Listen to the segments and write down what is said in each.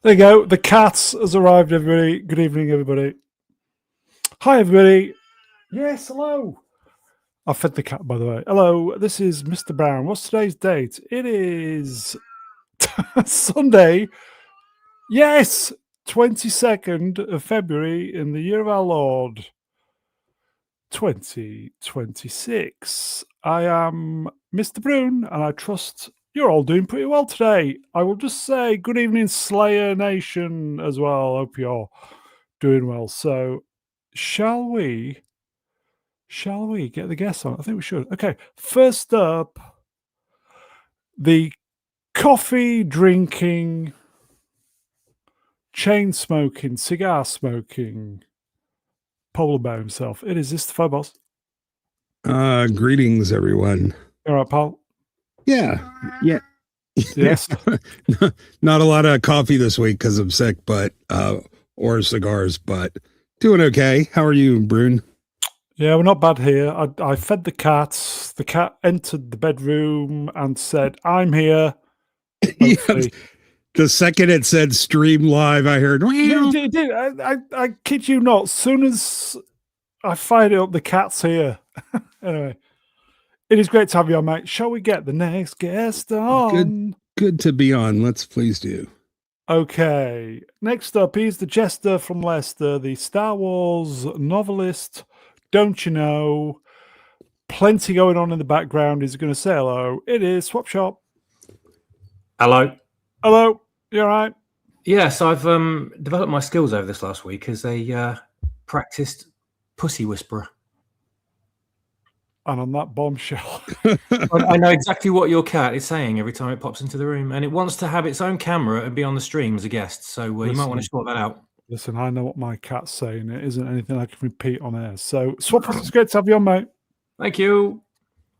There you go. The cat has arrived, everybody. Good evening, everybody. Hi, everybody. Yes, hello. I fed the cat, by the way. Hello, this is Mr. Brown. What's today's date? It is Sunday. Yes, 22nd of February in the year of our Lord, 2026. I am Mr. Brown, and I trust you're all doing pretty well today. I will just say good evening, Slayer Nation, as well. Hope you're doing well. So, shall we get the guests on? I think we should. Okay, first up, the coffee drinking, chain smoking, cigar smoking polar bear himself. It is this the Phobos. Greetings, everyone. All right, pal. Yeah. Yes. Not a lot of coffee this week because I'm sick, but or cigars, but doing okay. How are you, Brune? Yeah, we're not bad here. I fed the cat. The cat entered the bedroom and said, "I'm here." Yes. The second it said stream live, I heard. I kid you not. As soon as I fired it up, the cat's here. Anyway, it is great to have you on, mate. Shall we get the next guest on? Good to be on. Let's please do. Okay. Next up, he's the jester from Leicester, the Star Wars novelist. Don't you know? Plenty going on in the background. He's going to say hello. It is Swap Shop. Hello. Hello. You all right? Yes, I've developed my skills over this last week as a practiced pussy whisperer. And on that bombshell. I know exactly what your cat is saying every time it pops into the room, and it wants to have its own camera and be on the stream as a guest, so you might want to sort that out. Listen, I know what my cat's saying. It isn't anything I can repeat on air. So, Swap, it's great to have you on, mate. Thank you.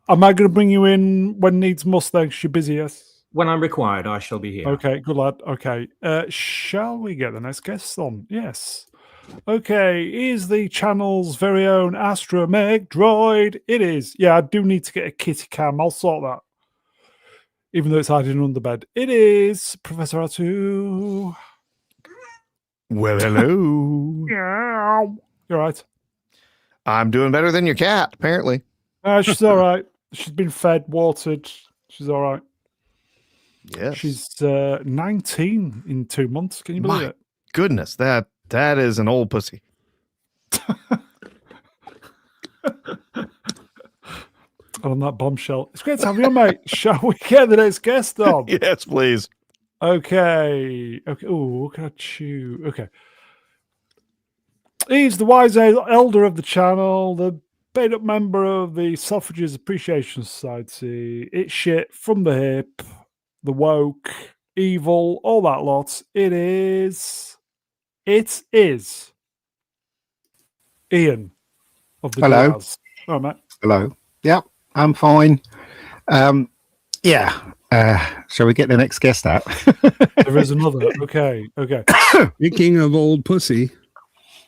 Am I going to bring you in when needs must, then? 'Cause you're busy, yes? When I'm required, I shall be here. Okay, good lad. Okay. Shall we get the next guest on? Yes. Okay, here's the channel's very own Astromech droid. It is. Yeah, I do need to get a kitty cam. I'll sort that. Even though it's hiding under the bed. It is Professor R2. Well, hello. Yeah. You're right. I'm doing better than your cat, apparently. She's all right. She's been fed, watered. She's all right. Yes. She's 19 in 2 months. Can you believe it? Goodness, that is an old pussy. On that bombshell. It's great to have you on, mate. Shall we get the next guest on? Yes, please. Okay. Oh, what can I chew? Okay. He's the wise elder of the channel, the paid-up member of the Selfridges Appreciation Society. It's shit from the hip, the woke, evil, all that lot. It is Ian of the Hello. Jazz. All right, mate. Hello. Yep, I'm fine. Shall we get the next guest out? There is another. Okay. Speaking of old pussy.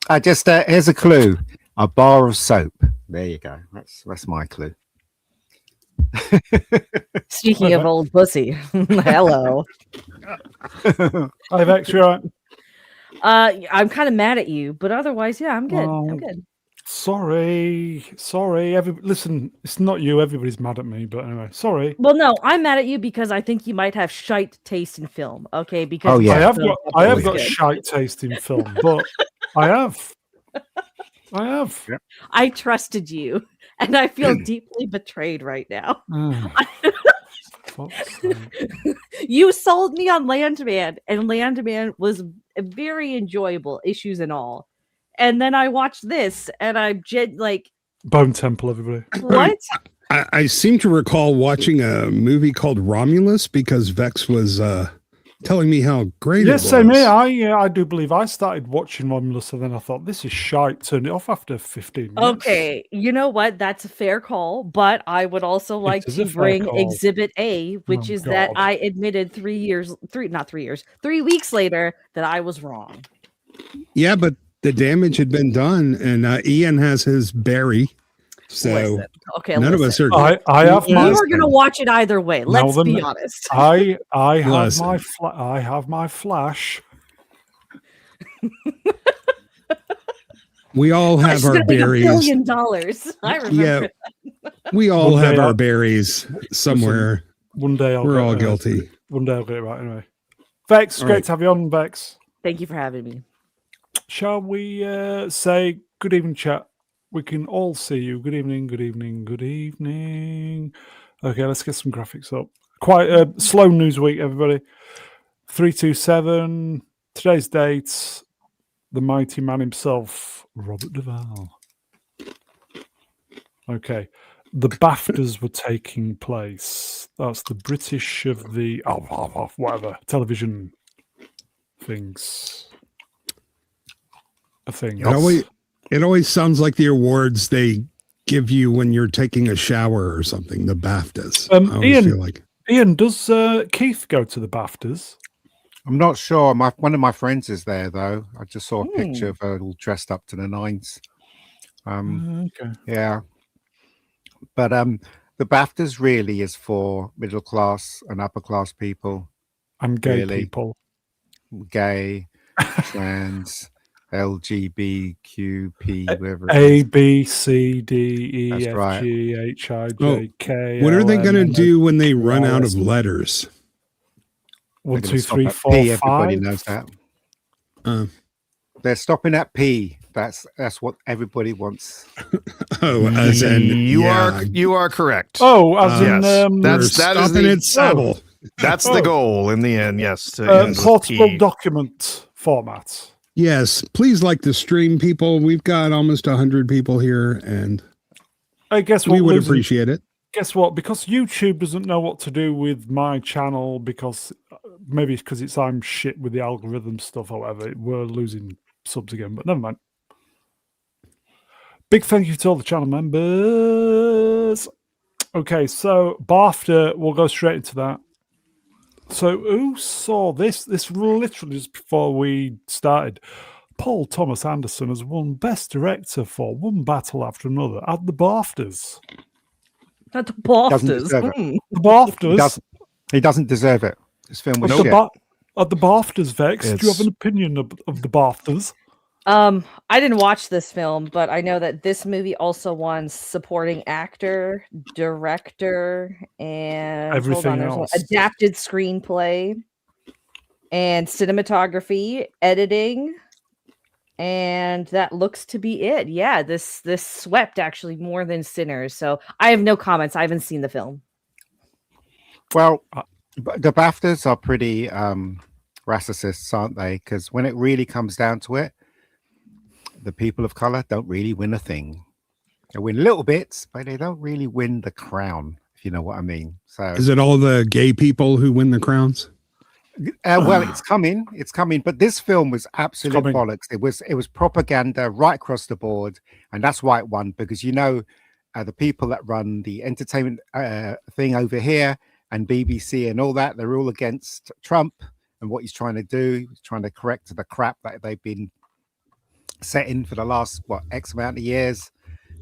I just here's a clue. A bar of soap. There you go. That's my clue. Speaking of old pussy, hello. Hi, Vex. You all right? I'm kind of mad at you, but otherwise, yeah, I'm good. Oh. I'm good. Sorry. Listen, it's not you. Everybody's mad at me, but anyway, sorry. Well, no, I'm mad at you because I think you might have shite taste in film. Okay, because yeah. I have got shite taste in film, but I have. Yep. I trusted you, and I feel deeply betrayed right now. You sold me on Landman, and Landman was very enjoyable, issues and all. And then I watched this, and I'm like, Bone Temple, everybody. What? I seem to recall watching a movie called Romulus because Vex was telling me how great it was. Yes, same here. I do believe I started watching Romulus, and then I thought, this is shite. Turned it off after 15 minutes. Okay, you know what? That's a fair call, but I would also like to bring Exhibit A, which is that I admitted 3 weeks later that I was wrong. Yeah, but the damage had been done, and Ian has his berry. So listen. Okay, none of us are. I have you were going to watch it either way. Let's be honest. I have my flash. We all have our berries. $1 billion. I remember. Yeah, we all One have day our I'll- berries somewhere. One day We're all guilty. One day I'll get it right anyway. Vex, All great right. to have you on, Vex. Thank you for having me. Shall we say good evening, chat? We can all see you. Good evening, good evening, good evening. Okay, let's get some graphics up. Quite a slow news week, everybody. 327. Today's date. The mighty man himself, Robert Duvall. Okay. The BAFTAs were taking place. That's the British of the whatever television things. A thing. It always sounds like the awards they give you when you're taking a shower or something. The BAFTAs. I always feel like. Ian, does Keith go to the BAFTAs? I'm not sure. One of my friends is there though. I just saw a picture of her all dressed up to the nines. Okay. Yeah. But the BAFTAs really is for middle class and upper class people. And gay Really? people. Gay, trans, LGBTQP, whatever. it A, is. B, C, D, E, That's F, right. G, H, I, J, Oh, K. What are they L, going to M, N, do when they run O, out of S. letters? 1, They're 2, gonna stop 3, at 4, P. Everybody 5. knows that. Uh, They're stopping at P. That's what everybody wants. oh, as in you are correct. Oh, as in yes. we're that is stopping the at Savile. that's the goal in the end. Yes, to end with portable P. document format. Yes, please like the stream, people. We've got almost 100 people here, and I guess what we would losing- appreciate it. Guess what? Because YouTube doesn't know what to do with my channel, because maybe it's because I'm shit with the algorithm stuff or whatever, we're losing subs again. But never mind. Big thank you to all the channel members. Okay, so BAFTA, we'll go straight into that. So who saw this? This literally just before we started. Paul Thomas Anderson has won Best Director for one battle after another at the BAFTAs. At the Doesn't BAFTAs. deserve it. The BAFTAs? He doesn't deserve it. This film was At shit. the BAFTAs, Vex, do you have an opinion of the BAFTAs? I didn't watch this film, but I know that this movie also won supporting actor, director, and Everything there's one, else. adapted screenplay, and cinematography, editing, and that looks to be it. Yeah, this swept actually more than Sinners. So I have no comments. I haven't seen the film. Well, the BAFTAs are pretty racists, aren't they? Because when it really comes down to it, the people of color don't really win a thing. They win little bits, but they don't really win the crown, if you know what I mean. So, Is it all the gay people who win the crowns? well, it's coming. It's coming. But this film was absolute coming. bollocks. It was propaganda right across the board, and that's why it won. Because the people that run the entertainment thing over here and BBC and all that, they're all against Trump and what he's trying to do. He's trying to correct the crap that they've been setting for the last X amount of years.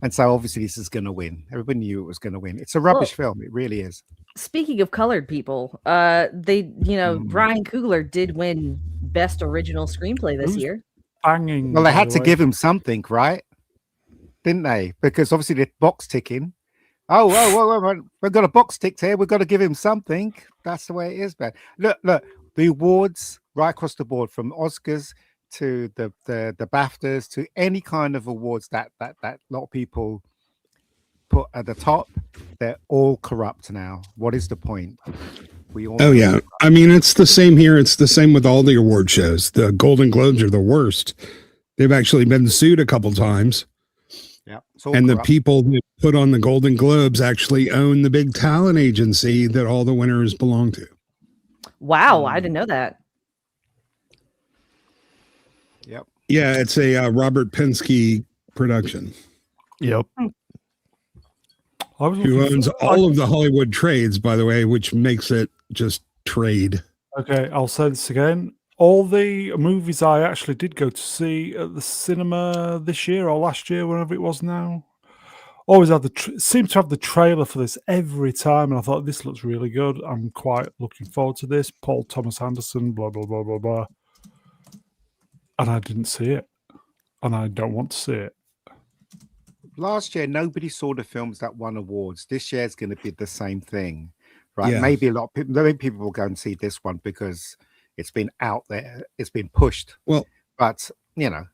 And so obviously this is going to win. Everybody knew it was going to win. It's a rubbish film. It really is. Speaking of colored people, Ryan Coogler did win Best Original Screenplay this Who's year. Banging. Well, they by had the to way. give him something, right? Didn't they? Because obviously the box ticking. Oh, we've got a box ticked here. We've got to give him something. That's the way it is, man. Look, the awards right across the board, from Oscars to the BAFTAs to any kind of awards that a lot of people put at the top, they're all corrupt now. What is the point? We all Oh, yeah. I mean, it's the same here. It's the same with all the award shows. The Golden Globes are the worst. They've actually been sued a couple times. Yeah. It's all And the corrupt. people that put on the Golden Globes actually own the big talent agency that all the winners belong to. Wow, I didn't know that. Yep. Yeah, it's a Robert Penske production, Yep. I was who looking owns for- all of the Hollywood trades, by the way, which makes it just trade. Okay, I'll say this again. All the movies I actually did go to see at the cinema this year or last year, whenever it was now, always had seem to have the trailer for this every time, and I thought this looks really good. I'm quite looking forward to this. Paul Thomas Anderson, blah blah blah blah blah. and I didn't see it, and I don't want to see it. Last year, nobody saw the films that won awards. This year is going to be the same thing, right? Yeah. Maybe a lot of people, maybe people will go and see this one because it's been out there, it's been pushed. Well, but you know,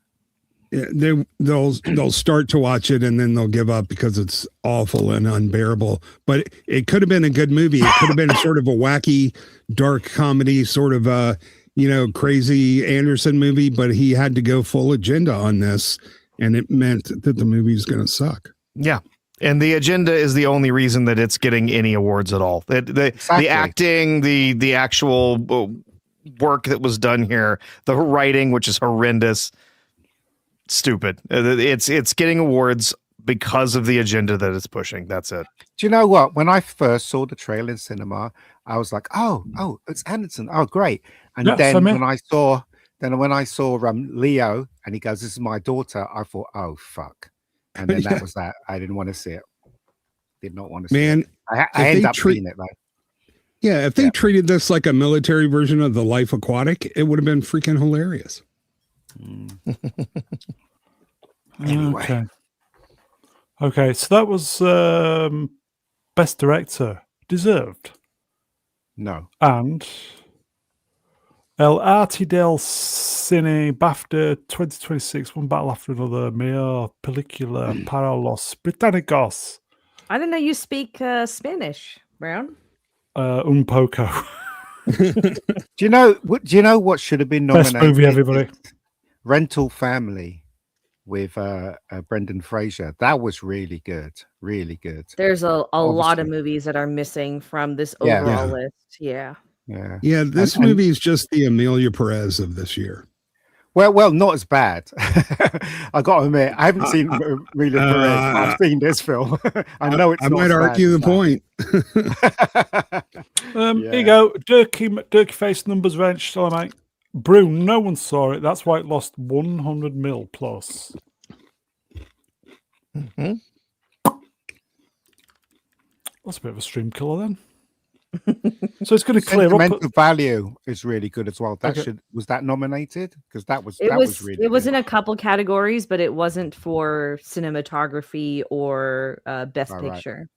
they'll start to watch it and then they'll give up because it's awful and unbearable. But it could have been a good movie. It could have been sort of a wacky, dark comedy, sort of a crazy Anderson movie. But he had to go full agenda on this. And it meant that the movie's going to suck. Yeah. And the agenda is the only reason that it's getting any awards at all. The acting, the actual work that was done here, the writing, which is horrendous, stupid. It's getting awards because of the agenda that it's pushing. That's it. Do you know what? When I first saw the trailer in cinema, I was like, oh, it's Anderson. Oh, great. And then when I saw Leo and he goes, "This is my daughter," I thought, "Oh fuck!" And then that was that. I didn't want to see it. Did not want to see it. I ended up seeing it though. Yeah, if they treated this like a military version of The Life Aquatic, it would have been freaking hilarious. Anyway. Okay, so that was Best Director. Deserved. No. And El Arte del Cine BAFTA 2026, one battle after another. Mejor Película para los Británicos. I didn't know you speak Spanish, Brown. Un poco. Do you know what should have been nominated? Best movie, everybody. Rental Family with Brendan Fraser. That was really good. Really good. There's a lot of movies that are missing from this overall list. Yeah. Yeah, this movie is just the Amelia Perez of this year. Well, not as bad. I got to admit, I haven't seen Amelia Perez. I've seen this film. I know it's. I might argue the point. Here you go, Dirky Face Numbers Wrench. Sorry, mate. Brune, no one saw it. That's why it lost 100 mil plus. Mm-hmm. That's a bit of a stream killer then. So it's going to clear up. Sentimental Value is really good as well. Was that nominated? Because that was really. It was good. in a couple categories, but it wasn't for cinematography or best picture.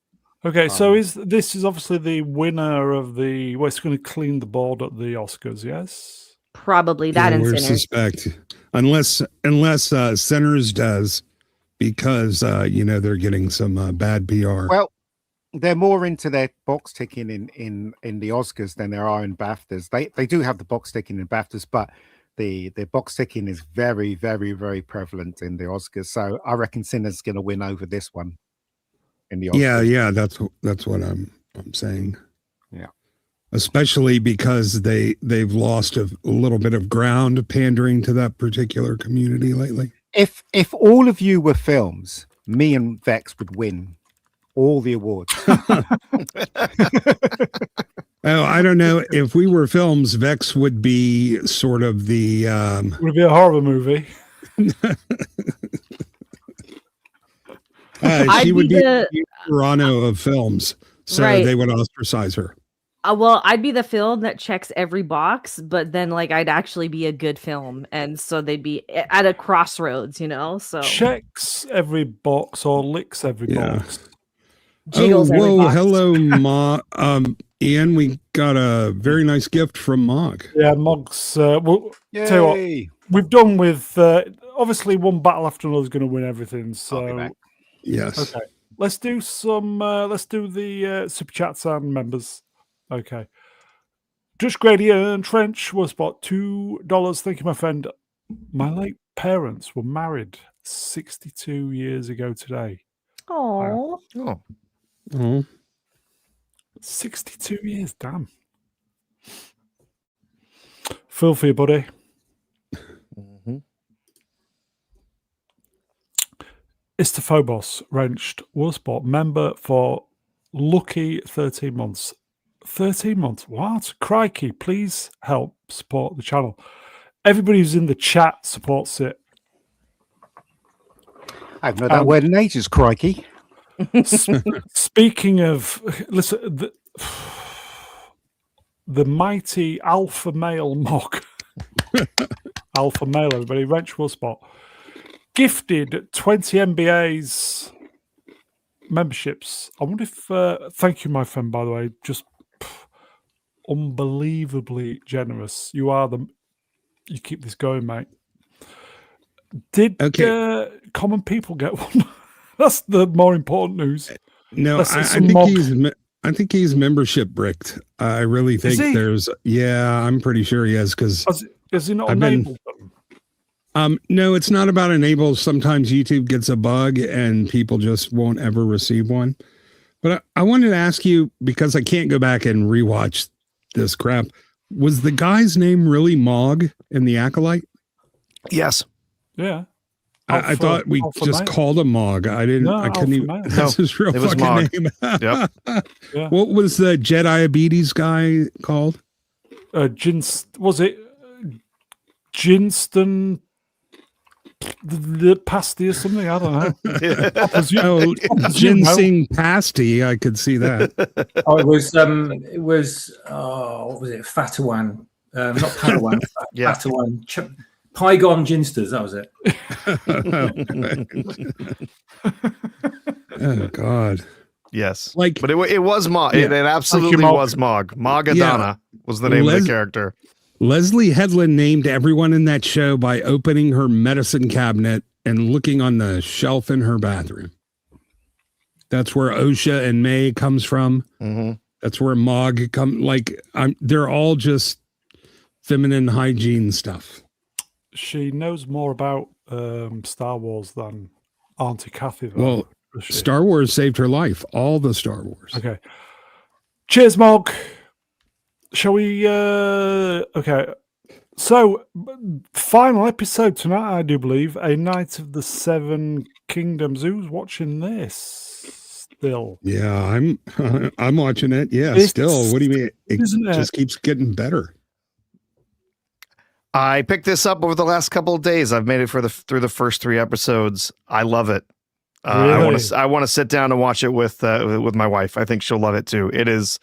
Okay, so this is obviously the winner of the. Well, it's going to clean the board at the Oscars, yes. Probably that and Sinners. Suspect, unless Sinners does, because they're getting some bad PR. Well, they're more into their box ticking in the Oscars than there are in BAFTAs. They do have the box ticking in BAFTAs, but the box ticking is very, very, very prevalent in the Oscars. So I reckon Sinners is going to win over this one in the Oscars. Yeah, that's what I'm saying. Yeah, especially because they've lost a little bit of ground pandering to that particular community lately. If all of you were films, me and Vex would win all the awards. Oh, I don't know. If we were films, Vex would be sort of the would be a horror movie. She would be the Toronto of films, so they would ostracise her. Well, I'd be the film that checks every box, but then I'd actually be a good film, and so they'd be at a crossroads, So checks every box or licks every box. Jiggles every box. Hello, Ma. Ian, we got a very nice gift from Mog. Yeah, Mog's. Tell you what, we've done with obviously one battle after another is going to win everything. So yes, okay. Let's do some. Let's do the super chats and members. Okay. Dutch Gradient Trench was about $2. Thank you, my friend. My late parents were married 62 years ago today. Oh. 62 years, damn. Feel for you, buddy. Mm-hmm. Istophobos Wrenched Warsport member for lucky 13 months. 13 months. What? Crikey, please help support the channel. Everybody who's in the chat supports it. I've known that word in ages, crikey. Speaking of, listen, the mighty alpha male Mog. alpha male, everybody. Wrench will spot. Gifted 20 MBAs memberships. I wonder if, thank you, my friend, by the way, just unbelievably generous. You keep this going, mate. Did common people get one? That's the more important news. No, I think he's membership bricked. I really think I'm pretty sure he is, because is he not enabled them? No, it's not about enable. Sometimes YouTube gets a bug and people just won't ever receive one. But I wanted to ask you, because I can't go back and rewatch this crap. Was the guy's name really Mog in The Acolyte? Yes. Yeah. I thought we just called him Mog. I didn't. No, I couldn't even. That's his real fucking Mog. name. Yep. Yeah. What was the Jediabetes guy called? Was it Jinston the pasty or something? I don't know. Ginseng pasty. I could see that. It was what was it? Fatawan. Not Padawan. Fatawan. Pygon Ginsters, that was it. Oh God. Yes. But it was Mog. It absolutely was Mog. Mogadana was the name of the character. Leslie Headland named everyone in that show by opening her medicine cabinet and looking on the shelf in her bathroom. That's where Osha and May comes from. Mm-hmm. That's where Mog they're all just feminine hygiene stuff. She knows more about Star Wars than Auntie Kathy. Well, Star Wars saved her life. All the Star Wars. Okay. Cheers, Mog. Shall we? Okay. So, final episode tonight, I do believe. A Night of the Seven Kingdoms. Who's watching this still? Yeah, I'm watching it. Yeah, still. What do you mean? It just keeps getting better. I picked this up over the last couple of days. I've made it through the first 3 episodes. I love it. Really? I want to sit down and watch it with my wife. I think she'll love it too. It is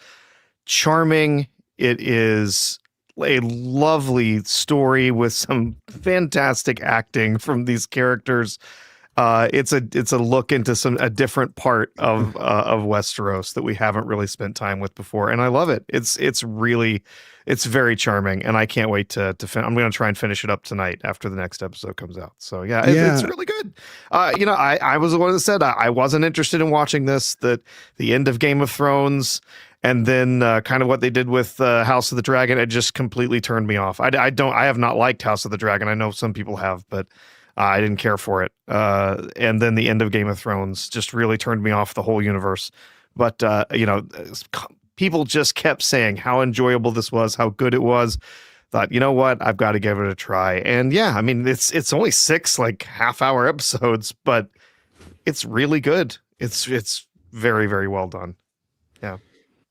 charming. It is a lovely story with some fantastic acting from these characters. It's a look into a different part of Westeros that we haven't really spent time with before, and I love it. It's very charming, and I can't wait to I'm going to try and finish it up tonight after the next episode comes out. So it's really good. I was the one that said I wasn't interested in watching this. The end of Game of Thrones, and then kind of what they did with House of the Dragon, it just completely turned me off. I have not liked House of the Dragon. I know some people have, but I didn't care for it. And then the end of Game of Thrones just really turned me off the whole universe. But people just kept saying how enjoyable this was, how good it was. Thought, you know what, I've got to give it a try. And yeah, I mean, it's only 6 half-hour episodes, but it's really good. It's very, very well done. Yeah.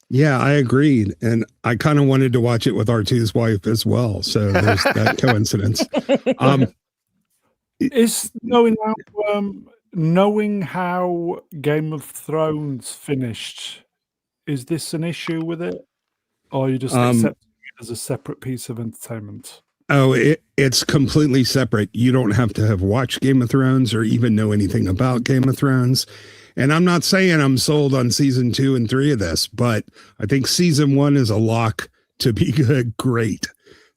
Yeah, I agreed. And I kind of wanted to watch it with R2's wife as well. So there's that coincidence. Is knowing how Game of Thrones finished, is this an issue with it? Or are you just accepting it as a separate piece of entertainment? Oh, it's completely separate. You don't have to have watched Game of Thrones or even know anything about Game of Thrones. And I'm not saying I'm sold on season 2 and 3 of this, but I think season 1 is a lock to be great.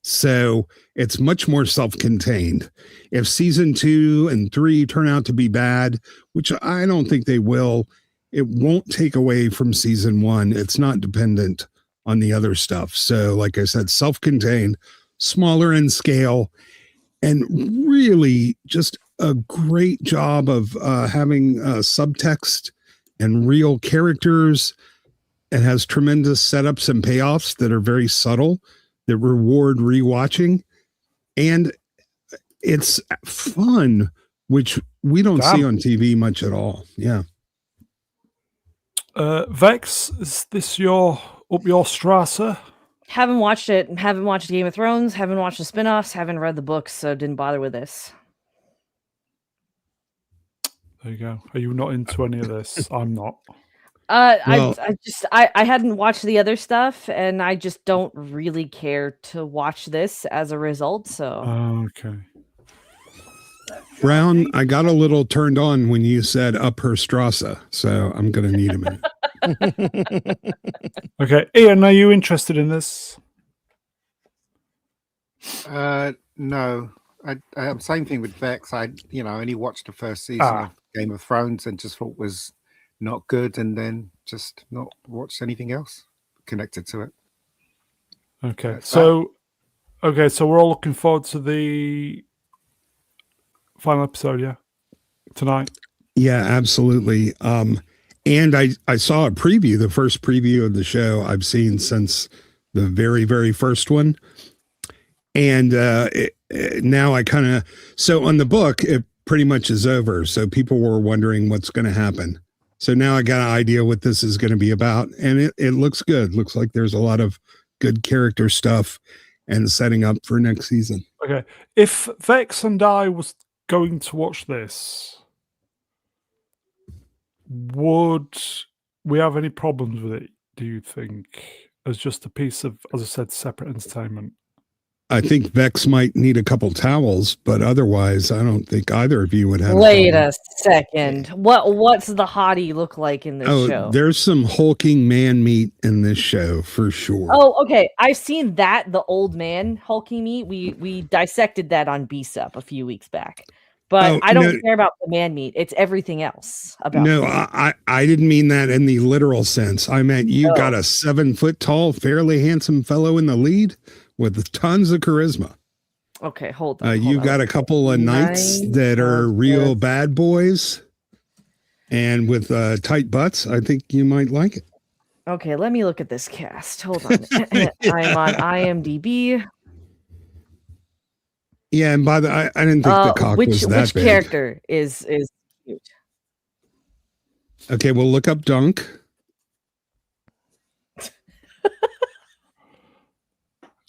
So it's much more self-contained. If season 2 and 3 turn out to be bad, which I don't think they will, it won't take away from season 1. It's not dependent on the other stuff. So like I said, self-contained, smaller in scale, and really just a great job of having subtext and real characters. It has tremendous setups and payoffs that are very subtle, that reward rewatching. And it's fun, which we don't see on TV much at all. Yeah. Vex, is this up your Strasse? Haven't watched it. Haven't watched Game of Thrones. Haven't watched the spinoffs. Haven't read the books, so didn't bother with this. There you go. Are you not into any of this? I'm not. Well- I hadn't watched the other stuff, and I just don't really care to watch this as a result. So Okay. Brown, I got a little turned on when you said Upper Strasse, so I'm going to need a minute. Okay, Ian, are you interested in this? No. Same thing with Vex. I only watched the first season of Game of Thrones and just thought was not good, and then just not watched anything else connected to it. Okay, That's so we're all looking forward to the final episode, yeah, tonight. Yeah, absolutely. And I saw a preview, the first preview of the show I've seen since the very, very first one. And now I kind of, so on the book, it pretty much is over. So people were wondering what's going to happen. So now I got an idea what this is going to be about. And it looks good. Looks like there's a lot of good character stuff and setting up for next season. Okay, if Vex and I was going to watch this, would we have any problems with it, do you think, as just a piece of, as I said, separate entertainment? I think Vex might need a couple towels, but otherwise, I don't think either of you would have. Wait a second. What's the hottie look like in this show? There's some hulking man meat in this show for sure. Oh, okay. I've seen that, the old man hulking meat. We dissected that on BSUP a few weeks back. But I don't care about the man meat. It's everything else about No, I didn't mean that in the literal sense. I meant you got a 7 foot tall, fairly handsome fellow in the lead with tons of charisma. Okay, hold on. You got a couple of knights that are real bad boys and with tight butts. I think you might like it. Okay, let me look at this cast. Hold on. I'm on IMDb. Yeah, and by the I didn't think the cock was that which big. character is cute? Okay, we'll look up Dunk.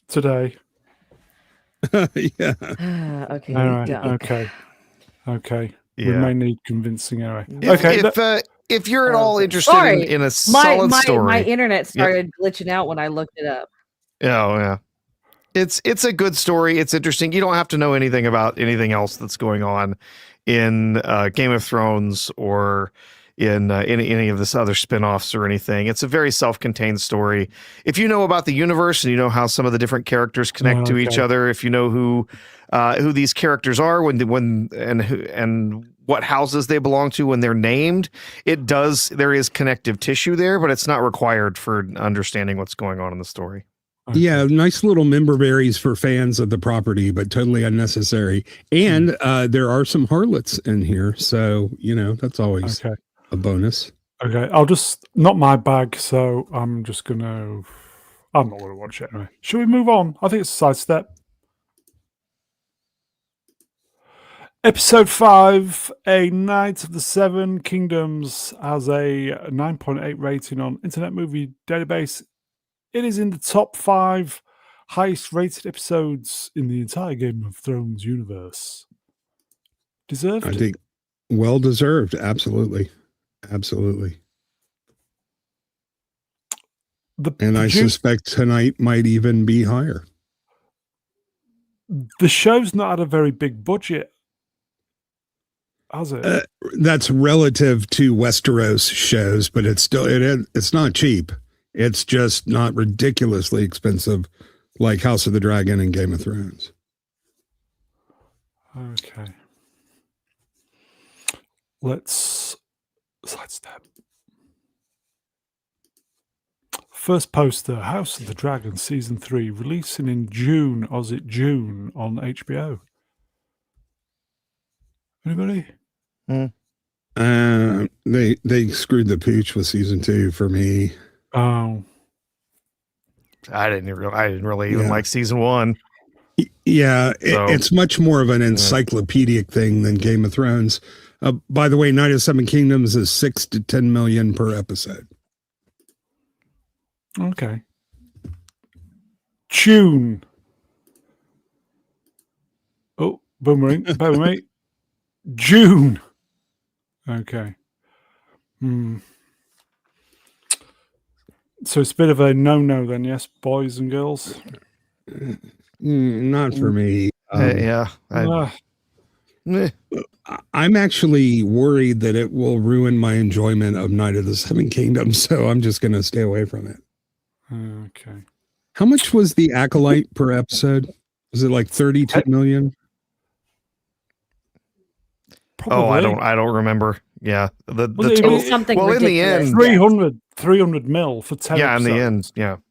Today. Yeah. Okay. All right. Dunk. Okay. Yeah. We may need convincing anyway. If you're at all interested in a solid story, my internet started glitching out when I looked it up. Oh yeah, it's a good story. It's interesting. You don't have to know anything about anything else that's going on in Game of Thrones or in any of this other spinoffs or anything. It's a very self-contained story. If you know about the universe and you know how some of the different characters connect to each other, if you know who these characters are and what houses they belong to when they're named, there is connective tissue there, but it's not required for understanding what's going on in the story. Okay. Yeah, nice little member berries for fans of the property, but totally unnecessary. And there are some harlots in here, so that's always a bonus. Okay, I'll just not my bag, so I'm not gonna watch it anyway. Should we move on? I think it's a sidestep. Episode 5, A Knight of the Seven Kingdoms, has a 9.8 rating on Internet Movie Database. It is in the top 5 highest rated episodes in the entire Game of Thrones universe. Deserved? I think well deserved. Absolutely. Absolutely. I suspect tonight might even be higher. The show's not had a very big budget, has it? That's relative to Westeros shows, but it's still it's not cheap. It's just not ridiculously expensive like House of the Dragon and Game of Thrones. Okay. Let's sidestep. First poster, House of the Dragon Season 3, releasing in June, or is it June, on HBO? Anybody? They screwed the pooch with Season 2 for me. Oh. I didn't really even like Season 1. Yeah, it's much more of an encyclopedic thing than Game of Thrones. By the way, Night of Seven Kingdoms is 6 to 10 million per episode. Okay. Tune. Oh, boomerang. Boomerang. June. Okay. So it's a bit of a no-no then, yes, boys and girls. Not for me. I'm actually worried that it will ruin my enjoyment of Night of the Seven Kingdoms, so I'm just going to stay away from it. Okay. How much was the Acolyte per episode? Was it like 32 million? Probably. I don't remember. Yeah, the it total. something Well, ridiculous. in the end, 300 mil for 10 yeah, in episodes. the end,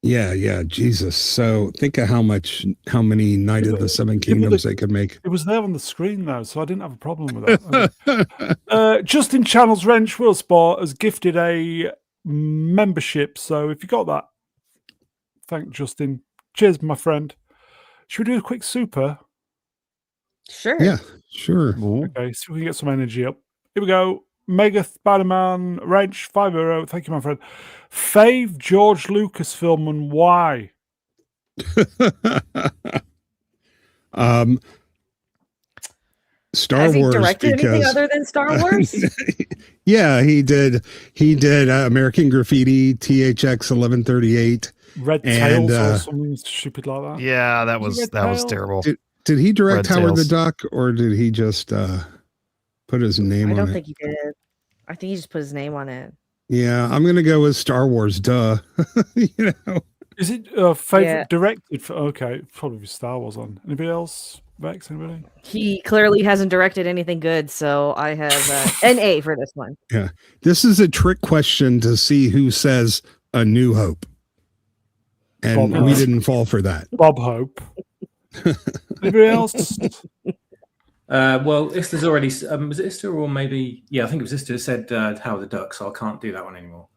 yeah. Yeah, Jesus. So think of how many Night of the Seven Kingdoms they could make. It was there on the screen though, so I didn't have a problem with that. Justin Channels Wrench Will Sport has gifted a membership, so if you got that, thank Justin. Cheers, my friend. Should we do a quick super? Sure. Yeah, sure. Okay, so we can get some energy up. Here we go. Mega Spider-Man Wrench, €5. Thank you, my friend. Fave George Lucas film and why? Star Has he Wars. directed anything other than Star Wars? Yeah, he did. He did American Graffiti, THX 1138. Red and, Tails or something stupid like that. Yeah, that was terrible. Did he direct Red Howard Tails. the Duck, or did he just put his name on it? I don't think he did. I think he just put his name on it. Yeah, I'm gonna go with Star Wars. Duh. You know. Is it favorite directed? Okay, probably Star Wars on. Anybody else? Vex? Anybody? He clearly hasn't directed anything good, so I have an A for this one. Yeah, this is a trick question to see who says A New Hope, and Bob we Hope. didn't fall for that. Bob Hope. Anybody else? Well, Ista's already. Was it Ista or maybe? Yeah, I think it was Ista who said Howard the Duck, so I can't do that one anymore.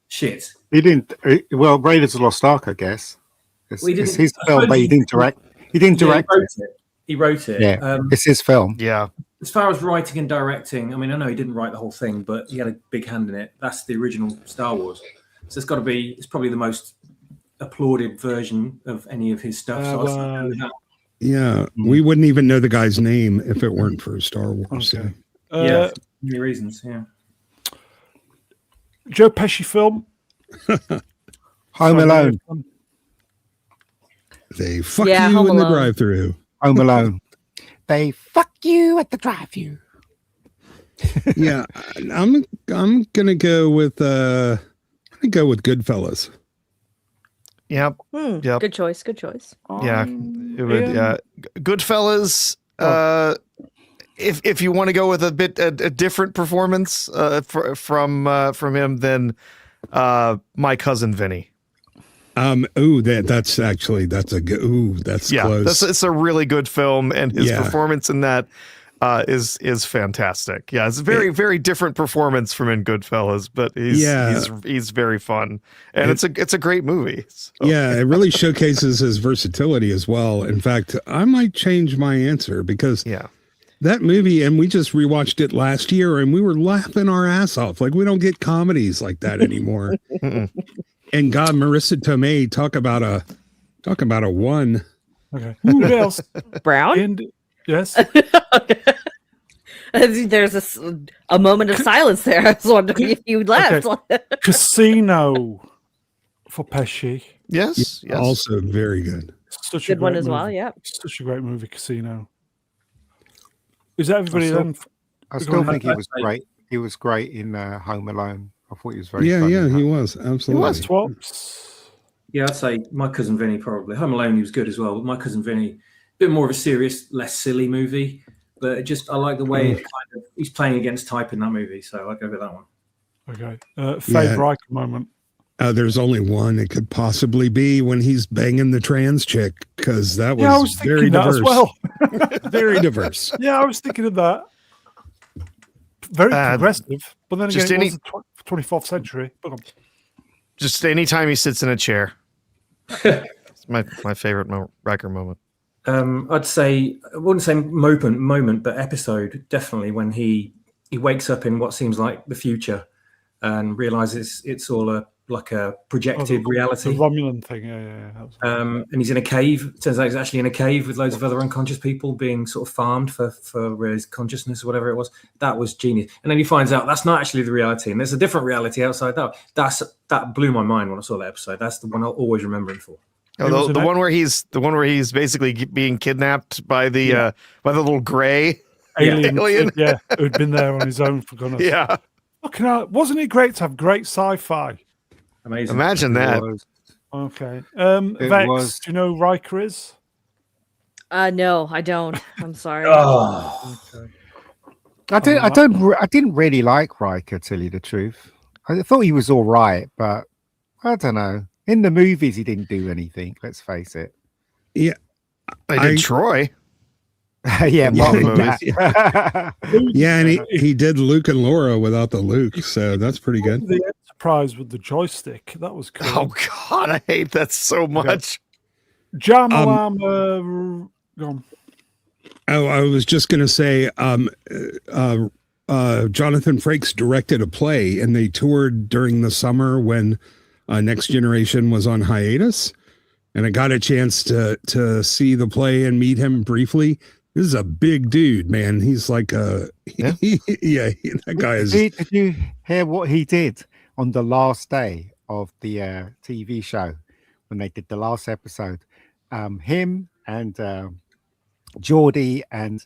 Shit. He didn't. Well, Raiders of the Lost Ark, I guess. It's his film, but he didn't direct. He didn't direct it. He wrote it. Yeah, it's his film. Yeah. As far as writing and directing, I mean, I know he didn't write the whole thing, but he had a big hand in it. That's the original Star Wars. So it's probably the most applauded version of any of his stuff. So I'll go with that. Yeah, we wouldn't even know the guy's name if it weren't for Star Wars. Okay. Yeah, for many reasons. Yeah. Joe Pesci film. Home Alone. They fuck Yeah, you Home in the Alone. drive-through. Home Alone. They fuck you at the drive-through. Yeah, I'm gonna go with Goodfellas. Yep. Yep. Good choice. Good choice. Yeah. It would. Goodfellas. If you want to go with a different performance from him, then My Cousin Vinny. That's close. It's a really good film, and his performance in that is fantastic. Yeah, it's a very different performance from in Goodfellas, but he's very fun, and it's a great movie. So. Yeah, it really showcases his versatility as well. In fact, I might change my answer because that movie, and we just rewatched it last year, and we were laughing our ass off. Like, we don't get comedies like that anymore. And God, Marissa Tomei, talk about a one. Okay. Who else? Brown? Yes. There's a moment of silence there. I was wondering if you left. Okay. Casino for Pesci. Yes. Also very good. Such Good a one great as movie. well. Yeah. Such a great movie, Casino. Is that everybody then? I still think he was great. He was great in Home Alone. I thought he was very funny. Yeah, he was. Absolutely. He was Twops. Yeah, I'd say My Cousin Vinny probably. Home Alone, he was good as well, but My Cousin Vinny, a bit more of a serious, less silly movie. But I like the way he's playing against type in that movie, so I'll go with that one. Okay. Favorite moment. There's only one it could possibly be when he's banging the trans chick, because that was, I was very thinking that diverse. as well. Very diverse. Yeah, I was thinking of that. Very progressive, but then again, just it was the 24th century. But Just anytime he sits in a chair. It's my favorite Riker moment. I'd say, I wouldn't say moment, but episode, definitely, when he wakes up in what seems like the future and realizes it's all a like a projected The reality. Romulan thing, yeah. And he's in a cave. It turns out he's actually in a cave with loads of other unconscious people being sort of farmed for his consciousness or whatever it was. That was genius. And then he finds out that's not actually the reality, and there's a different reality outside that. That blew my mind when I saw that episode. That's the one I'll always remember him for. Oh, the one where he's basically being kidnapped by the little gray alien. Who'd been there on his own for goodness. Yeah. Fucking hell, wasn't it great to have great sci-fi? Amazing. Imagine that. Okay. Vex, do you know who Riker is? No, I don't. I'm sorry. Okay. I didn't really like Riker, to tell you the truth. I thought he was all right, but I don't know. In the movies, he didn't do anything. Let's face it. Yeah, I did Troy. Yeah, and he did Luke and Laura without the Luke, so that's pretty good. The Enterprise with the joystick, that was cool. Oh God, I hate that so much. Jamalama. I was just going to say, Jonathan Frakes directed a play, and they toured during the summer when Next Generation was on hiatus, and I got a chance to see the play and meet him briefly. This is a big dude, man. He's like that guy is. Did you hear what he did on the last day of the TV show when they did the last episode? Him and Geordie and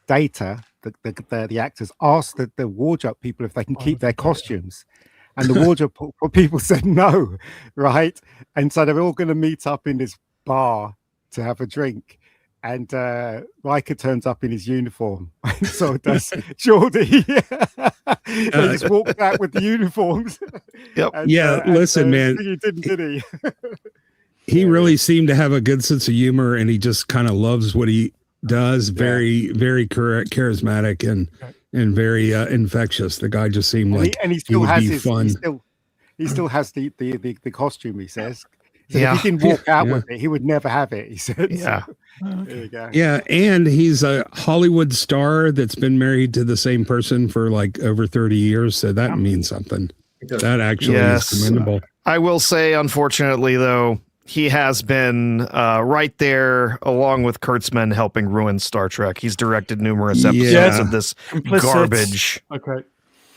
Data, the actors, asked the wardrobe people if they can keep their costumes. And the wardrobe people said no, right? And so they're all going to meet up in this bar to have a drink. And Riker turns up in his uniform. And so does Geordie. They just walked out with the uniforms. Yep. And, listen, man. He didn't, did he? He really seemed to have a good sense of humor, and he just kind of loves what he does. Very, very charismatic and very infectious. The guy just seemed like he still has his fun. He still has the costume, he says. So if he didn't walk out with it, he would never have it, he said. Yeah. So, there you go. Yeah, and he's a Hollywood star that's been married to the same person for like over 30 years, so that means something. That actually is commendable. I will say, unfortunately, though, he has been right there along with Kurtzman helping ruin Star Trek. He's directed numerous episodes of this garbage. Okay.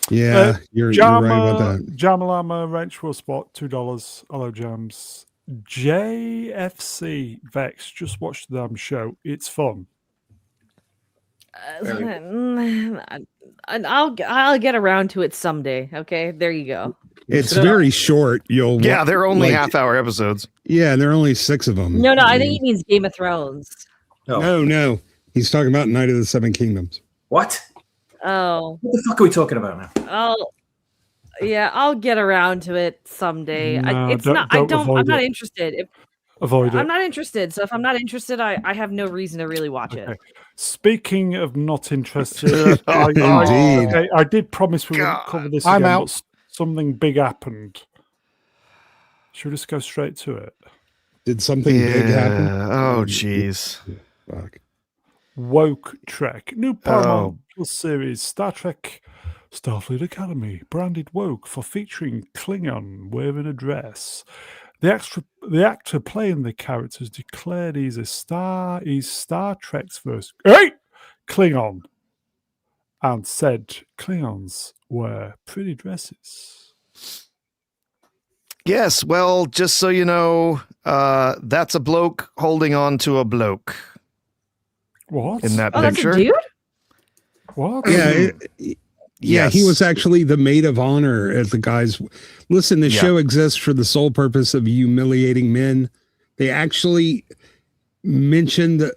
Yeah, you're right about that. Jamalama Wrench will spot $2. Hello, Jams. JFC Vex, just watch the damn show. It's fun. I'll get around to it someday. Okay, there you go. It's very short. They're only half-hour episodes. Yeah, there are only 6 of them. No, I think he means Game of Thrones. No. He's talking about Night of the Seven Kingdoms. What? Oh. What the fuck are we talking about now? Oh. Yeah, I'll get around to it someday. No, I'm not interested. Avoid it. I'm not interested. So if I'm not interested, I have no reason to really watch it. Speaking of not interested, I did promise we wouldn't cover this again, but something big happened. Should we just go straight to it? Did something big happen? Oh, jeez. Fuck. Woke Trek. New Paramount Plus series, Star Trek Starfleet Academy, branded woke for featuring Klingon wearing a dress. The actor playing the characters declared he's Star Trek's first Klingon, and said Klingons wear pretty dresses. Yes, well, just so you know, that's a bloke holding on to a bloke. What? In that That's picture. a dude? What? Yeah. Yeah, he was actually the maid of honor at the guys. Listen, the show exists for the sole purpose of humiliating men. They actually mentioned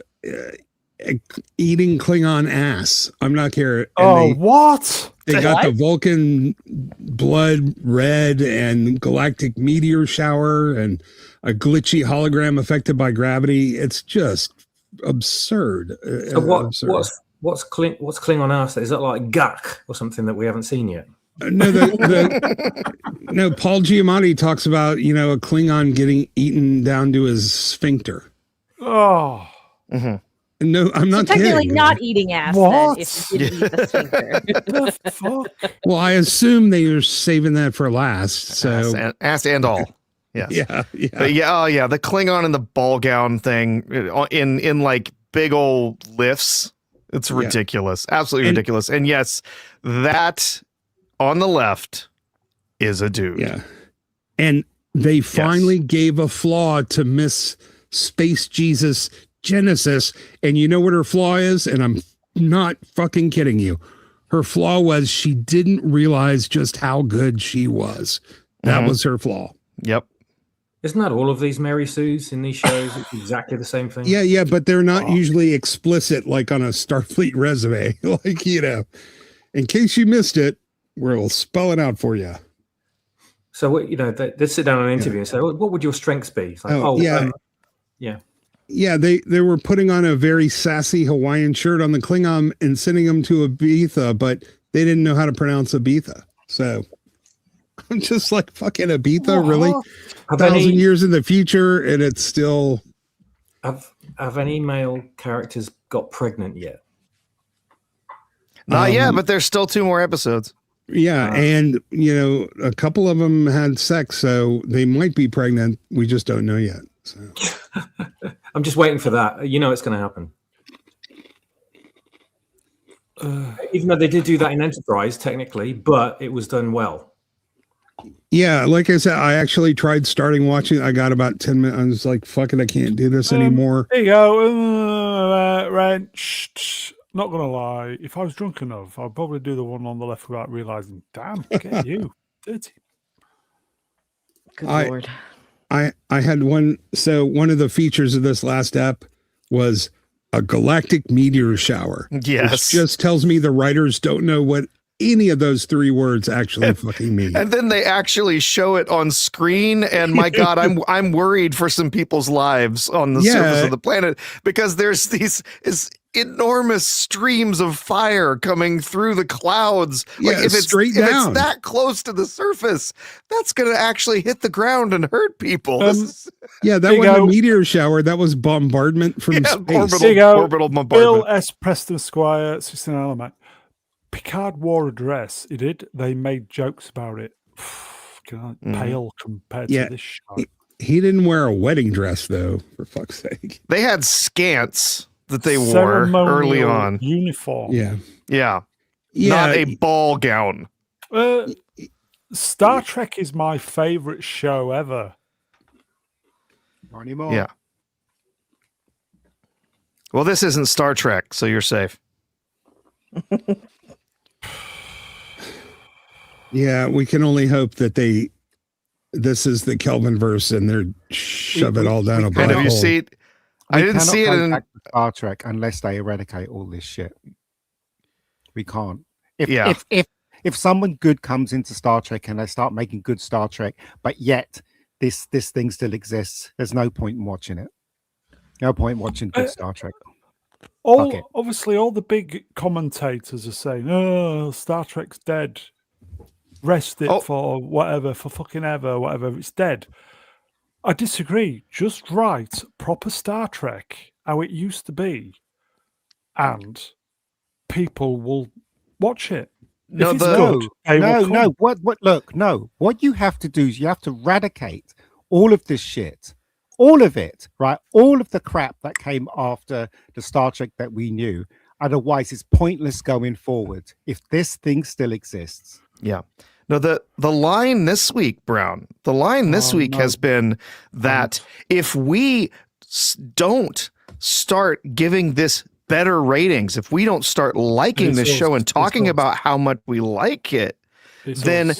eating Klingon ass. I'm not kidding. What? They got the Vulcan blood red and galactic meteor shower and a glitchy hologram affected by gravity. It's just absurd. So what's Klingon ass? Is that like Gak or something that we haven't seen yet? No, no. Paul Giamatti talks about a Klingon getting eaten down to his sphincter. Oh, No, I'm So not technically kidding. not eating ass What? then if you didn't eat the sphincter. The fuck? Well, I assume they were saving that for last. So ass and all. Yes. yeah. But yeah, oh yeah, the Klingon and the ball gown thing in like big old lifts. It's ridiculous. Absolutely ridiculous. And yes, that on the left is a dude. Yeah. And they finally gave a flaw to Miss Space Jesus Genesis. And you know what her flaw is? And I'm not fucking kidding you. Her flaw was she didn't realize just how good she was. That was her flaw. Yep. Isn't that all of these Mary Sues in these shows? It's exactly the same thing. Yeah, but they're not usually explicit like on a Starfleet resume. Like, you know, in case you missed it, we'll spell it out for you. So, you know, they sit down on an interview and say, what would your strengths be? It's like, Yeah, they were putting on a very sassy Hawaiian shirt on the Klingon and sending them to Ibiza, but they didn't know how to pronounce Ibiza. So I'm just like, fucking Ibiza, really? 1,000 years in the future, and it's still... Have any male characters got pregnant yet? Not yet, but there's still 2 more episodes. Yeah, and, you know, a couple of them had sex, so they might be pregnant. We just don't know yet. So. I'm just waiting for that. You know it's going to happen. Even though they did do that in Enterprise, technically, but it was done well. Yeah, like I said, I actually tried starting watching. I got about 10 minutes. I was like, fuck it, I can't do this anymore. There you go. Wrenched. Not going to lie. If I was drunk enough, I'd probably do the one on the left without realizing, damn, get you. Dirty. Good Lord. I had one. So one of the features of this last ep was a galactic meteor shower. Yes. Which just tells me the writers don't know what any of those 3 words actually fucking mean. And then they actually show it on screen. And my God, I'm worried for some people's lives on the surface of the planet, because there's these enormous streams of fire coming through the clouds. Yeah, like if it's down. It's that close to the surface, that's going to actually hit the ground and hurt people. Yeah, that wasn't a meteor shower. That was bombardment from space. Orbital bombardment. Bill S. Preston Squire, 16 element. Picard wore a dress. He did. They made jokes about it. Pale compared to this show. He didn't wear a wedding dress, though, for fuck's sake. They had scants that they wore early on. Uniform. Yeah. Not a ball gown. Star Trek is my favorite show ever. Not anymore. Yeah. Well, this isn't Star Trek, so you're safe. Yeah, we can only hope that this is the Kelvin verse and they're shove it all down a black hole. You see it? I didn't see it in Star Trek unless they eradicate all this shit. We can't. If someone good comes into Star Trek and they start making good Star Trek, but yet this thing still exists, there's no point in watching it. No point in watching good Star Trek. Obviously, all the big commentators are saying, "Oh, Star Trek's dead. Rest it for whatever, for fucking ever, whatever. It's dead." I disagree. Just write proper Star Trek how it used to be, and people will watch it. No. What you have to do is you have to eradicate all of this shit. All of it, right? All of the crap that came after the Star Trek that we knew. Otherwise, it's pointless going forward if this thing still exists. Yeah. No, the line this week, Brown, the line this week has been that if we don't start giving this better ratings, if we don't start liking this show and talking about how much we like it, then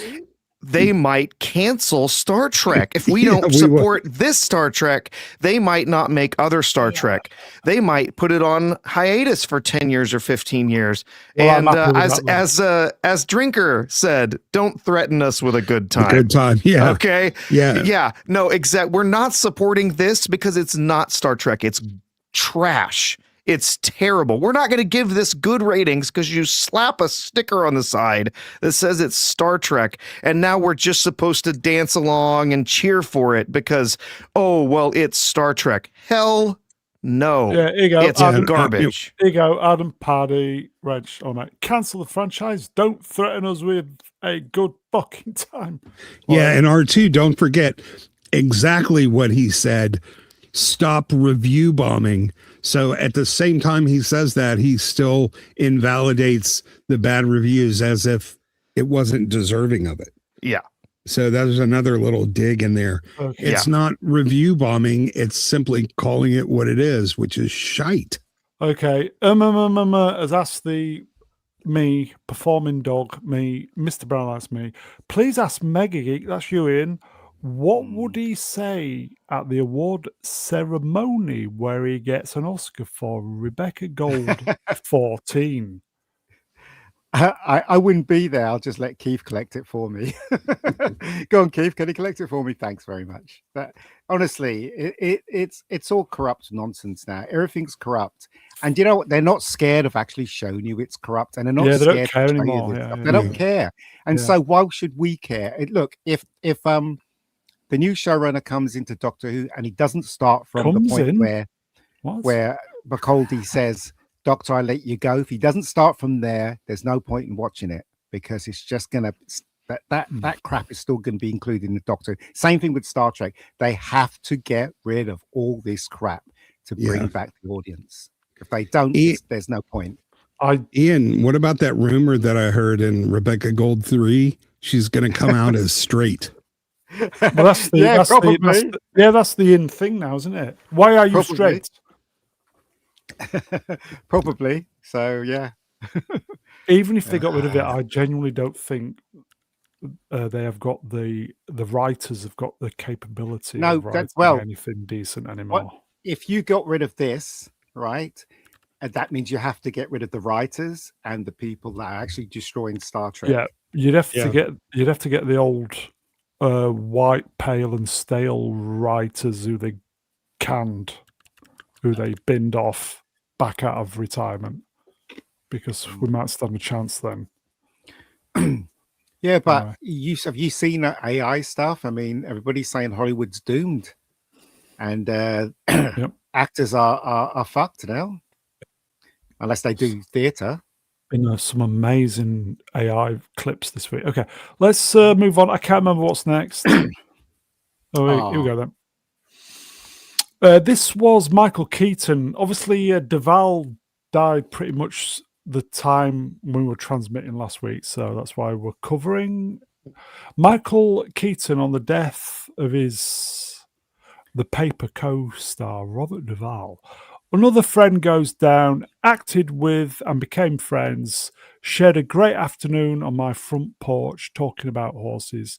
they might cancel Star Trek. If we don't support this Star Trek, they might not make other Star Trek. They might put it on hiatus for 10 years or 15 years. Well, and as Drinker said, don't threaten us with a good time. A good time, yeah. Okay? Yeah. Yeah. No, exactly. We're not supporting this because it's not Star Trek. It's trash. It's terrible. We're not going to give this good ratings because you slap a sticker on the side that says it's Star Trek, and now we're just supposed to dance along and cheer for it because, oh, well, it's Star Trek. Hell No, Yeah, here you go. it's Adam, garbage. Here you go. Adam, Paddy, Reg. Oh, mate. Cancel the franchise. Don't threaten us with a good fucking time. Yeah, and R2, don't forget exactly what he said. Stop review bombing. So at the same time he says that, he still invalidates the bad reviews as if it wasn't deserving of it. Yeah. So there's another little dig in there. Okay. It's not review bombing. It's simply calling it what it is, which is shite. Okay. Has asked me, performing dog, me, Mr. Brown, that's me. Please ask Mega Geek, that's you, Ian. What would he say at the award ceremony where he gets an Oscar for Rebecca Gold 14? I wouldn't be there. I'll just let Keith collect it for me. Go on, Keith. Can you collect it for me? Thanks very much. But honestly, it's all corrupt nonsense now. Everything's corrupt, and you know what? They're not scared of actually showing you it's corrupt, and they're not Yeah, they scared don't care to show you anymore. this Yeah, stuff. yeah, They don't yeah. care, and Yeah. so why should we care? Look, if the new showrunner comes into Doctor Who and he doesn't start from the Comes point in? What? where Bacaldi says, Doctor, I let you go. If he doesn't start from there, there's no point in watching it because it's just gonna that crap is still gonna be included in the Doctor. Same thing with Star Trek. They have to get rid of all this crap to bring back the audience. If they don't, there's no point. Ian, what about that rumor that I heard in Rebecca Gold 3? She's going to come out as straight. Well, that's the, Yeah, that's probably. that's the in thing now, isn't it? Why are you Probably. straight? Probably. So yeah. Even if they got rid of it, I genuinely don't think they have got the writers have got the capability of writing anything decent anymore. If you got rid of this, right, and that means you have to get rid of the writers and the people that are actually destroying Star Trek. Yeah, you'd have to get the old white, pale, and stale writers who they canned, who they binned off back out of retirement, because we might stand a chance then. Yeah, but have you seen AI stuff? I mean, everybody's saying Hollywood's doomed, and actors are fucked now, unless they do theatre. Been some amazing AI clips this week. Okay, let's move on. I can't remember what's next. Here we go then. This was Michael Keaton. Obviously, Duvall died pretty much the time when we were transmitting last week, so that's why we're covering Michael Keaton on the death of the paper co-star Robert Duvall. Another friend goes down, acted with and became friends, shared a great afternoon on my front porch talking about horses.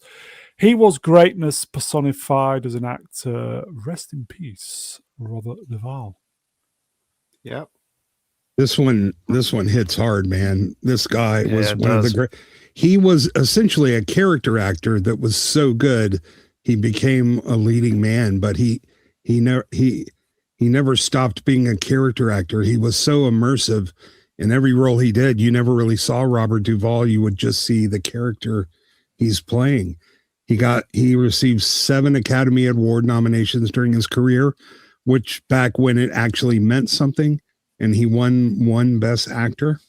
He was greatness personified as an actor. Rest in peace, Robert Duvall. Yep. This one hits hard, man. This guy was one of the great. He was essentially a character actor that was so good he became a leading man, but he never stopped being a character actor. He was so immersive in every role he did. You never really saw Robert Duvall. You would just see the character he's playing. He received 7 Academy Award nominations during his career, which back when it actually meant something. And he won Best Actor.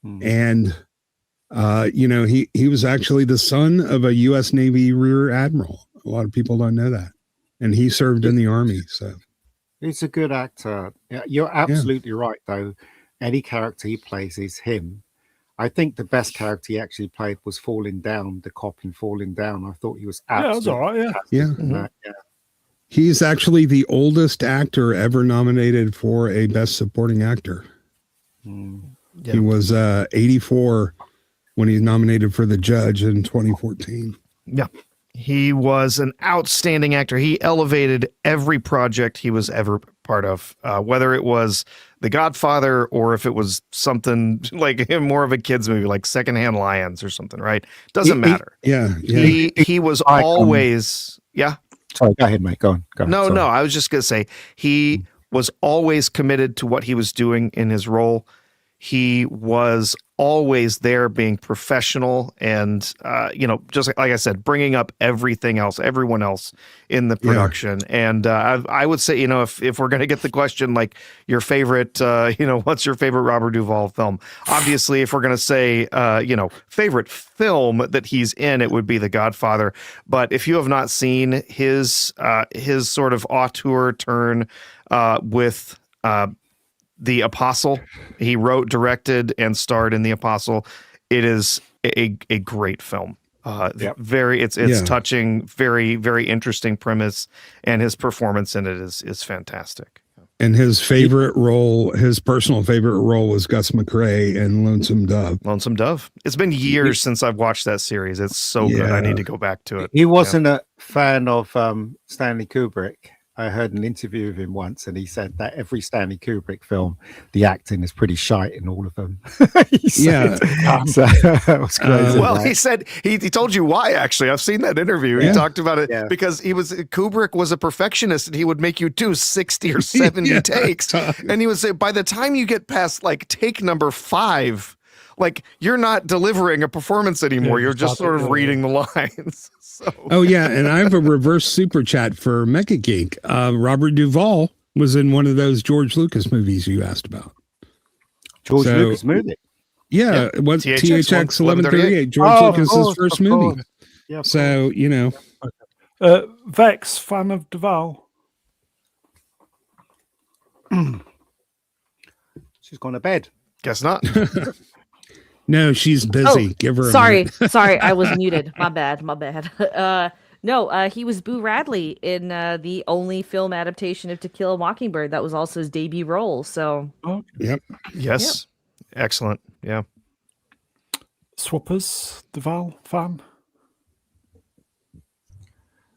And, he was actually the son of a U.S. Navy Rear Admiral. A lot of people don't know that. And he served in the Army. So he's a good actor. Yeah, you're absolutely right, though. Any character he plays is him. I think the best character he actually played was Falling Down, the cop in Falling Down. I thought he was absolutely that was all right, yeah. He's actually the oldest actor ever nominated for a Best Supporting Actor. Yeah. He was 84 when he's nominated for The Judge in 2014. Yeah. He was an outstanding actor. He elevated every project he was ever part of, whether it was The Godfather or if it was something like more of a kid's movie, like Secondhand Lions or something, right? Doesn't matter. He was always, Sorry, go ahead, mate. Go on. No, I was just going to say he was always committed to what he was doing in his role. He was always there being professional and, just like I said, bringing up everyone else in the production. And I would say, if we're going to get the question, like your favorite, what's your favorite Robert Duvall film? Obviously, if we're going to say, favorite film that he's in, it would be The Godfather. But if you have not seen his sort of auteur turn with The Apostle, he wrote, directed, and starred in The Apostle. It is a great film. It's touching, very, very interesting premise, and his performance in it is fantastic. And his personal favorite role was Gus McCrae in Lonesome Dove. Lonesome Dove. It's been years since I've watched that series. It's so good. I need to go back to it. He wasn't a fan of Stanley Kubrick. I heard an interview with him once, and he said that every Stanley Kubrick film, the acting is pretty shite in all of them. So that was crazy. Well, he said he told you why. Actually, I've seen that interview. He talked about it because Kubrick was a perfectionist, and he would make you do 60 or 70 takes, and he would say by the time you get past like take number 5. Like, you're not delivering a performance anymore. You're just sort of reading the lines. So. Oh, yeah. And I have a reverse super chat for Mecha Geek. Robert Duvall was in one of those George Lucas movies you asked about. George Lucas movie? Yeah. It was THX 1138, George Lucas's first movie. Yeah, so, Vex, fan of Duvall? She's gone to bed. Guess not. No, she's busy. Give her a sorry, I was muted. My bad. No, he was Boo Radley in the only film adaptation of To Kill a Mockingbird. That was also his debut role. So, yep. Yes. Yep. Excellent. Yeah. Swappers, Duvall fan?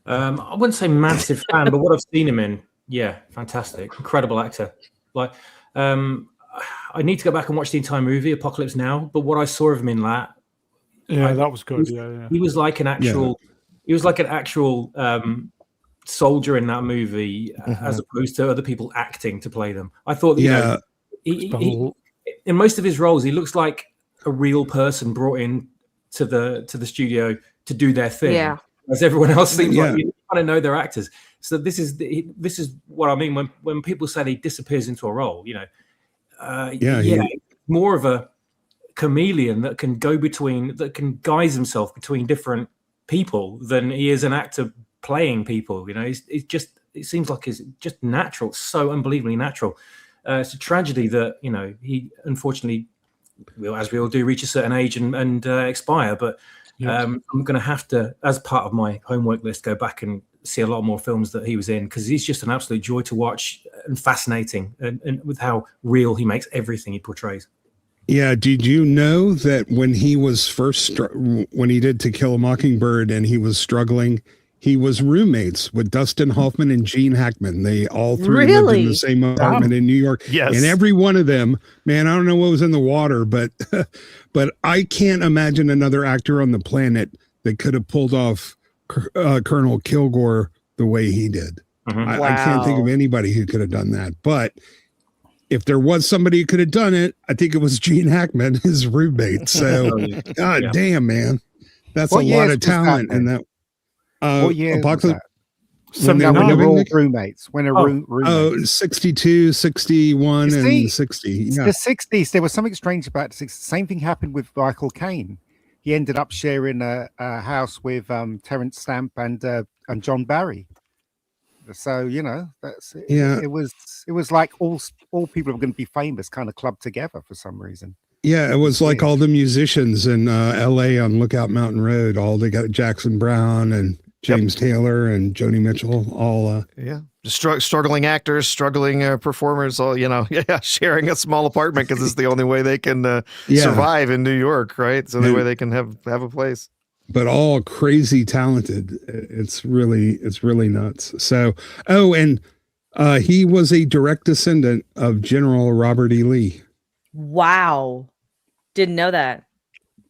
I wouldn't say massive fan, but what I've seen him in, fantastic, incredible actor. Like, I need to go back and watch the entire movie, Apocalypse Now. But what I saw of him in that, that was good. He was like an actual, soldier in that movie, as opposed to other people acting to play them. I thought, that, he, in most of his roles, he looks like a real person brought in to the studio to do their thing. Yeah. As everyone else seems like you kind of know they're actors. So this is what I mean when people say he disappears into a role. More of a chameleon that can guise himself between different people than he is an actor playing people. It seems like it's just natural, so unbelievably natural. It's a tragedy that he unfortunately, as we all do, reach a certain age and expire. But I'm going to have to, as part of my homework list, go back and see a lot more films that he was in, because he's just an absolute joy to watch and fascinating, and with how real he makes everything he portrays. Yeah. Did you know that when he was when he did To Kill a Mockingbird and he was struggling, he was roommates with Dustin Hoffman and Gene Hackman. They all three lived in the same apartment in New York. Yes. And every one of them, man, I don't know what was in the water, but I can't imagine another actor on the planet that could have pulled off Colonel Kilgore the way he did. I can't think of anybody who could have done that. But if there was somebody who could have done it, I think it was Gene Hackman, his roommate. So, God damn, man, that's a lot of talent. And that, what year Apocalypse? When they were all roommates. When a roommate. 62, 61, and 60. Yeah. The 60s, there was something strange about the 60s. Same thing happened with Michael Caine. He ended up sharing a house with Terence Stamp and John Barry. So that's it was like all people were going to be famous, kind of clubbed together for some reason. Yeah, it was like all the musicians in L.A. on Lookout Mountain Road. All they got Jackson Brown and James Taylor and Joni Mitchell. All struggling actors, struggling performers. All sharing a small apartment because it's the only way they can survive in New York, right? It's the only way they can have a place. But all crazy talented. It's really nuts. So, and he was a direct descendant of General Robert E. Lee. Wow. Didn't know that.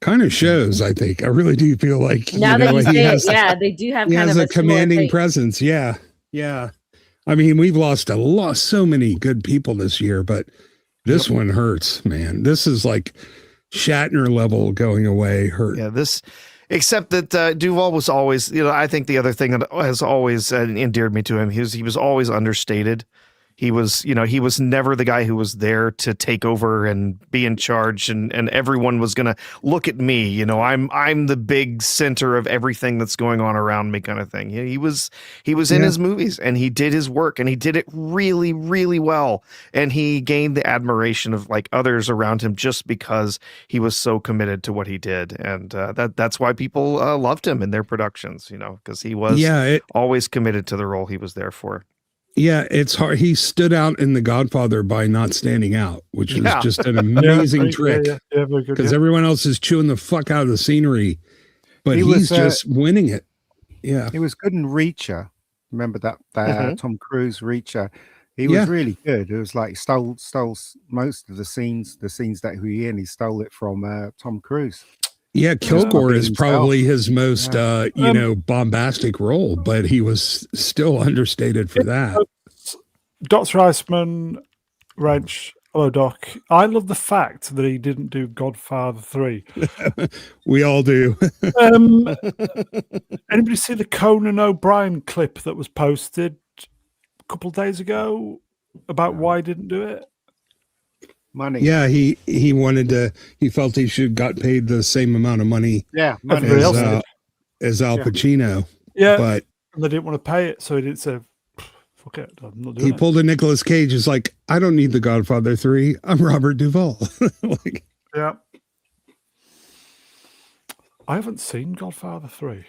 Kind of shows, I think. I really do feel like now that you say it, they do have kind of a commanding presence. Yeah. I mean, we've lost so many good people this year, but this one hurts, man. This is like Shatner level going away hurt. Yeah, except that Duvall was always, I think the other thing that has always endeared me to him, he was always understated. He was, he was never the guy who was there to take over and be in charge, and everyone was going to look at me. I'm the big center of everything that's going on around me, kind of thing. He was in his movies, and he did his work, and he did it really, really well. And he gained the admiration of like others around him just because he was so committed to what he did, and that's why people loved him in their productions. Because he was always committed to the role he was there for. Yeah, it's hard. He stood out in The Godfather by not standing out, which is just an amazing trick. Because everyone else is chewing the fuck out of the scenery, but he's just winning it. Yeah, he was good in Reacher. Remember that Tom Cruise Reacher? He was really good. It was like stole most of the scenes that he stole it from Tom Cruise. Yeah, Kilgore is probably his most, bombastic role, but he was still understated for that. Dr. Iceman, Wrench, hello, Doc. I love the fact that he didn't do Godfather 3. We all do. Anybody see the Conan O'Brien clip that was posted a couple of days ago about why he didn't do it? Money. Yeah, he felt he should got paid the same amount of money. Yeah, as Al Pacino. Yeah, but they didn't want to pay it, so he didn't say, "Fuck it, I'm not doing it." He pulled a Nicolas Cage. Is like, I don't need The Godfather 3. I'm Robert Duvall. Yeah, I haven't seen Godfather 3.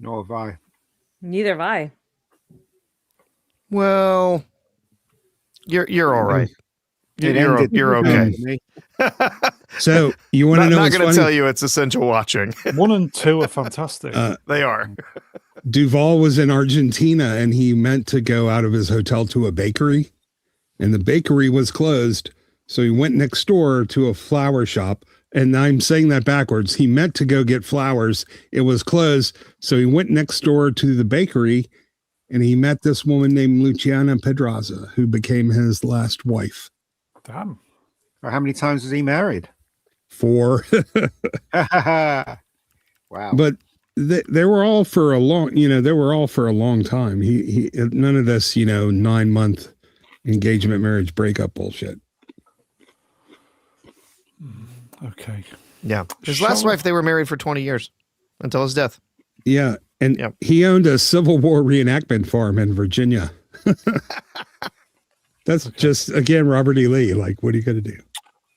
Nor have I. Neither have I. Well, you're all right. You're okay. So you want to know? I'm not going to tell you it's essential watching. 1 and 2 are fantastic. They are. Duvall was in Argentina, and he meant to go out of his hotel to a bakery, and the bakery was closed. So he went next door to a flower shop, and I'm saying that backwards. He meant to go get flowers. It was closed, so he went next door to the bakery, and he met this woman named Luciana Pedraza, who became his last wife. Damn. How many times was he married? 4. Wow. But they were all for a long, time. He none of this, 9-month engagement, marriage, breakup bullshit. Okay. Yeah. His last wife, they were married for 20 years until his death. Yeah. And he owned a Civil War reenactment farm in Virginia. That's just, again, Robert E. Lee. Like, what are you going to do?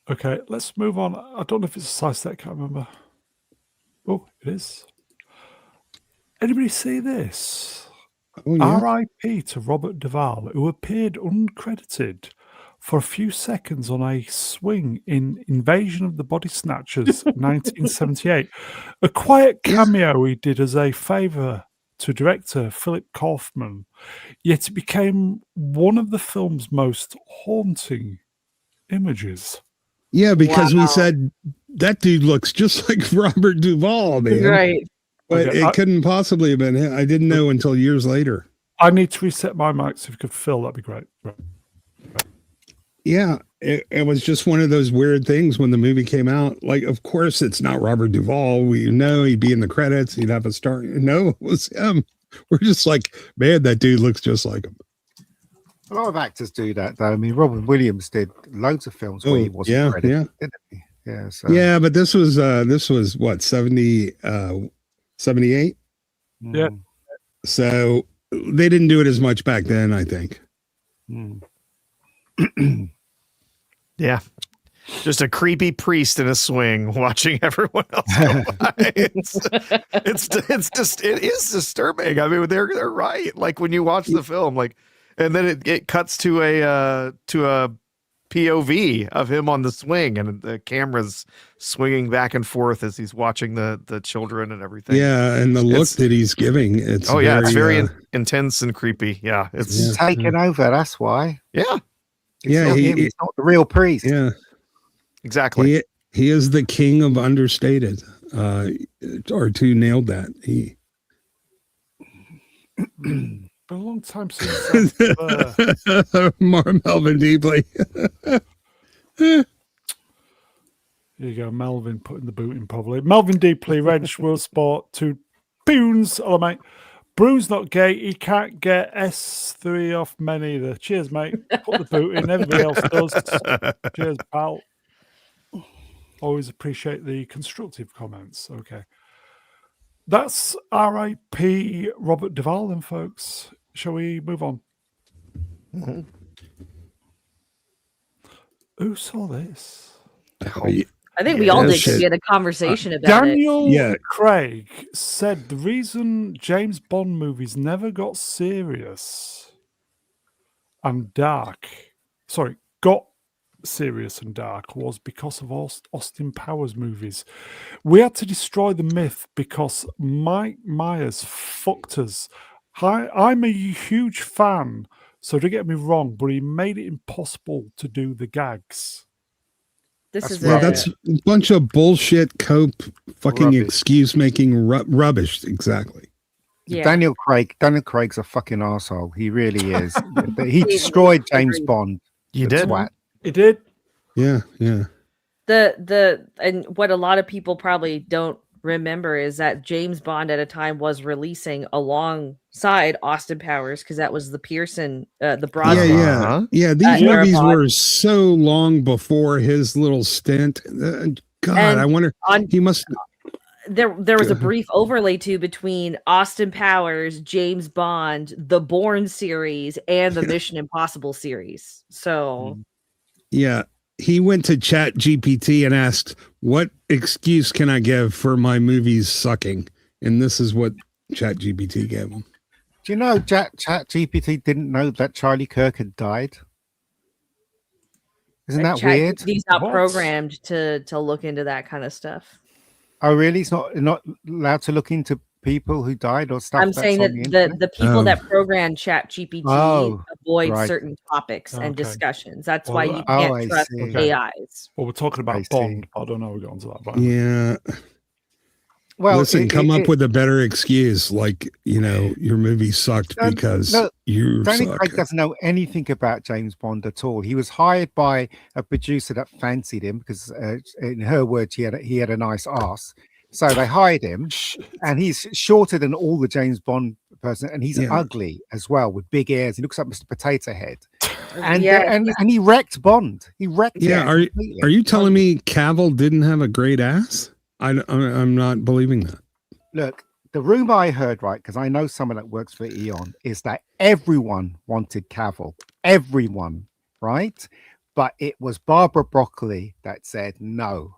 Okay, let's move on. I don't know if it's a size set. I can't remember. Oh, it is. Anybody see this? Oh, yeah. R.I.P. to Robert Duvall, who appeared uncredited for a few seconds on a swing in Invasion of the Body Snatchers, 1978. A quiet cameo he did as a favor to director Philip Kaufman, yet it became one of the film's most haunting images. Yeah, because we said that dude looks just like Robert Duvall, man. Right. But it couldn't possibly have been him. I didn't know until years later. I need to reset my mic, so if you could fill, that'd be great. Right. Yeah, it was just one of those weird things when the movie came out. Like, of course, it's not Robert Duvall. We know he'd be in the credits. He'd have a star. No, it was him. We're just like, man, that dude looks just like him. A lot of actors do that, though. I mean, Robin Williams did loads of films where he wasn't credited, didn't he? Yeah, so. Yeah, but this was what, 78? Yeah. So they didn't do it as much back then, I think. Yeah. Just a creepy priest in a swing watching everyone else go by. It is disturbing. I mean, they're right. Like when you watch the film, like, and then it cuts to a POV of him on the swing, and the camera's swinging back and forth as he's watching the children and everything. Yeah, and the look that he's giving, it's very intense and creepy. Yeah, it's taken over. That's why. Yeah, he's not the real priest. Yeah, exactly. He is the king of understated. R2 nailed that. He. Been a long time since Melvin Deeply. Here you go, Melvin putting the boot in probably. Melvin Deeply, Wrench, World Sport, 2 poons. Hello, mate. Bruce not gay. He can't get S3 off men either. Cheers, mate. Put the boot in. Everybody else does. Cheers, pal. Always appreciate the constructive comments. Okay. That's R.I.P. Robert Duvall, then, folks. Shall we move on? Mm-hmm. Who saw this? I think we all did. 'Cause shit. we had a conversation about it. Daniel Craig said the reason James Bond movies never got serious and dark, got serious and dark was because of Austin Powers movies. We had to destroy the myth because Mike Myers fucked us. I'm a huge fan, so don't get me wrong, but he made it impossible to do the gags. That's a bunch of bullshit, cope, fucking Rubbish. excuse making rubbish. Exactly. Yeah. Daniel Craig's a fucking asshole. He really is. He destroyed James Bond. You The did. twat. It did. Yeah. And what a lot of people probably don't remember is that James Bond at a time was releasing alongside Austin Powers because that was the Pearson, the Brosnan. Yeah. These era movies Bond. were so long before his little stint. God, And I wonder. He must. There was a brief overlay too between Austin Powers, James Bond, the Bourne series, and the Mission Impossible series. So Yeah. He went to Chat GPT and asked, "What excuse can I give for my movies sucking?" And this is what Chat GPT gave him. Do you know Chat GPT didn't know that Charlie Kirk had died? Isn't that weird? He's not What? programmed to look into that kind of stuff. Oh, really? He's not allowed to look into people who died or stuff. I'm that's saying on that internet? the people that program Chat GPT avoid right. certain topics and Okay. discussions. That's Well, why you I can't trust see. Okay. AIs. Well, we're talking I about see. Bond. I don't know. We got onto that. But Yeah. Well, Listen, come up with a better excuse, like, your movie sucked No, because no, you Danny suck. Craig doesn't know anything about James Bond at all. He was hired by a producer that fancied him because, in her words, he had a nice ass. So they hired him, and he's shorter than all the James Bond person, and he's ugly as well with big ears. He looks like Mr. Potato Head, and and he wrecked Bond. He wrecked. Yeah, it completely. are you telling me Cavill didn't have a great ass? I'm not believing that. Look, the rumor I heard, right, because I know someone that works for Eon, is that everyone wanted Cavill. Everyone, right? But it was Barbara Broccoli that said, no,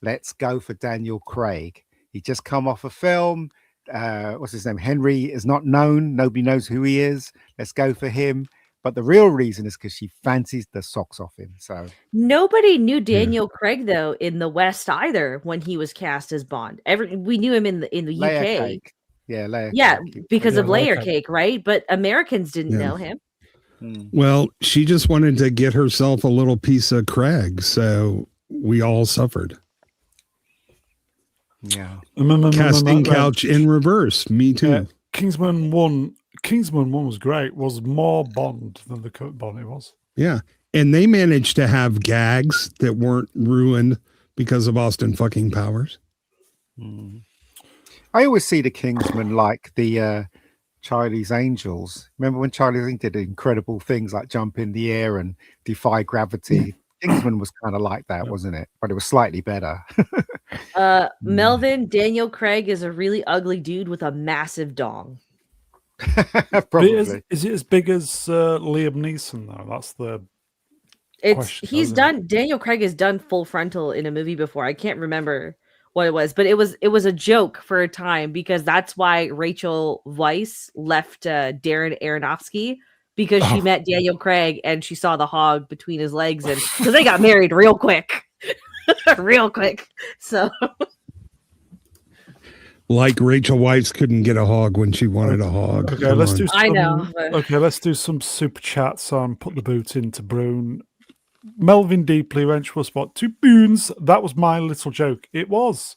let's go for Daniel Craig. He just come off a film. What's his name? Henry is not known. Nobody knows who he is. Let's go for him. But the real reason is because she fancies the socks off him. So nobody knew Daniel Craig though in the West either when he was cast as Bond. We knew him in the layer UK. cake. Yeah, layer cake. Because of layer Layer cake. Cake, right? But Americans didn't know him. Well, she just wanted to get herself a little piece of Craig, so we all suffered. Yeah. Casting couch in reverse. Me too. Yeah. Kingsman 1 was great. Was more Bond than the current Bond it was. Yeah. And they managed to have gags that weren't ruined because of Austin fucking Powers. I always see the Kingsman like the Charlie's Angels. Remember when Charlie's Angels did incredible things like jump in the air and defy gravity? Kingsman was kind of like that, wasn't it? But it was slightly better. Melvin, Daniel Craig is a really ugly dude with a massive dong. Probably. Is it as big as Liam Neeson though? That's the question, isn't it? Daniel Craig has done full frontal in a movie before. I can't remember what it was, but it was a joke for a time because that's why Rachel Weisz left Darren Aronofsky because she met Daniel Craig and she saw the hog between his legs and because they got married real quick. Real quick. So Like Rachel Weisz couldn't get a hog when she wanted a hog. Okay, let's do. I know. But... Okay, let's do some super chats. Put the boot into Brune. Melvin Deeply, Wrench will spot 2 boons. That was my little joke. It was.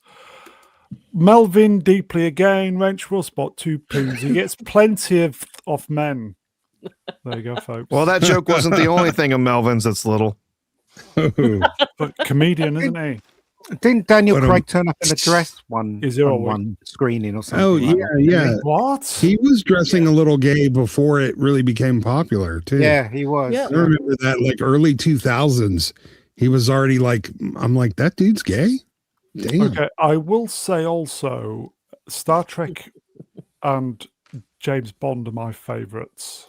Melvin Deeply again. Wrench will spot 2 poons. He gets plenty of men. There you go, folks. Well, that joke wasn't the only thing of Melvin's that's little. But comedian, isn't he? Didn't Daniel But, Craig turn up in a dress Is there on always- one screening or something? Oh like yeah, that? yeah. What? He was dressing a little gay before it really became popular too. Yeah, he was. Yeah. I remember that, like early 2000s. He was already like, I'm like, that dude's gay. Damn. Okay, I will say also, Star Trek and James Bond are my favourites.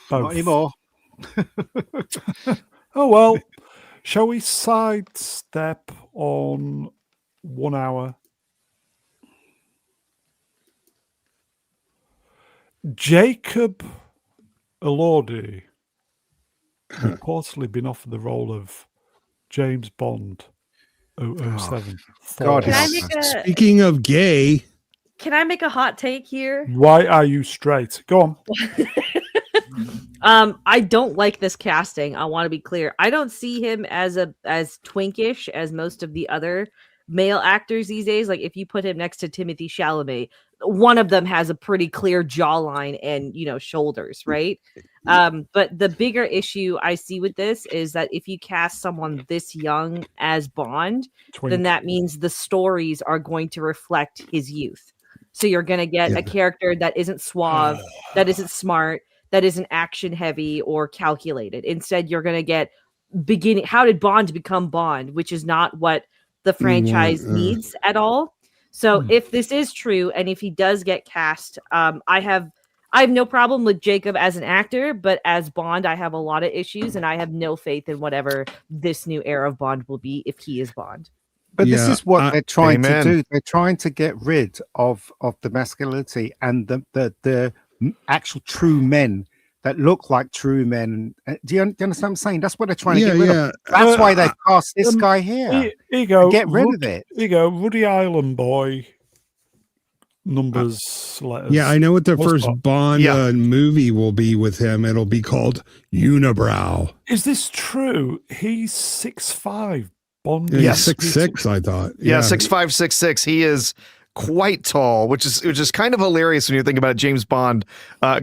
Not anymore. Oh well, shall we sidestep on 1 hour? Jacob Elordi reportedly been offered the role of James Bond 007. God, Can I help make us. a Speaking of gay, hot take here? Why are you straight? Go on. I don't like this casting. I want to be clear. I don't see him as twinkish as most of the other male actors these days. Like if you put him next to Timothy Chalamet, one of them has a pretty clear jawline and shoulders, right? But the bigger issue I see with this is that if you cast someone this young as Bond, then that means the stories are going to reflect his youth. So you're going to get a character that isn't suave, that isn't smart, that isn't action heavy or calculated. Instead, you're going to get how did Bond become Bond, which is not what the franchise needs at all. So if this is true, and if he does get cast, I have no problem with Jacob as an actor, but as Bond, I have a lot of issues, and I have no faith in whatever this new era of Bond will be if he is Bond. But this is what they're trying to Amen. do. They're trying to get rid of the masculinity and the actual true men that look like true men. Do you understand what I'm saying? That's what they're trying to get rid of. That's why they cast this guy here. Here you go. Get rid of it. Here you go. Ruddy Island Boy. Numbers, letters. yeah, I know what the What's first that? Bond movie will be with him. It'll be called Unibrow. Is this true? He's 6'5". Bond. Yeah, Yes. 6'6", I thought. Yeah, 6'5", 6'6". He is quite tall, which is kind of hilarious when you think about James Bond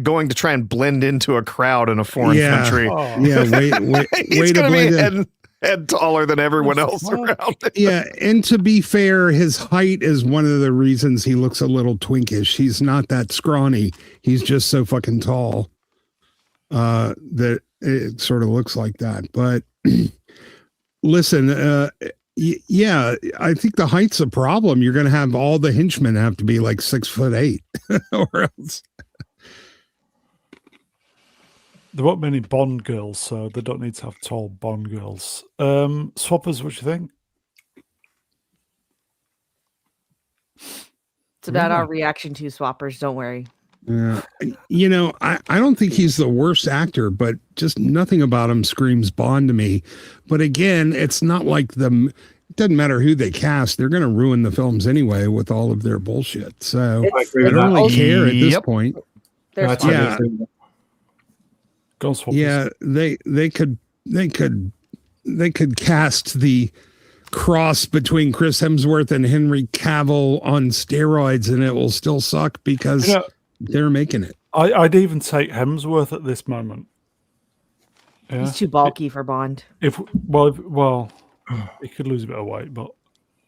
going to try and blend into a crowd in a foreign country. Oh. Yeah, way He's to going to be blend in. head taller than everyone else around. Yeah, and to be fair, his height is one of the reasons he looks a little twinkish. He's not that scrawny. He's just so fucking tall that it sort of looks like that. But listen, yeah, I think the height's a problem. You're going to have all the henchmen have to be like 6'8", or else. There won't be any Bond girls, so they don't need to have tall Bond girls. Swappers, what do you think? It's about our reaction to swappers. Don't worry. Yeah, I don't think he's the worst actor, but just nothing about him screams Bond to me. But again, it's not like it doesn't matter who they cast; they're going to ruin the films anyway with all of their bullshit. So I don't really care at this point. Go on, Swappers. Yeah, they could cast the cross between Chris Hemsworth and Henry Cavill on steroids, and it will still suck because they're making it. I'd even take Hemsworth at this moment. Yeah. He's too bulky for Bond. Well, he could lose a bit of weight, but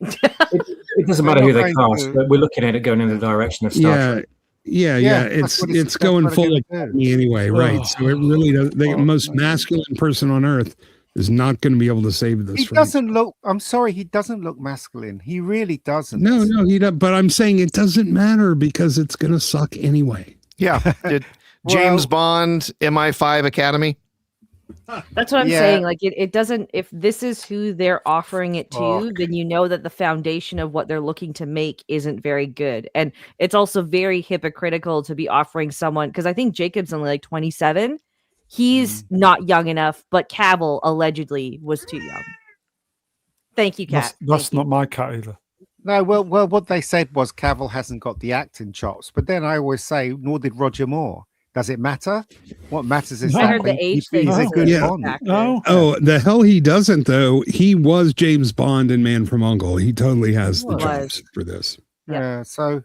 It doesn't matter who they cast, but we're looking at it going in the direction of Star Trek. Yeah. It's going full economy anyway, right? So it really does. The most masculine person on earth is not going to be able to save this. He doesn't look. I'm sorry, he doesn't look masculine. He really doesn't. No, he doesn't. But I'm saying it doesn't matter because it's going to suck anyway. Yeah. James Bond, MI5 Academy. That's what I'm saying. Like it doesn't. If this is who they're offering it to, then you know that the foundation of what they're looking to make isn't very good, and it's also very hypocritical to be offering someone because I think Jacob's only like 27. He's not young enough, but Cavill allegedly was too young. Thank you, Kat. That's not my cat either. No, well, what they said was Cavill hasn't got the acting chops, but then I always say, nor did Roger Moore. Does it matter? What matters is I heard the age thing. He's a good Bond. No. Oh, the hell he doesn't though. He was James Bond in Man from U.N.C.L.E. He totally has the chops for this. Yeah, so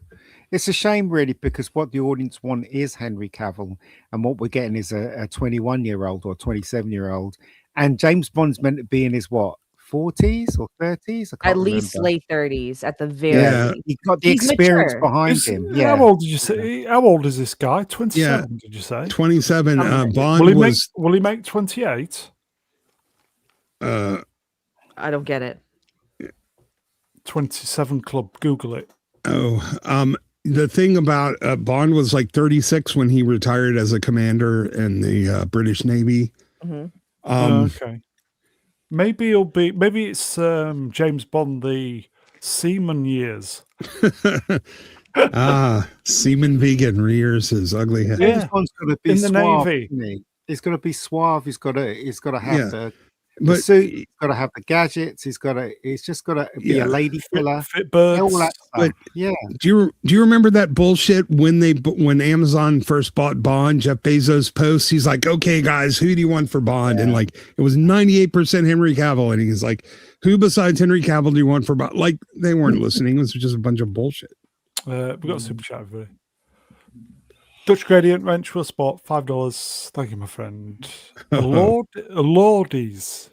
it's a shame really because what the audience want is Henry Cavill, and what we're getting is a 21-year-old or 27-year-old, and James Bond's meant to be in his what 40s or 30s. I can't At least remember. late 30s at the very Yeah. least. He's got the He's experience mature. behind him. Yeah. How old did you say? How old is this guy? 27, did you say? 27. Bond Will he make was 28? uh I don't get it. 27 Club. Google it. the thing about Bond was like 36 when he retired as a commander in the British Navy. Okay. Maybe it's James Bond, the seaman years. Seaman Vegan rears his ugly head. Yeah. Bond's got to be In the suave, Navy. isn't he? He's got to be suave. He's got to have the But suit. He's got to have the gadgets. He's just got to be a lady killer. Fit birds. All that stuff. But- Yeah. do you remember that bullshit when Amazon first bought Bond? Jeff Bezos posts, he's like, "Okay, guys, who do you want for Bond?" And like it was 98% Henry Cavill, and he's like, "Who besides Henry Cavill do you want for Bond?" Like they weren't listening. It was just a bunch of bullshit. We got a super chat, everybody. Dutch Gradient Wrench will spot $5. Thank you, my friend. Lordies.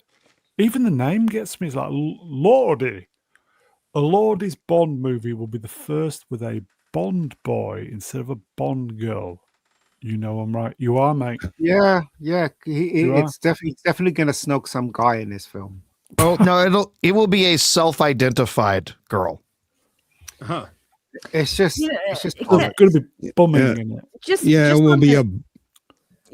Even the name gets me. It's like Lordy. A Lordy's Bond movie will be the first with a Bond boy instead of a Bond girl. You know I'm right. You are, mate. Yeah. You It's definitely going to snog some guy in this film. Oh no, it will be a self-identified girl. It's just There's going to be bumming in it. Just It will on be the- a.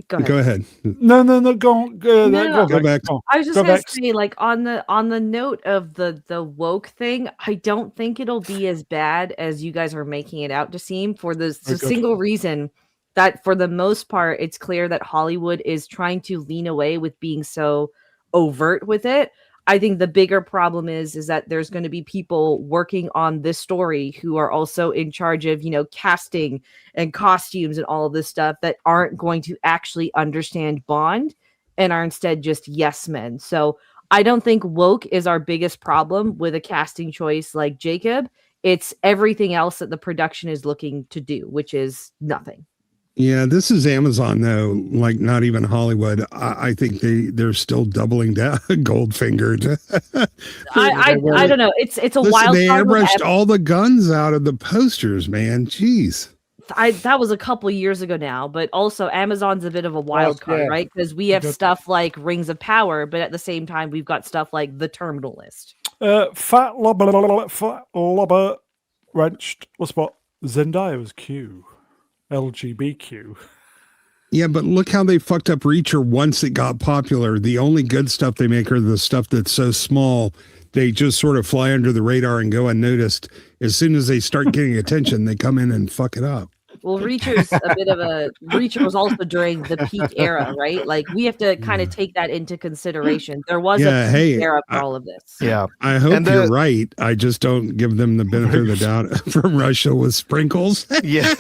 Go ahead. Go ahead. No, go on. Go back. Go on. I was just Go gonna back. say, like on the note of the woke thing, I don't think it'll be as bad as you guys are making it out to seem for the single reason that for the most part, it's clear that Hollywood is trying to lean away with being so overt with it. I think the bigger problem is that there's going to be people working on this story who are also in charge of, casting and costumes and all of this stuff that aren't going to actually understand Bond and are instead just yes men. So I don't think woke is our biggest problem with a casting choice like Jacob. It's everything else that the production is looking to do, which is nothing. Yeah, this is Amazon though, like not even Hollywood. I think they're still doubling down, gold-fingered. I don't know. It's a wild They card. airbrushed all the guns out of the posters, man. Jeez. That was a couple years ago now, but also Amazon's a bit of a wild card, right? Because we have stuff like Rings of Power, but at the same time, we've got stuff like The Terminal List. Fat lobber wrenched. What's what? Zendaya was Q. LGBTQ. Yeah, but look how they fucked up Reacher once it got popular. The only good stuff they make are the stuff that's so small they just sort of fly under the radar and go unnoticed. As soon as they start getting attention, they come in and fuck it up. Well, Reacher's a bit of a Reacher was also during the peak era, right? Like we have to kind of take that into consideration. There was a peak era for all of this. Yeah. I hope you're right. I just don't give them the benefit of the doubt from Russia with sprinkles. Yeah.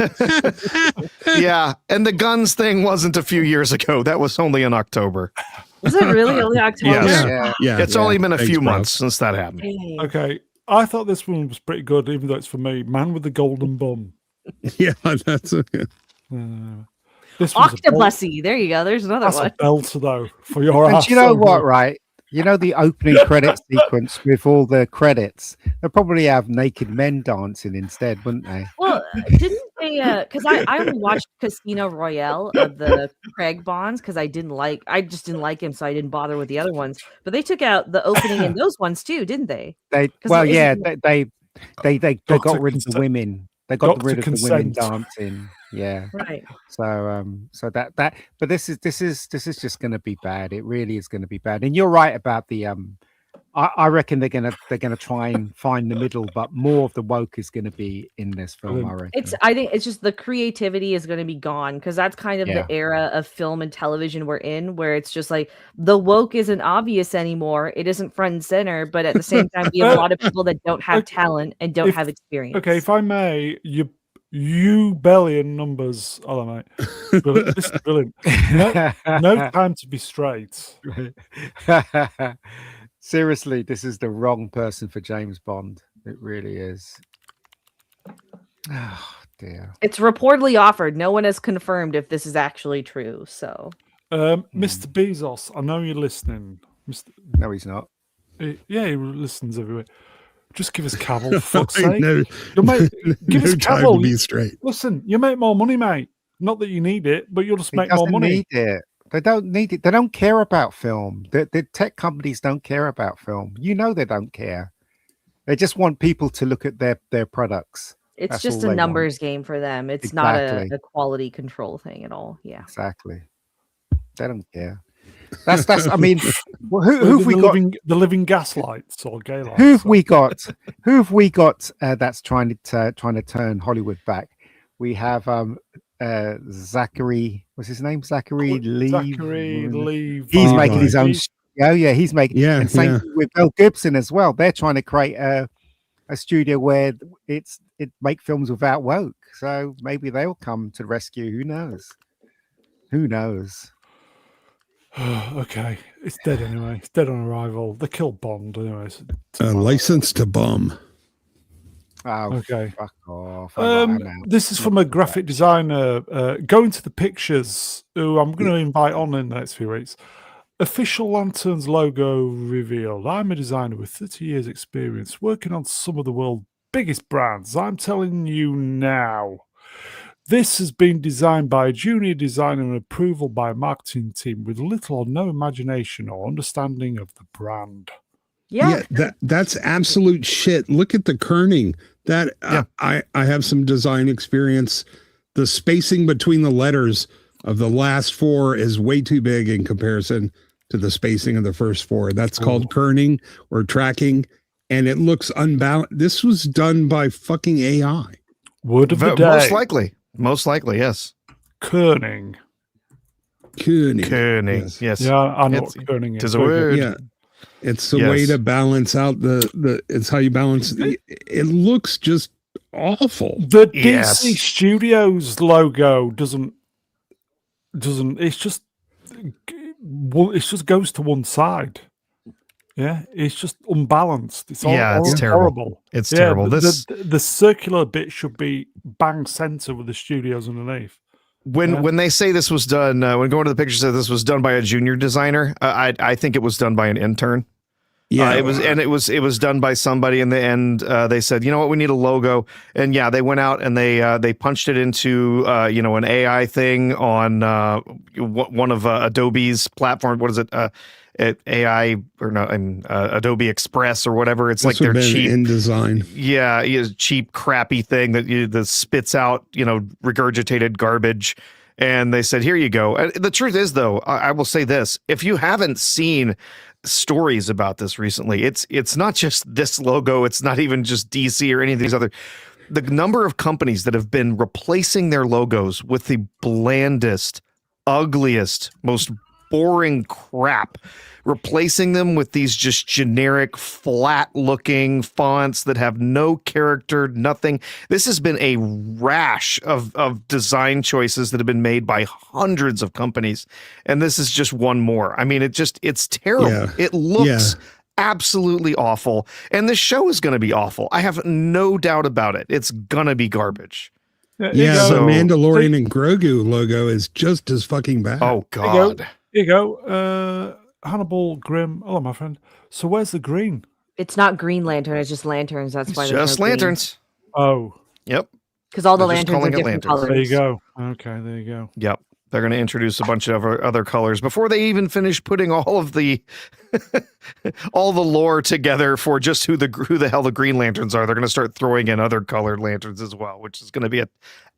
Yeah. And the guns thing wasn't a few years ago. That was only in October. Was it really only October? Yes. Yeah. It's only been a few months since that happened. Okay. I thought this one was pretty good, even though it's for me. Man with the Golden Bum. Yeah, that's okay. This Octopussy. There you go. There's another that's one. a belter, though, for your And ass. you know what, right? You know the opening credit sequence with all the credits? They'll probably have naked men dancing instead, wouldn't they? Well, didn't they? Because I only watched Casino Royale of the Craig Bonds because I just didn't like him, so I didn't bother with the other ones. But they took out the opening in those ones too, didn't they? They got rid of the women. They got rid of the women dancing. Yeah. Right. So but this is just going to be bad. It really is going to be bad. And you're right about the I reckon they're gonna try and find the middle, but more of the woke is going to be in this film. I reckon. I think it's just the creativity is going to be gone because that's kind of the era of film and television we're in, where it's just like the woke isn't obvious anymore. It isn't front and center, but at the same time, we have a lot of people that don't have talent and don't have experience. Okay, if I may, you belly in numbers. Oh, mate. Brilliant. This is brilliant. No time to be straight. Seriously, this is the wrong person for James Bond. It really is. Oh, dear. It's reportedly offered. No one has confirmed if this is actually true. So, Mr. Bezos, I know you're listening. No, he's not. Yeah, he listens every week. Just give us Cavill, for fuck's I sake. know. Give us time to Cavill. be straight. Listen, you make more money, mate. Not that you need it, but you'll just He make more doesn't money. need it. They don't need it. They don't care about film. The tech companies don't care about film. You know they don't care. They just want people to look at their products. It's That's just all a they want. numbers game for them. It's not Exactly. a quality control thing at all. Yeah. Exactly. They don't care. That's. I mean, who've we got? The living gaslights or gay lights? Who've we got? Who've we got? That's trying to turn Hollywood back. We have Zachary. What's his name? Zachary Levi. Zachary Levi. He's making his own. Oh yeah, he's making. Yeah, and same thing with Mel Gibson as well. They're trying to create a studio where it make films without woke. So maybe they'll come to the rescue. Who knows? Who knows? Okay, it's dead anyway. It's dead on arrival. They killed Bond anyway. License to Bum. Oh, okay. Fuck off. This is from a graphic designer. Going to the pictures, who I'm going to invite on in the next few weeks. Official Lanterns logo revealed. I'm a designer with 30 years experience working on some of the world's biggest brands. I'm telling you now. This has been designed by a junior designer and approval by a marketing team with little or no imagination or understanding of the brand. Yeah, that's absolute shit. Look at the kerning. That I have some design experience. The spacing between the letters of the last four is way too big in comparison to the spacing of the first four. That's called kerning or tracking, and it looks unbalanced. This was done by fucking AI. Word of the day. Most likely, yes. Kerning. Yes. Yeah, I know what kerning is. It's a word. Yeah. It's the way to balance out it's how you balance it looks just awful. The DC Studios logo doesn't it just goes to one side. Yeah, it's just unbalanced. It's it's horrible. It's terrible. The circular bit should be bang center with the studios underneath. When they say this was done, when going to the picture said this was done by a junior designer, I think it was done by an intern. Yeah, it was done by somebody in the end. They said, you know what, we need a logo, and they went out and they punched it into an AI thing on one of Adobe's platform. What is it? AI or no? Adobe Express or whatever. It's like their cheap InDesign. Yeah, cheap, crappy thing that spits out regurgitated garbage. And they said, here you go. And the truth is, though, I will say this: if you haven't seen stories about this recently, it's not just this logo. It's not even just DC or any of these other. The number of companies that have been replacing their logos with the blandest, ugliest, most boring crap, replacing them with these just generic, flat-looking fonts that have no character, nothing. This has been a rash of design choices that have been made by hundreds of companies, and this is just one more. I mean, it's terrible. Yeah. It looks absolutely awful, and this show is going to be awful. I have no doubt about it. It's going to be garbage. The Mandalorian and Grogu logo is just as fucking bad. Oh, God. Here you go. Hannibal Grimm. Hello, my friend. So where's the green? It's not Green Lantern. It's just lanterns. That's why there's just no lanterns. Green. Oh. Yep. Because all the They're just lanterns are calling it different lanterns. colors. There you go. Okay, there you go. Yep. They're going to introduce a bunch of other colors before they even finish putting all of the all the lore together for just who the hell the Green Lanterns are. They're going to start throwing in other colored lanterns as well, which is going to be an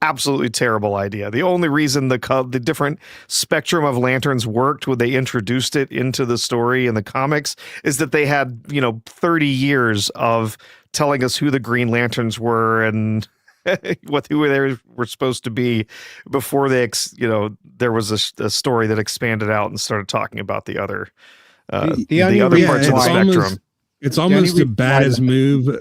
absolutely terrible idea. The only reason the different spectrum of lanterns worked when they introduced it into the story in the comics is that they had 30 years of telling us who the Green Lanterns were and who they were supposed to be before they there was a story that expanded out and started talking about the other other parts of the spectrum. It's almost a badass move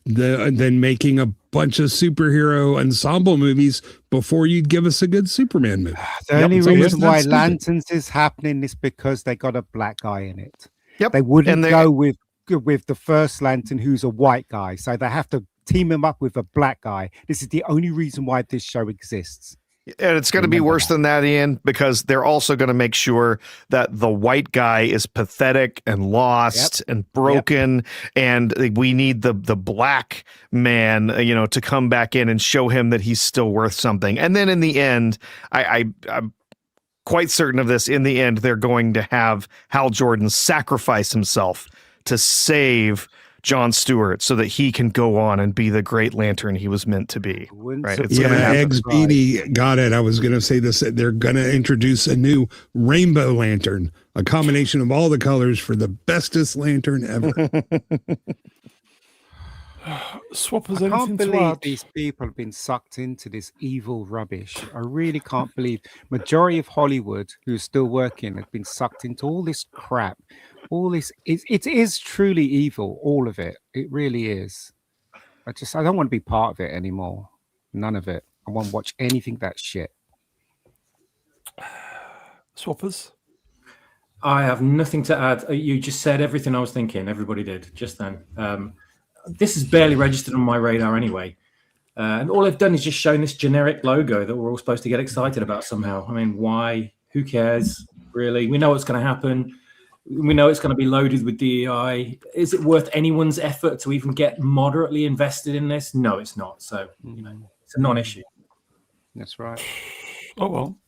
than making a bunch of superhero ensemble movies before you'd give us a good Superman movie. The only reason why Lanterns is happening is because they got a black guy in it. Yep. They wouldn't go with the first Lantern who's a white guy, so they have to team him up with a black guy. This is the only reason why this show exists. And it's going to be worse than that, Ian, because they're also going to make sure that the white guy is pathetic and lost and broken. And we need the black man, to come back in and show him that he's still worth something. And then in the end, I'm quite certain of this. In the end, they're going to have Hal Jordan sacrifice himself to save John Stewart so that he can go on and be the great Lantern he was meant to be. Right? Eggs Beanie got it. I was going to say this. They're going to introduce a new Rainbow Lantern, a combination of all the colors for the bestest lantern ever. Swappers, I can't anything to believe add? these people have been sucked into this evil rubbish. I really can't believe majority of Hollywood who's still working have been sucked into all this crap. All this it is truly evil, all of it. It really is. I don't want to be part of it anymore. None of it. I won't watch anything that shit. Swappers? I have nothing to add. You just said everything I was thinking. Everybody did just then. This is barely registered on my radar anyway. And all they've done is just shown this generic logo that we're all supposed to get excited about somehow. I mean, why? Who cares? Really? We know what's going to happen. We know it's going to be loaded with DEI. Is it worth anyone's effort to even get moderately invested in this? No, it's not. So, it's a non-issue. That's right. Oh, well.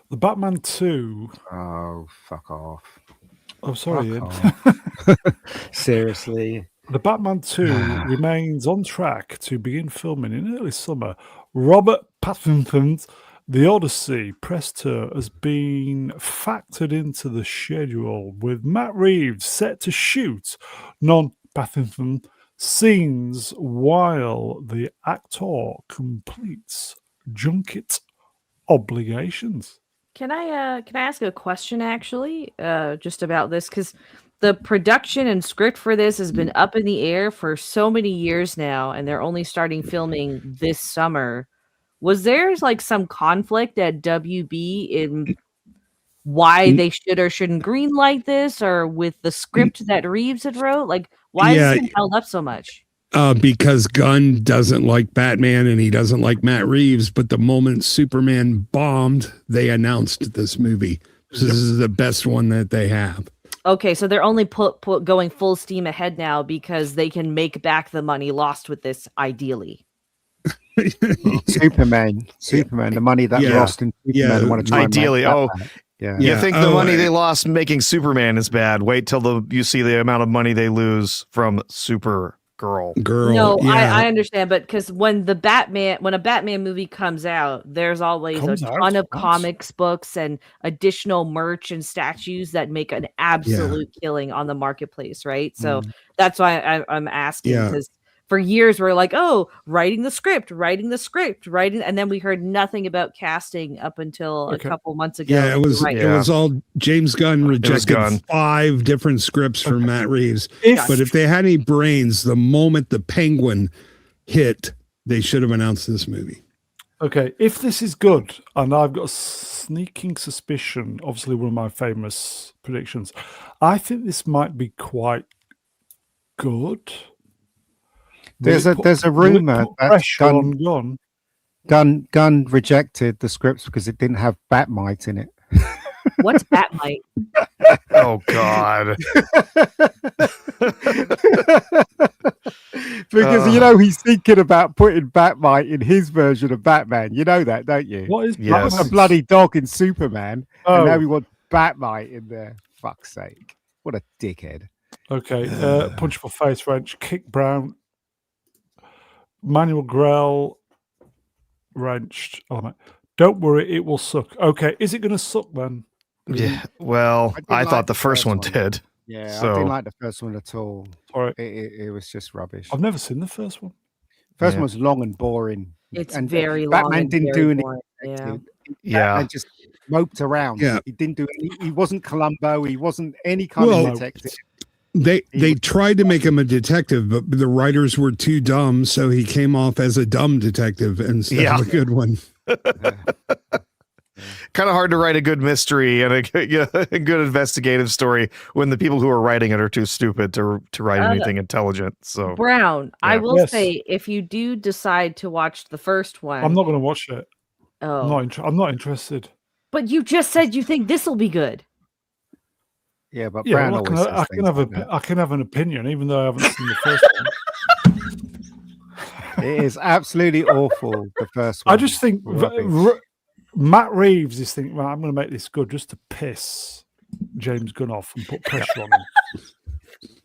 The Batman 2. Oh, fuck off. Oh, sorry, Ian. Seriously. The Batman 2 remains on track to begin filming in early summer. Robert Pattinson's The Odyssey press tour has been factored into the schedule, with Matt Reeves set to shoot non-Pattinson scenes while the actor completes junket obligations. Can I ask a question actually, just about this? Because the production and script for this has been up in the air for so many years now, and they're only starting filming this summer. Was there like some conflict at WB in why they should or shouldn't greenlight this, or with the script that Reeves had wrote? Like, why is it held up so much? Because Gunn doesn't like Batman and he doesn't like Matt Reeves. But the moment Superman bombed, they announced this movie. So this is the best one that they have. Okay, so they're only going full steam ahead now because they can make back the money lost with this, ideally. Superman, the money that lost in Superman. They want to try ideally. And make that back. You think the money they lost making Superman is bad? Wait till you see the amount of money they lose from Supergirl. No, I understand, but because when a Batman movie comes out, there's always a ton of comics books and additional merch and statues that make an absolute killing on the marketplace, right? So that's why I'm asking, because for years we're like, oh, writing the script, and then we heard nothing about casting up until a couple months ago. Yeah, it was all James Gunn rejected 5 different scripts from Matt Reeves. But if they had any brains, the moment the Penguin hit, they should have announced this movie. Okay, if this is good, and I've got a sneaking suspicion, obviously one of my famous predictions, I think this might be quite good. There's a rumor that Gunn rejected the scripts because it didn't have Batmite in it. What's Batmite? Oh God! Because he's thinking about putting Batmite in his version of Batman. You know that, don't you? What is That was a bloody dog in Superman, and now we want Batmite in there. Fuck's sake! What a dickhead. Okay, punchable face wrench, Kick Brown. Manuel Grell wrenched. Oh, don't worry, it will suck. Okay, is it going to suck then? Yeah. Well, I thought the first one did. Yeah, I didn't like the first one at all. Right. It was just rubbish. I've never seen the first one. First one was long and boring. It's and very long. Batman didn't do anything. Yeah. Batman just moped around. Yeah. He didn't do any. He wasn't Columbo. He wasn't any kind of detective. They tried to make him a detective, but the writers were too dumb, so he came off as a dumb detective instead of a good one. kind of hard to write a good mystery and a good investigative story when the people who are writing it are too stupid to write anything intelligent. So Brown, I Yeah. will Yes. say, if you do decide to watch the first one, I'm not going to watch it. oh, I'm not interested. but you just said you think this will be good. Yeah, but Yeah, Brown well, always says I things like I can have an opinion, even though I haven't seen the first one. that. It is absolutely awful. The first one. I just think Rubbish. Matt Reeves is thinking, well, I'm going to make this good just to piss James Gunn off and put pressure on him.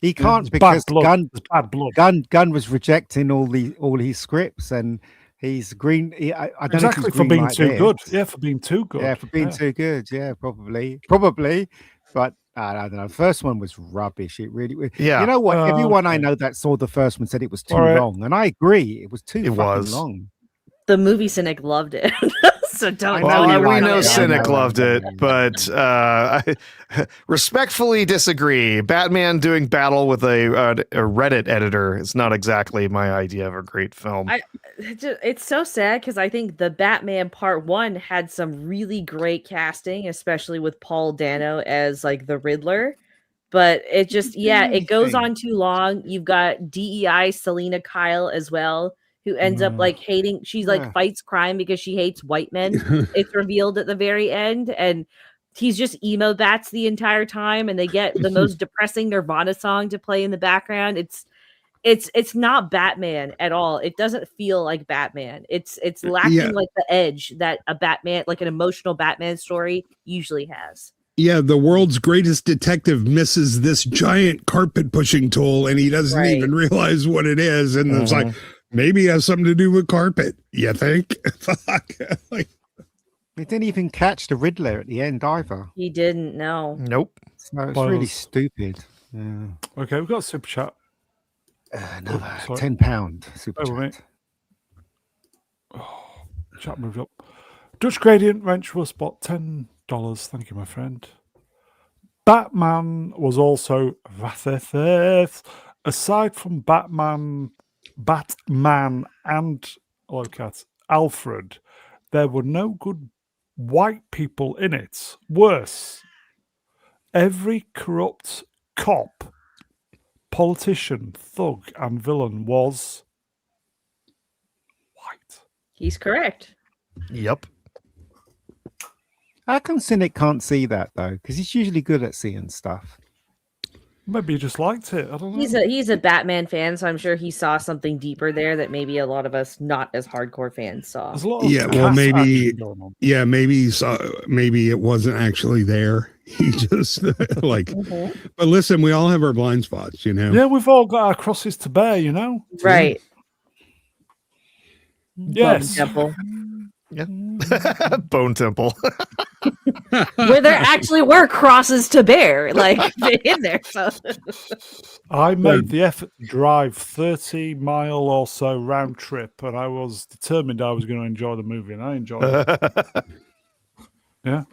He can't There's because bad blood. There's bad blood. Gunn was rejecting all his scripts, and he's green. I don't know if Exactly, he's for green being like too this. good. Yeah, for being too good. Yeah, for being too good. Yeah, probably. But I don't know. The first one was rubbish. It really was. Yeah. You know what? Everyone I okay. know that saw the first one said it was too All right. long, and I agree. It was too It fucking was. long. The movie cynic loved it. So don't I tell know me you're we right. know Yeah, I Cynic know, loved I know, it, I know. but I respectfully disagree. Batman doing battle with a Reddit editor is not exactly my idea of a great film. It's so sad because I think the Batman Part 1 had some really great casting, especially with Paul Dano as like the Riddler. But it just, it goes on too long. You've got DEI Selena Kyle as well, who ends up like hating. She's like fights crime because she hates white men. It's revealed at the very end, and he's just emo bats the entire time. And they get the most depressing Nirvana song to play in the background. It's not Batman at all. It doesn't feel like Batman. It's lacking like the edge that a Batman, like an emotional Batman story, usually has. Yeah, the world's greatest detective misses this giant carpet pushing tool and he doesn't even realize what it is. And it's like, maybe it has something to do with carpet. You think? Fuck. Like, He didn't even catch the Riddler at the end either. He didn't know. Nope. So it's really stupid. Yeah. Okay, we've got a super chat. Another sorry. £10 super Bear with chat. me. Chat moved up. Dutch Gradient Wrench will spot $10. Thank you, my friend. Batman was also aside from Batman and Alfred, there were no good white people in it. Worse, every corrupt cop, politician, thug, and villain was white. He's correct. Yep. How come Cynic can't see that though? Because he's usually good at seeing stuff. Maybe he just liked it. I don't know. He's a Batman fan, so I'm sure he saw something deeper there that maybe a lot of us not as hardcore fans saw. There's a lot of well, cast maybe, action going on. maybe it wasn't actually there. He just like, but listen, we all have our blind spots, you know? Yeah, we've all got our crosses to bear, you know? Right. Yes. Temple. Yeah. Bone Temple. Where there actually were crosses to bear, like in there. So. I made the effort to drive 30-mile or so round trip, and I was determined I was going to enjoy the movie, and I enjoyed it. Yeah.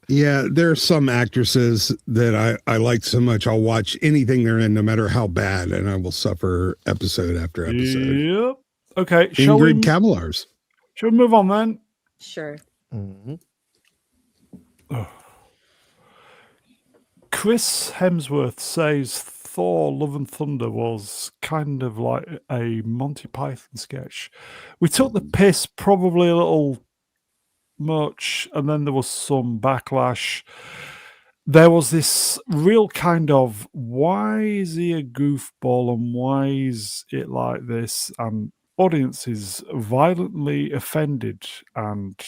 Yeah, there are some actresses that I like so much. I'll watch anything they're in, no matter how bad, and I will suffer episode after episode. Yep. Okay. Shall Ingrid Cavallars. we move on then? Sure. Chris Hemsworth says Thor Love and Thunder was kind of like a Monty Python sketch. We took the piss probably a little much, and then there was some backlash. There was this real kind of, why is he a goofball and why is it like this? And audiences violently offended and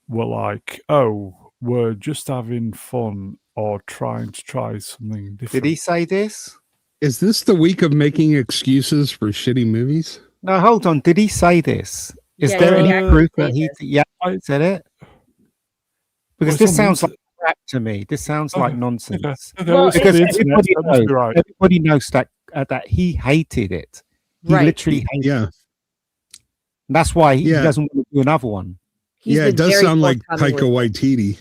were like, oh, we're just having fun or trying to try something different. Did he say this? Is this the week of making excuses for shitty movies? No, hold on. Did he say this? Is Yeah, there he any actually proof said that he this. said it? Because Well, this it's on the sounds like crap to me. This sounds like Okay, nonsense. Okay, Well, it's Because the internet, everybody that must knows, be right. everybody knows that he hated it. He Right. literally hated Yeah. it. And that's why he Yeah. doesn't want to do another one. He's Yeah, been it does very sound like forthcoming Taika with- Waititi.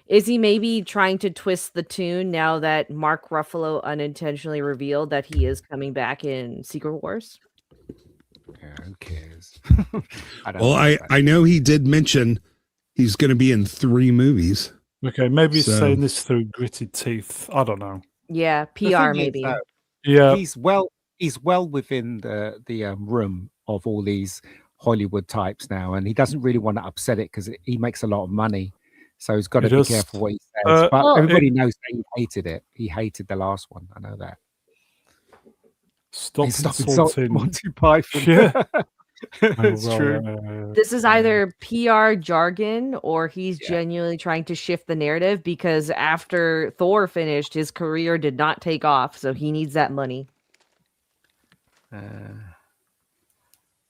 Is he maybe trying to twist the tune now that Mark Ruffalo unintentionally revealed that he is coming back in Secret Wars? Yeah, who cares? Well, I know he did mention he's going to be in 3 movies. Okay, maybe he's So- saying this through gritted teeth. I don't know. Yeah, The thing PR is, maybe. Yeah, he's well within the room of all these Hollywood types now, and he doesn't really want to upset it because he makes a lot of money, so he's got to He be does. careful what he says. But Well, everybody knows that he hated it. He hated the last one. I know that. stop Stop insulting. Monty Python. Yeah. It's Oh, well, true. yeah. this is either PR jargon or he's Yeah. genuinely trying to shift the narrative because after Thor finished, his career did not take off, so he needs that money.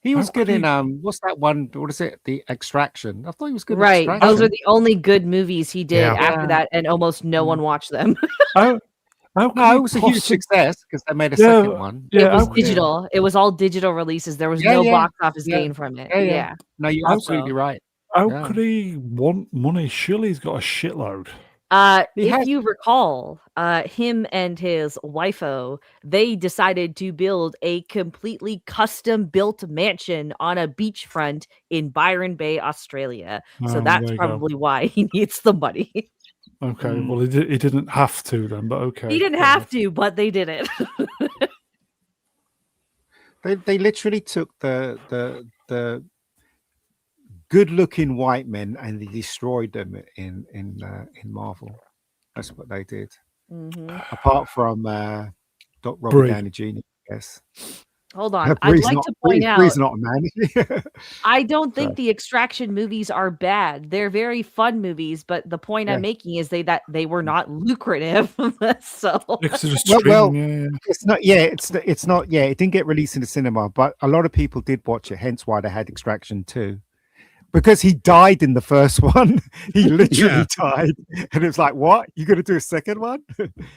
He was How good could in what's that one? What is it? The Extraction. I thought he was good. Right. In Those Extraction. are the only good movies he did Yeah. after Yeah. that, and almost no one watched them. How could No, he it was a huge possi- success because they made a Yeah, second one. Yeah, It was how could he- digital. It was all digital releases. There was Yeah, no yeah, box office yeah, gain from it. yeah, yeah. Yeah. No, you're How absolutely so- right. How Yeah. could he want money? Surely he's got a shitload. He If has- you recall, him and his wifo, they decided to build a completely custom built mansion on a beachfront in Byron Bay, Australia. So Oh, that's there you go. probably why he needs the money. Okay, well, he didn't have to then, but okay. He didn't fair have enough. to, but they did it. They literally took the good-looking white men and they destroyed them in Marvel. That's what they did. Mhm. Apart from Robert Brie. Downey Jr. Yes. Hold on. I'd Bree's like not- to point out, Bree's not a man. I don't think Sorry. the Extraction movies are bad. They're very fun movies, but the point Yeah. I'm making is that they were not lucrative. So Because of the Well, streaming, yeah. It's not. Yeah, it's not. Yeah, it didn't get released in the cinema, but a lot of people did watch it. Hence why they had Extraction 2. Because he died in the first one. He literally Yeah. died, and it's like, what? You got to do a second one?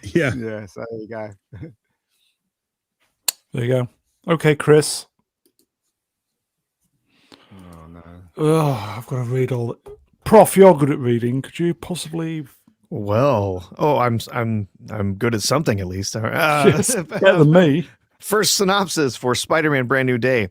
Yeah. Yeah. So there you go. There you go. Okay, Chris. Oh no. Oh, I've got to read all. Prof, you're good at reading. Could you possibly? Well, I'm good at something at least. Yes, better than me. First synopsis for Spider-Man Brand New Day.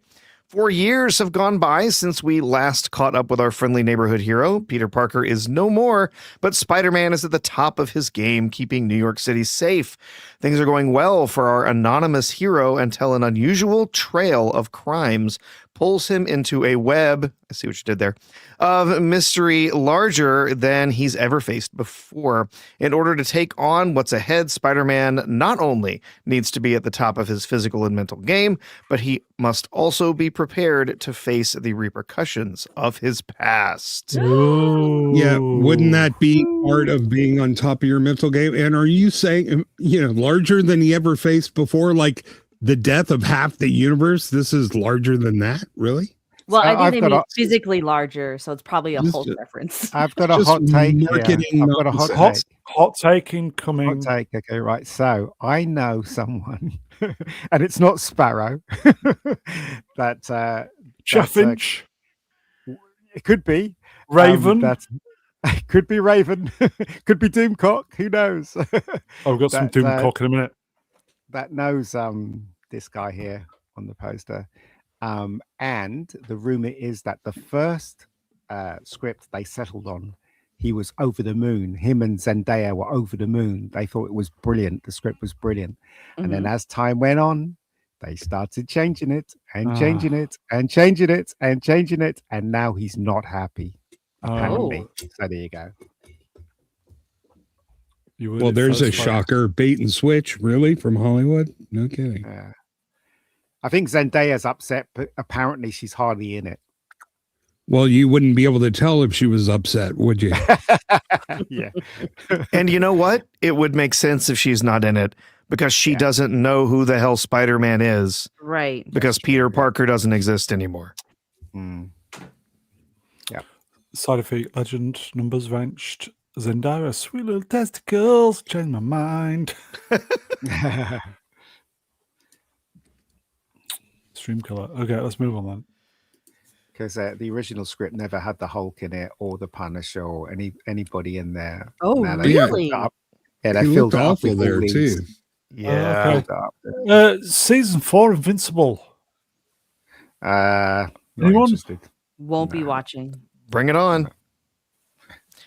4 years have gone by since we last caught up with our friendly neighborhood hero. Peter Parker is no more, but Spider-Man is at the top of his game, keeping New York City safe. Things are going well for our anonymous hero until an unusual trail of crimes pulls him into a web, I see what you did there, of mystery larger than he's ever faced before. In order to take on what's ahead, Spider-Man not only needs to be at the top of his physical and mental game, but he must also be prepared to face the repercussions of his past. Yeah, wouldn't that be part of being on top of your mental game? And are you saying, larger than he ever faced before, like the death of half the universe? This is larger than that, really? well, So I think I've they got mean a- physically larger, so it's probably a Just- Hulk reference. I've got a Just hot take here. marketing I've got a hot nonsense. take. Hot take incoming. Hot take. Okay, right. So I know someone, and it's not Sparrow. that Chaffinch, it could be Raven. That could be Raven. Could be Doomcock. Who knows? I've got some that, doom cock in a minute. that knows this guy here on the poster. And the rumor is that the first script they settled on, he was over the moon. Him and Zendaya were over the moon. They thought it was brilliant. The script was brilliant. And then as time went on, they started changing it and changing it and changing it and changing it. And now he's not happy, apparently. So there you go. You heard Well, it there's a first, folks. shocker. Bait and switch, really, from Hollywood? No kidding. I think Zendaya's upset, but apparently she's hardly in it. Well, you wouldn't be able to tell if she was upset, would you? Yeah. And you know what? It would make sense if she's not in it because she doesn't know who the hell Spider-Man is Right. because Peter Parker doesn't exist anymore. Mm. Side effect legend numbers wrenched. Zendaya, sweet little testicles, changed my mind. Stream killer. Okay, let's move on then. Because the original script never had the Hulk in it or the Punisher or anybody in there. Oh, Now they really? filled it up. Yeah, they He filled looked it up awful with there, all these- too. Yeah. filled it up. Season 4, Invincible. Not Anyone? interested. Won't be watching. Bring it on.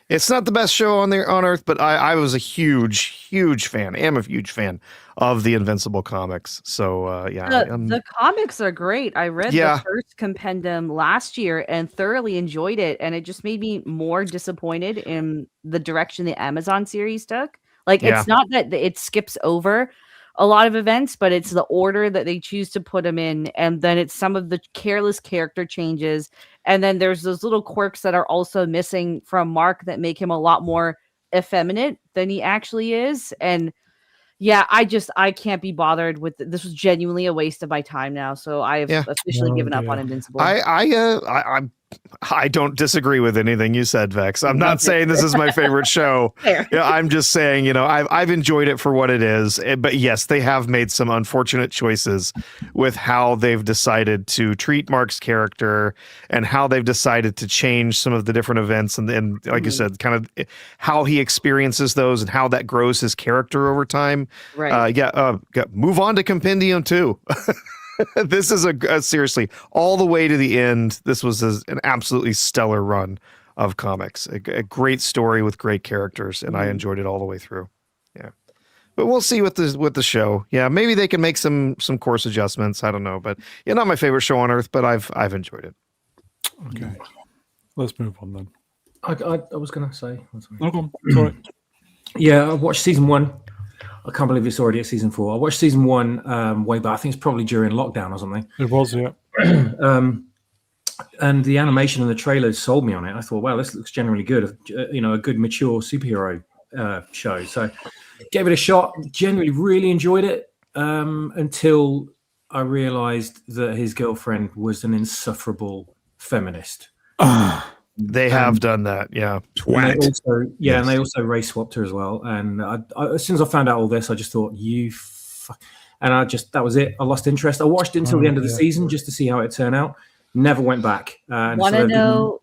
It's not the best show on Earth, but I was a huge fan. Am a huge fan of the Invincible comics. So The comics are great. I read the first compendium last year and thoroughly enjoyed it, and it just made me more disappointed in the direction the Amazon series took. Like, it's not that it skips over a lot of events, but it's the order that they choose to put them in, and then it's some of the careless character changes, and then there's those little quirks that are also missing from Mark that make him a lot more effeminate than he actually is. And yeah, I can't be bothered with this. Was genuinely a waste of my time now, so I have officially given up on Invincible. I don't disagree with anything you said, Vex. I'm not saying this is my favorite show. I'm just saying, I've enjoyed it for what it is. But yes, they have made some unfortunate choices with how they've decided to treat Mark's character and how they've decided to change some of the different events and like you said, kind of how he experiences those and how that grows his character over time. Right. Move on to Compendium 2. This is seriously all the way to the end. This was an absolutely stellar run of comics, a great story with great characters, and I enjoyed it all the way through. Yeah, but we'll see with the show. Yeah, maybe they can make some course adjustments. I don't know, but not my favorite show on Earth, but I've enjoyed it. Okay, let's move on then. I was going to say. No, go on. Sorry. Yeah, I watched season 1. I can't believe it's already at season 4. I watched season 1 way back. I think it's probably during lockdown or something. It was, yeah. And the animation and the trailers sold me on it. I thought, wow, this looks generally good. A good mature superhero show. So gave it a shot. Generally really enjoyed it until I realized that his girlfriend was an insufferable feminist. They have done that, yeah. And they also race swapped her as well. And I, as soon as I found out all this, I just thought, that was it. I lost interest. I watched it until the end of the season just to see how it turned out. Never went back. Want to know?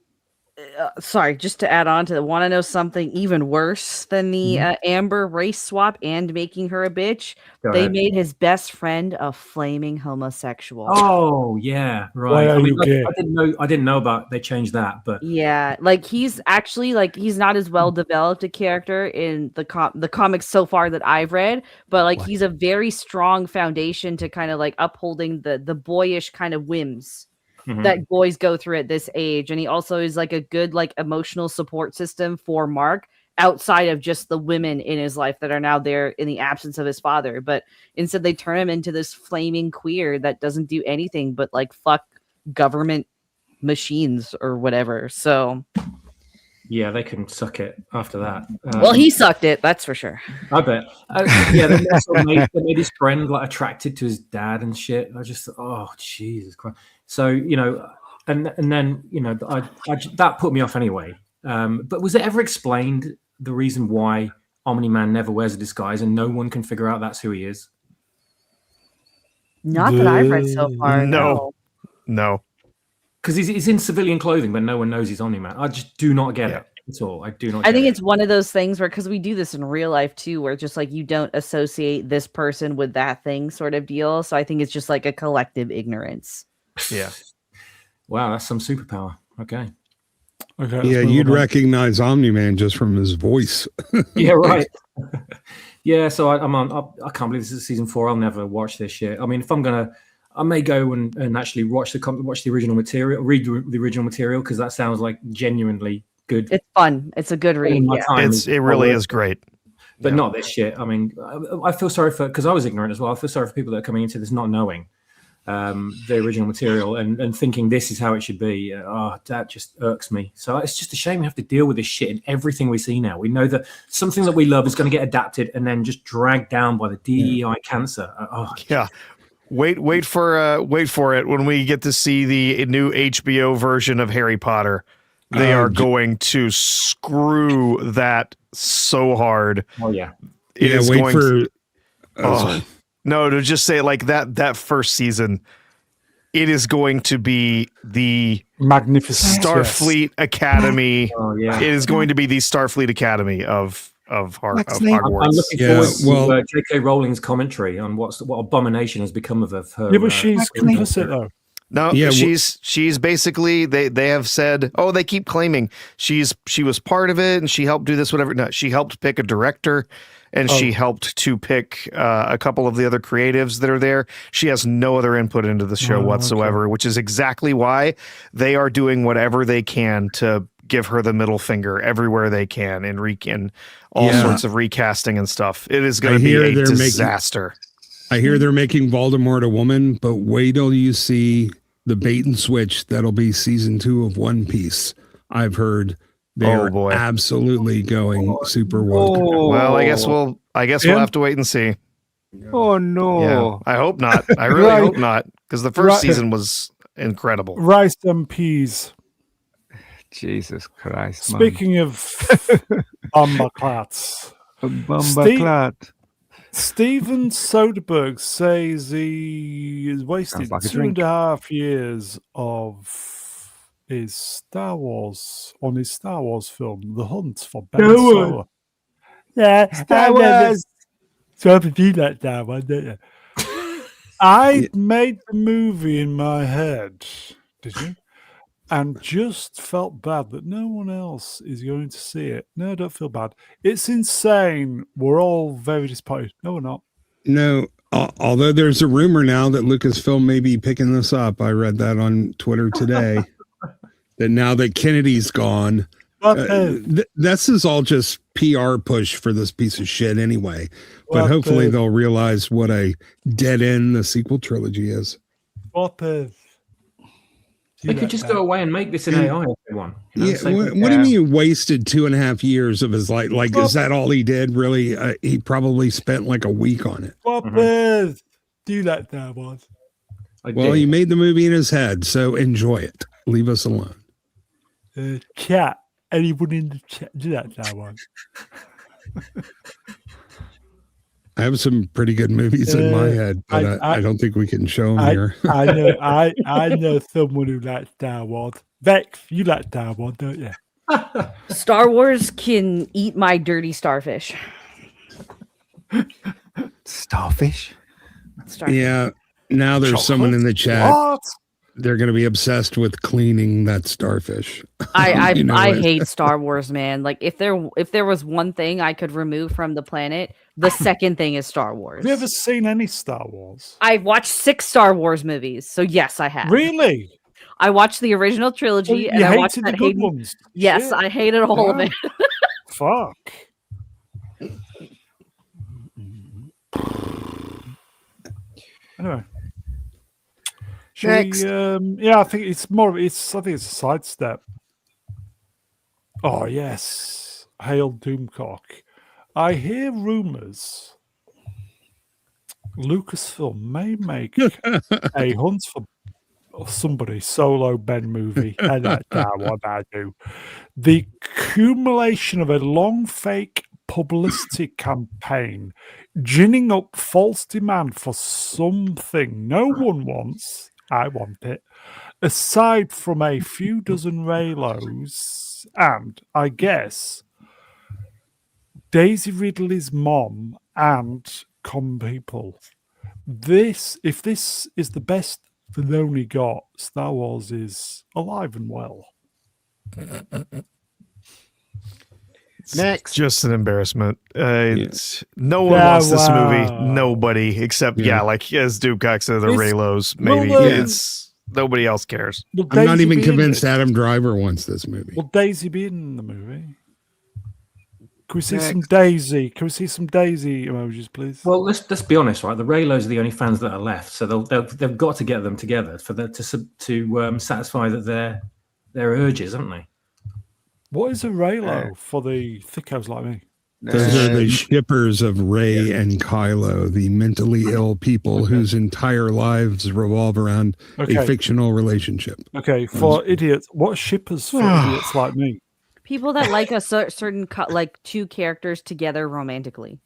Sorry, just to add on to that, want to know something even worse than the Amber race swap and making her a bitch? They made his best friend a flaming homosexual. Oh yeah, right. I didn't know about they changed that, but yeah, like he's actually he's not as well developed a character in the comics so far that I've read, but he's a very strong foundation to kind of upholding the boyish kind of whims that boys go through at this age. And he also is a good emotional support system for Mark outside of just the women in his life that are now there in the absence of his father. But instead they turn him into this flaming queer that doesn't do anything but fuck government machines or whatever. So yeah, they can suck it after that. Well, he sucked it, that's for sure. I bet. They also made his friend attracted to his dad and shit. I just thought, oh Jesus Christ. So and then that put me off anyway. But was it ever explained the reason why Omni-Man never wears a disguise and no one can figure out that's who he is? Not that I've read so far. No. Because he's in civilian clothing, but no one knows he's Omni-Man. I just do not get it at all. I do not. I think it's one of those things where, because we do this in real life too, where just you don't associate this person with that thing sort of deal. So I think it's just a collective ignorance. Yeah. Wow, that's some superpower. Okay. Yeah, you'd recognize Omni-Man just from his voice. Yeah, right. Yeah, so I can't believe this is season 4. I'll never watch this shit. I mean, if I'm gonna, I may go and actually watch the original material, read the original material, because that sounds genuinely good. It's fun. It's a good read. It really is great. But not this shit. I mean, I feel sorry because I was ignorant as well. I feel sorry for people that are coming into this not knowing the original material and thinking this is how it should be. That just irks me. So it's just a shame we have to deal with this shit in everything we see now. We know that something that we love is going to get adapted and then just dragged down by the DEI cancer. Yeah. Wait for it when we get to see the new HBO version of Harry Potter. They are going to screw that so hard. Oh yeah. No, to just say that first season, it is going to be the magnificent Starfleet Academy. Oh yeah. It is going to be the Starfleet Academy of Hogwarts. I'm looking forward to J.K. Rowling's commentary on what abomination has become of her. Yeah, but she's complicit though. No, Yeah, she's basically they have said, oh, they keep claiming she was part of it and she helped do this, whatever. No, she helped pick a director and she helped to pick a couple of the other creatives that are there. She has no other input into the show whatsoever, which is exactly why they are doing whatever they can to give her the middle finger everywhere they can and all sorts of recasting and stuff. It is going to be a disaster. I hear they're making Voldemort a woman, but wait till you see the bait and switch. That'll be season 2 of One Piece. I've heard they're absolutely going super woke. Well, I guess we'll have to wait and see. Oh no! Yeah, I hope not. I really hope not, because the first season was incredible. Rice and peas. Jesus Christ! Speaking of Bumberclats, Steven Soderbergh says he has wasted 2.5 years of his Star Wars film, The Hunt for Ben Solo. Yeah, Star Wars. So to do that now, don't you? I made the movie in my head. Did you? And just felt bad that no one else is going to see it. No, don't feel bad. It's insane. We're all very disappointed. No, we're not. No, although there's a rumor now that Lucasfilm may be picking this up. I read that on Twitter today. That now that Kennedy's gone, this is all just PR push for this piece of shit anyway. But hopefully they'll realize what a dead end the sequel trilogy is. They could just go away and make this an AI one. What do you mean you wasted 2.5 years of his life? Like, is that all he did? Really? He probably spent like a week on it. Do that now, boss. Well, he made the movie in his head, so enjoy it. Leave us alone. Chat. Anyone in the chat? Do that now, boss. I have some pretty good movies in my head, but I don't think we can show them here. I know someone who likes Star Wars. Vex, you like Star Wars, don't you? Star Wars can eat my dirty starfish. Starfish? Yeah. Now there's someone in the chat. What? They're going to be obsessed with cleaning that starfish. I hate Star Wars, man. Like if there was one thing I could remove from the planet, the second thing is Star Wars. Have you ever seen any Star Wars? I've watched 6 Star Wars movies, so yes, I have. Really? I watched the original trilogy, and I watched the good ones. Yes, I hated all of it. Fuck. Anyway. Next. I think it's I think it's a sidestep. Oh yes. Hail Doomcock. I hear rumors Lucasfilm may make a Hunt for somebody solo Ben movie. And that's what I do. The accumulation of a long fake publicity campaign ginning up false demand for something no one wants. I want it. Aside from a few dozen Reylos and, I guess, Daisy Ridley's mom and common people. If this is the best the only got, Star Wars is alive and well. Next, just an embarrassment. No one wants this movie. Nobody except like as Dubcock said, the Reylos. Maybe nobody else cares. I'm not even convinced Adam Driver wants this movie. Will Daisy be in the movie? Can we see some Daisy? Can we see some Daisy emojis, please? Well, let's be honest, right? The Reylos are the only fans that are left, so they've got to get them together for to satisfy their urges, haven't they? What is a Reylo for the thickos like me? Those are the shippers of Rey and Kylo, the mentally ill people whose entire lives revolve around a fictional relationship. Okay, for idiots, what shippers for idiots like me? People that like a certain like two characters together romantically.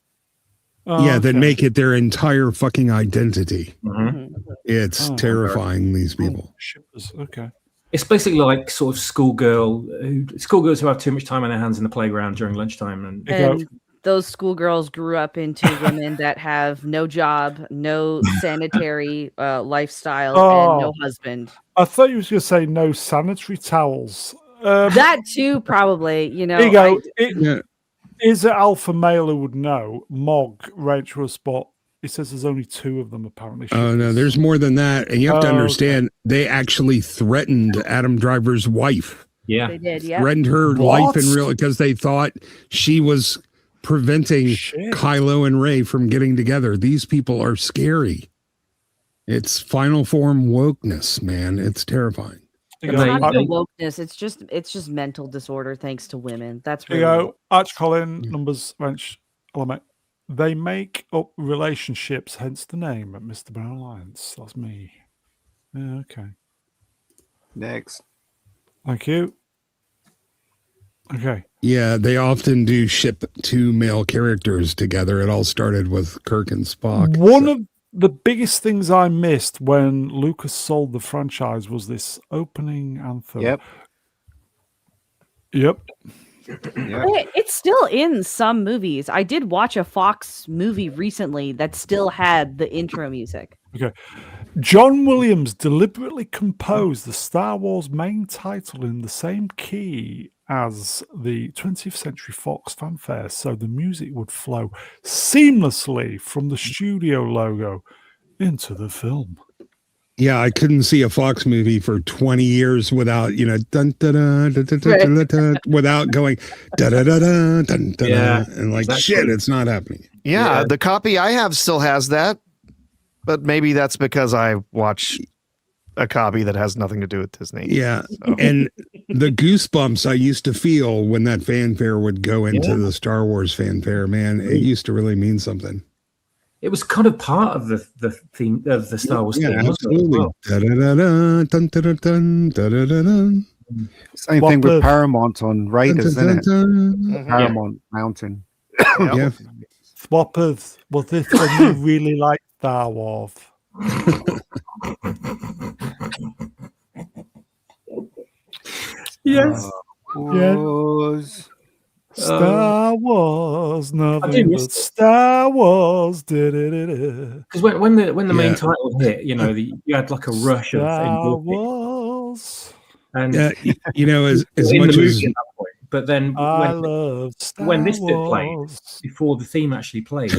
That make it their entire fucking identity. Mm-hmm. It's terrifying, these people. Shippers, okay. It's basically like sort of schoolgirls who have too much time on their hands in the playground during lunchtime. And those schoolgirls grew up into women that have no job, no sanitary lifestyle, and no husband. I thought you was going to say no sanitary towels. That too, probably. There you go. Yeah. Is it alpha male who would know? Mog, Rachel a spot. He says there's only 2 of them apparently. Oh no, there's more than that, and you have to understand they actually threatened Adam Driver's wife. Yeah, they did. Yeah, Threatened her life in real because they thought she was preventing Kylo and Rey from getting together. These people are scary. It's final form wokeness, man. It's terrifying. It's not even wokeness. It's just mental disorder thanks to women. That's really there you go. Arch Colin numbers wrench element. They make up relationships, hence the name at Mr. Brown Alliance. That's me. Yeah, okay. Next. Thank you. Okay. Yeah, they often do ship 2 male characters together. It all started with Kirk and Spock. One of the biggest things I missed when Lucas sold the franchise was this opening anthem. Yep. It's still in some movies. I did watch a Fox movie recently that still had the intro music. Okay. John Williams deliberately composed the Star Wars main title in the same key as the 20th Century Fox fanfare, so the music would flow seamlessly from the studio logo into the film. Yeah, I couldn't see a Fox movie for 20 years without, dun, da, da, da, da, da, da, da, without going da da da da dun, da, da, and like shit, it's not happening. Yeah, the copy I have still has that, but maybe that's because I watch a copy that has nothing to do with Disney. Yeah, and the goosebumps I used to feel when that fanfare would go into the Star Wars fanfare, man, it used to really mean something. It was kind of part of the theme of the Star Wars theme. Absolutely. Same thing with Paramount on Raiders, isn't it? Paramount Mountain. Yeah. Swappers, was this when you really like Star Wars? Yes. Yes. Star Wars, nothing but Star Wars. Because when the main title hit, you had like a rush of Star Wars. And as in much the movie as at that point. But then when this bit played before the theme actually played,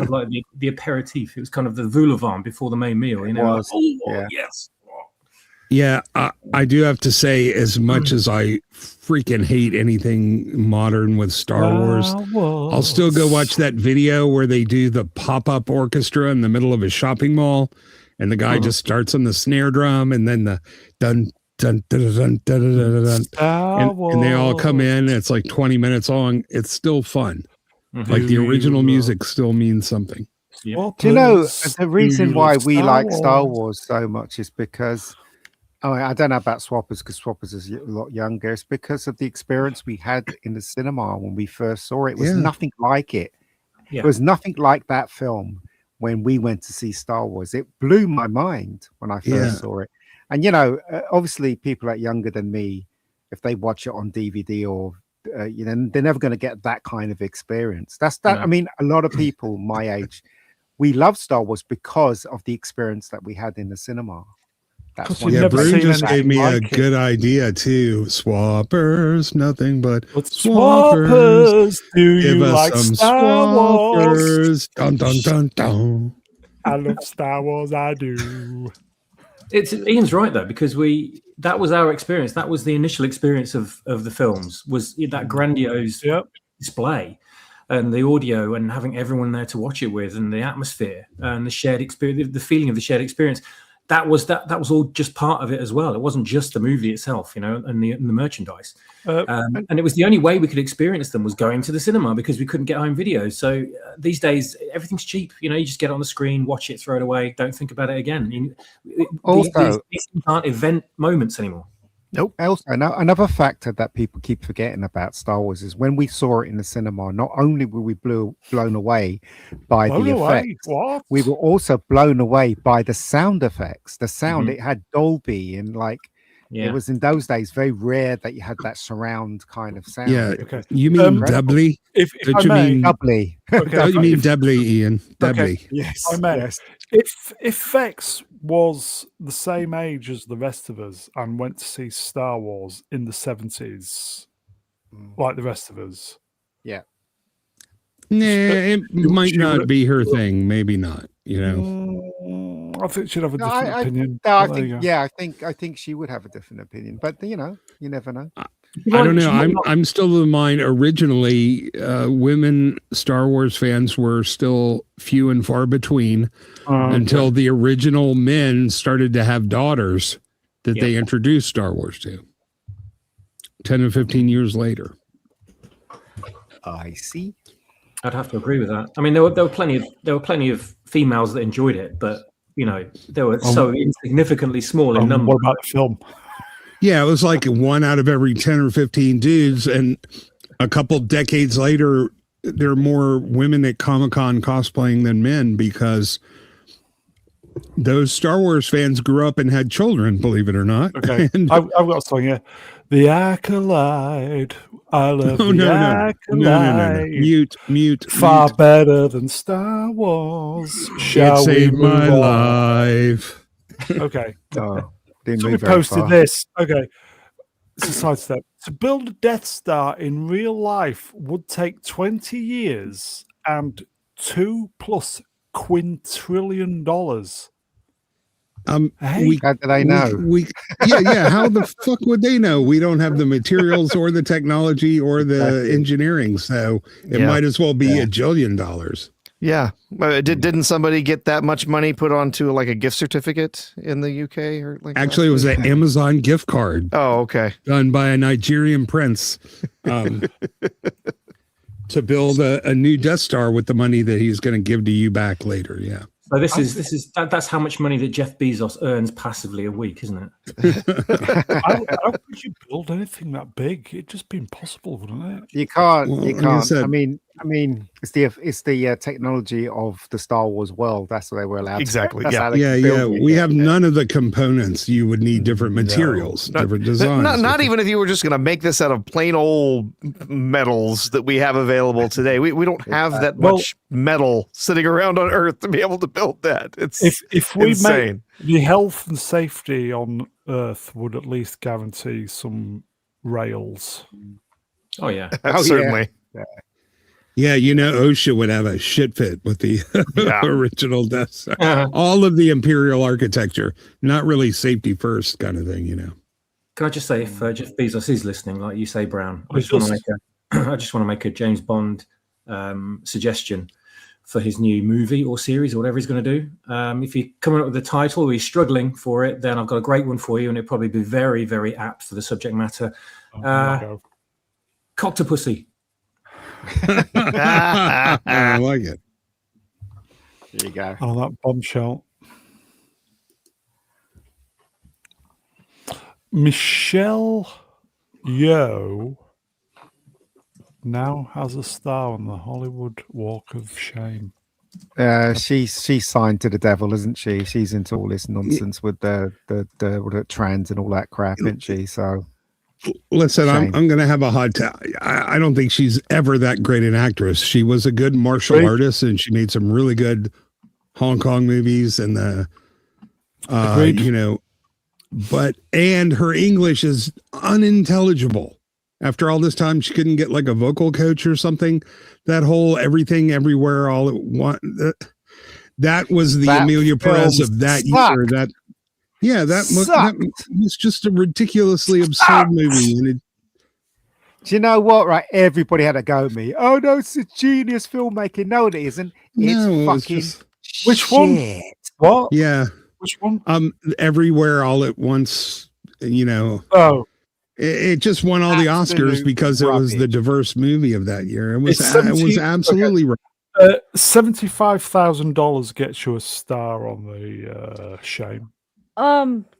like the aperitif, it was kind of the vol-au-vent before the main meal. Yes. Yeah, I do have to say, as much as I freaking hate anything modern with Star Wars, I'll still go watch that video where they do the pop-up orchestra in the middle of a shopping mall, and the guy just starts on the snare drum, and then the dun dun dun dun dun dun dun, and they all come in. It's like 20 minutes long. It's still fun. Like the original music still means something. Do you know the reason why we like Star Wars so much is because I don't know about Swappers because Swappers is a lot younger. It's because of the experience we had in the cinema when we first saw it. It was nothing like it. Yeah. It was nothing like that film when we went to see Star Wars. It blew my mind when I first saw it. And, obviously people that are younger than me, if they watch it on DVD or, they're never going to get that kind of experience. That's that. I mean, a lot of people my age, we love Star Wars because of the experience that we had in the cinema. Bruce just gave me a good idea too. Swappers, nothing but swappers. Do you like some Star Wars? Dun, dun, dun, dun. I love Star Wars. I do. Ian's right though, because that was our experience. That was the initial experience of the films. Was that grandiose display and the audio and having everyone there to watch it with, and the atmosphere and the shared experience, the feeling of the shared experience. That was all just part of it as well. It wasn't just the movie itself, and the merchandise. And it was the only way we could experience them was going to the cinema because we couldn't get home video. So these days, everything's cheap. You just get it on the screen, watch it, throw it away, don't think about it again. These aren't event moments anymore. Nope. Also, another factor that people keep forgetting about Star Wars is when we saw it in the cinema, not only were we blown away by the effects, we were also blown away by the sound effects. The sound, it had Dolby and Yeah. It was in those days very rare that you had that surround kind of sound. Yeah. Okay. You mean Incredible. doubly? If Don't I you may, mean Doubly. okay, Oh, you mean if, doubly, Ian? Doubly. Yes. I may. Yes. If Vex was the same age as the rest of us and went to see Star Wars in the 70s, like the rest of us, Nah, it might she not would- be her thing. Maybe not. You know. I think she'd have a No, different opinion. No, I But there you think go. I think she would have a different opinion, but you never know. I don't know. I'm still of the mind. Originally, women Star Wars fans were still few and far between until the original men started to have daughters that they introduced Star Wars to. 10 or 15 years later. I see. I'd have to agree with that. I mean, there were plenty of females that enjoyed it, but they were so insignificantly small in number. What about the film? Yeah, it was like 1 out of every 10 or 15 dudes. And a couple decades later, there are more women at Comic-Con cosplaying than men because those Star Wars fans grew up and had children, believe it or not. Okay, And, I've got a song here. The Acolyte. I love the Acolyte. Mute. Far mute. better than Star Wars. It Shall we saved move my on? life. Okay. Oh, didn't So we move very posted far. this. Okay. It's a sidestep. To build a Death Star in real life would take 20 years and $2+ quintillion. Hey, How did I know? Yeah. How the fuck would they know? We don't have the materials or the technology or the Exactly. engineering, so it Yeah. might as well be $1 jillion. Yeah. Didn't somebody get that much money put onto like a gift certificate in the UK or like? Actually, it was an Amazon gift card Oh, okay. done by a Nigerian prince to build a new Death Star with the money that he's going to give to you back later. Yeah. So that's how much money that Jeff Bezos earns passively a week, isn't it? how could you build anything that big? It'd just be impossible, wouldn't it? You can't. Well, You like I can't. said- I mean, it's the technology of the Star Wars world. That's what they were allowed. Exactly, To, that's yeah. how they Yeah. could build it. We have none of the components. You would need different materials, different designs. Not even if you were just going to make this out of plain old metals that we have available today. We don't have that much metal sitting around on Earth to be able to build that. It's If we insane. make the health and safety on Earth would at least guarantee some rails. Oh yeah. Oh, Certainly. Yeah, OSHA would have a shit fit with the Yeah. original Death Star. All of the Imperial architecture, not really safety first kind of thing, Can I just say, if Jeff Bezos is listening, like you say, Brown, I He just want does. to make a James Bond suggestion for his new movie or series or whatever he's going to do. If you're coming up with a title or you're struggling for it, then I've got a great one for you, and it'll probably be very, very apt for the subject matter. Coctopussy. I like it. There you go. On that bombshell. Michelle Yeoh now has a star on the Hollywood Walk of Shame. She's signed to the devil, isn't she? She's into all this nonsense with the trans and all that crap, isn't she? So Listen, I'm Shame. going to have a hot I don't think she's ever that great an actress. She was a good martial Great. artist, and she made some really good Hong Kong movies, and Agreed. and her English is unintelligible. After all this time, she couldn't get like a vocal coach or something. That whole everything, everywhere, all at once. That was the That Amelia Perez film of that sucked. year. That Sucked. was just a ridiculously absurd movie. And it, do you know what? Right, everybody had a go at me. Oh no, it's a genius filmmaking. No, it isn't. It's No, it was fucking just- Which one? shit. What? yeah, Which one? everywhere, all at once. Oh, It just won all the Oscars Absolute because it was the rubbish. diverse movie of that year. It was It's it was 17 absolutely right. $75,000 gets you a star on the Shame.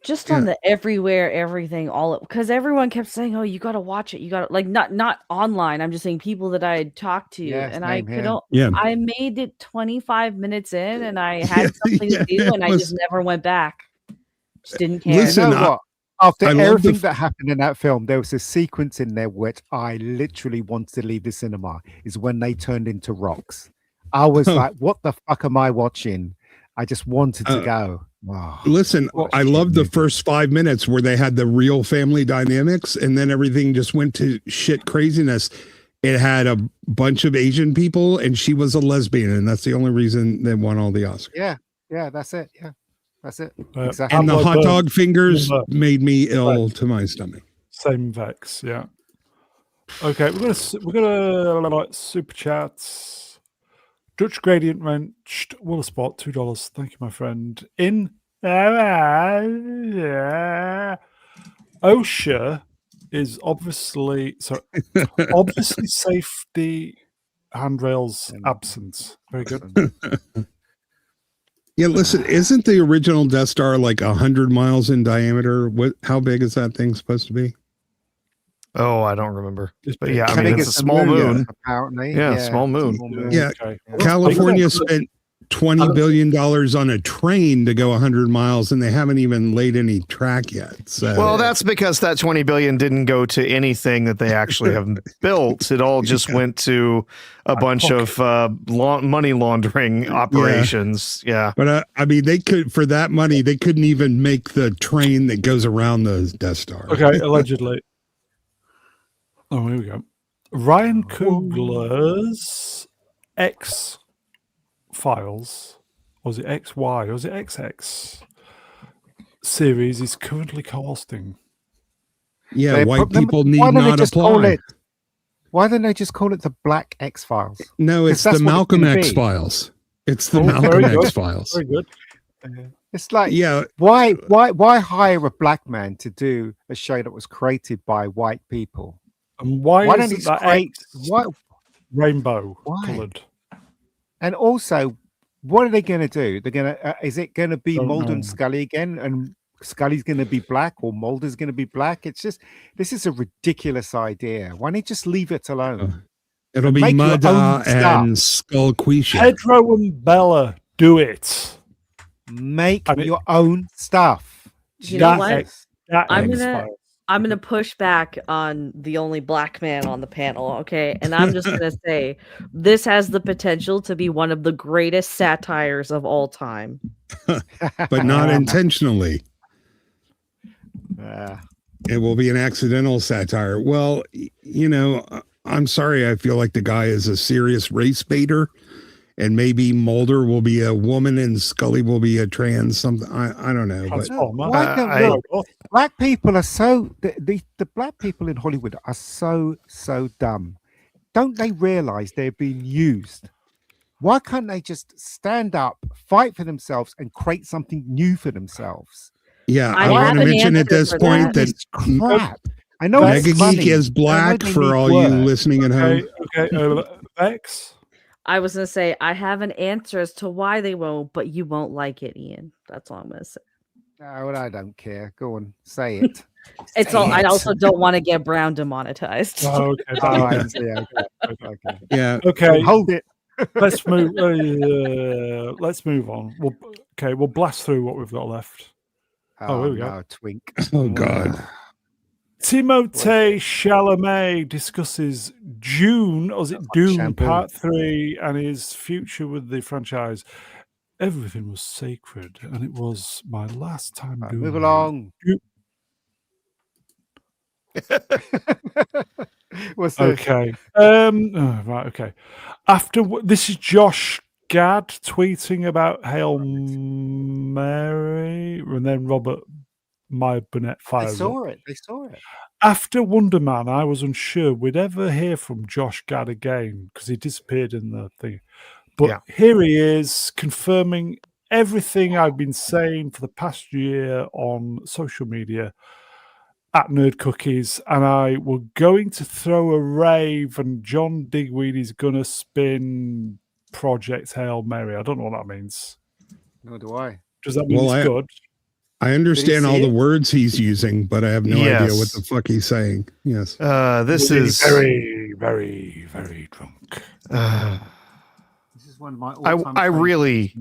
Just on the everywhere, everything, all because everyone kept saying, "Oh, you got to watch it. You got to like not online." I'm just saying people that I had talked to, Yes, and I name could. here. Yeah. I made it 25 minutes in, and I had something to do, and I it just never went back. Just didn't care. Listen, You know what? After I love everything that happened in that film, there was a sequence in there which I literally wanted to leave the cinema. Is when they turned into rocks. I was like, "What the fuck am I watching?" I just wanted to go. Wow. Listen, What a I shit love the movie. first 5 minutes where they had the real family dynamics, and then everything just went to shit craziness. It had a bunch of Asian people, and she was a lesbian, and that's the only reason they won all the Oscars. Yeah, that's it. Yeah, that's it. Uh, Exactly. And the Pablo hot Byrne, dog fingers Number. made me ill to my stomach. Same Vex, yeah. Okay, we're gonna super chats. Dutch Gradient Wrenched Willa Spot, $2. Thank you, my friend. In OSHA is obviously safety handrails absent. Very good. Yeah, listen, isn't the original Death Star like 100 miles in diameter? How big is that thing supposed to be? Oh, I don't remember. It's But big. yeah, I I mean, think it's a it's small moon. apparently. Yeah, small moon. Small moon. Yeah, Okay. California spent $20 billion on a train to go 100 miles, and they haven't even laid any track yet. So. Well, that's because that 20 billion didn't go to anything that they actually have built. It all just went to a bunch of money laundering operations. Yeah. But I mean, they could, for that money, they couldn't even make the train that goes around the Death Star. Okay, allegedly. Oh, here we go. Ryan Coogler's X-Files, or was it XY, or was it XX series is currently co-hosting. Yeah, white people need not apply. Why don't they just call it the Black X-Files? No, it's the Malcolm X-Files. It's the Malcolm X-Files. Very good. It's like, why hire a black man to do a show that was created by white people? And why don't is they create rainbow coloured? And also, what are they going to do? They're going to is it going to be Mulder and Scully again, and Scully's going to be black, or Mulder's going to be black? It's just, this is a ridiculous idea. Why don't you just leave it alone? It'll be Mudda and Skullquisha. Pedro and Bella, do it. Make your own stuff. You know what? I'm gonna push back on the only black man on the panel, okay? And I'm just gonna say this has the potential to be one of the greatest satires of all time. But not intentionally. It will be an accidental satire. Well, you know, I'm sorry. I feel like the guy is a serious race baiter, and maybe Mulder will be a woman and Scully will be a trans something. I don't know. But black people are so the black people in Hollywood are so dumb. Don't they realize they're being used? Why can't they just stand up, fight for themselves, and create something new for themselves? Yeah, I want to mention at this point that crap. I know Mega Geek is black for all you listening at home. Okay, X. I was gonna say I have an answer as to why they won't, but you won't like it, Ian. That's all I'm gonna say. No, I don't care. Go on, say it. I also don't want to get Brown demonetized. Oh, okay. Yeah. Okay. Hold it. Let's move. Let's move on. We'll blast through what we've got left. Oh, here we go. Twink. Oh God. Timothée Chalamet discusses Dune Part 3 and his future with the franchise. Everything was sacred, and it was my last time doing Move along. What's this? Okay. Right. Okay. This is Josh Gad tweeting about Hail Mary, and then Robert Burnett fires. They saw it. After Wonder Man, I was unsure we'd ever hear from Josh Gad again because he disappeared in the thing. But here he is confirming everything I've been saying for the past year on social media at Nerd Cookies, and we're going to throw a rave, and John Digweed is going to spin Project Hail Mary. I don't know what that means. Nor do I. Does that mean it's good? I understand all the words he's using, but I have no idea what the fuck he's saying. Yes. This is very, very, very drunk. This is one of my all-time I really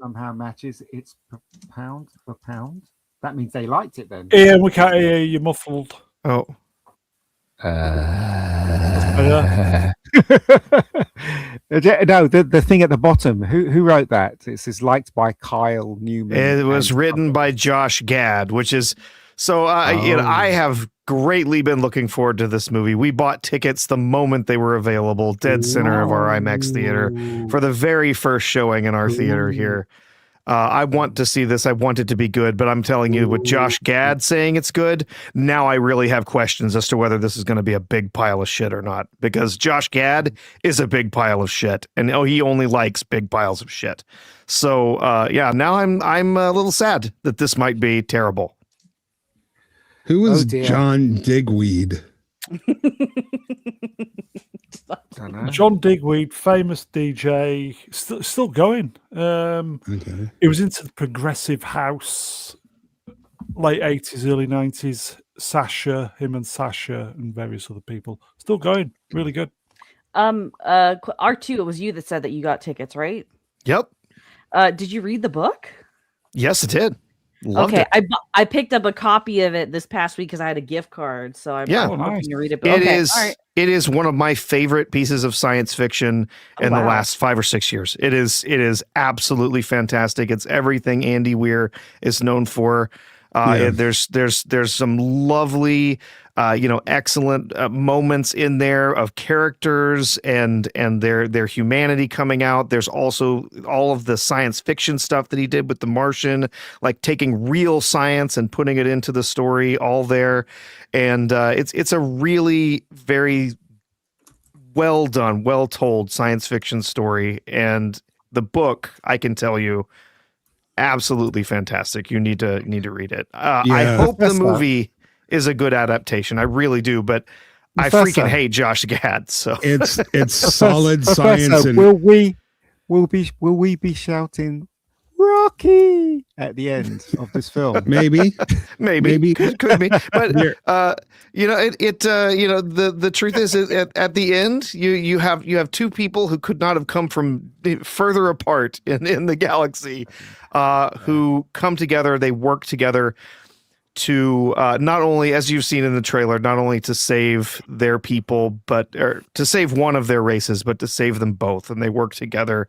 somehow matches. It's pound for pound. That means they liked it then. Ian, we can't hear you. You're muffled. Oh, No, the thing at the bottom. Who wrote that? It says liked by Kyle Newman. it was written by Josh Gad, which is so. I have greatly been looking forward to this movie. We bought tickets the moment they were available, dead center of our IMAX theater, for the very first showing in our theater here. I want to see this. I want it to be good, but I'm telling you, with Josh Gad saying it's good, now I really have questions as to whether this is going to be a big pile of shit or not. Because Josh Gad is a big pile of shit, and he only likes big piles of shit. So now I'm a little sad that this might be terrible. Who is John Digweed? John Digweed, famous DJ, still going. Okay. He was into the progressive house, late 80s, early 90s. Him and Sasha and various other people. Still going. Really good. R2, it was you that said that you got tickets, right? Yep. Did you read the book? Yes, it did. Loved okay, it. I picked up a copy of it this past week because I had a gift card, so I'm hoping to read it. But It is one of my favorite pieces of science fiction in the last 5 or 6 years. It is absolutely fantastic. It's everything Andy Weir is known for. There's some lovely, excellent moments in there of characters and their humanity coming out. There's also all of the science fiction stuff that he did with The Martian, like taking real science and putting it into the story, all there. And it's a really very well done, well told science fiction story. And the book, I can tell you, absolutely fantastic. You need to read it. I hope the movie is a good adaptation. I really do, but I freaking hate Josh Gad. So it's solid science. And will we be shouting Rocky at the end of this film? Maybe could be. But the truth is at the end you have two people who could not have come from further apart in the galaxy, who come together. They work together to not only, as you've seen in the trailer, not only to save their people, but to save one of their races, but to save them both. And they work together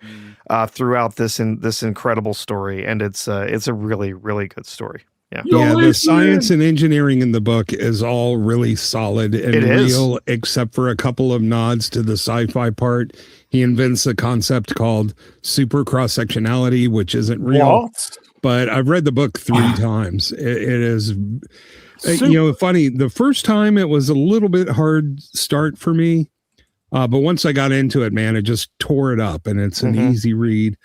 throughout this incredible story. And it's a really, really good story. Yeah. The science and engineering in the book is all really solid and real, except for a couple of nods to the sci-fi part. He invents a concept called super cross-sectionality, which isn't real. What? But I've read the book 3 times. It is, funny. The first time it was a little bit hard start for me. But once I got into it, man, it just tore it up, and it's an easy read.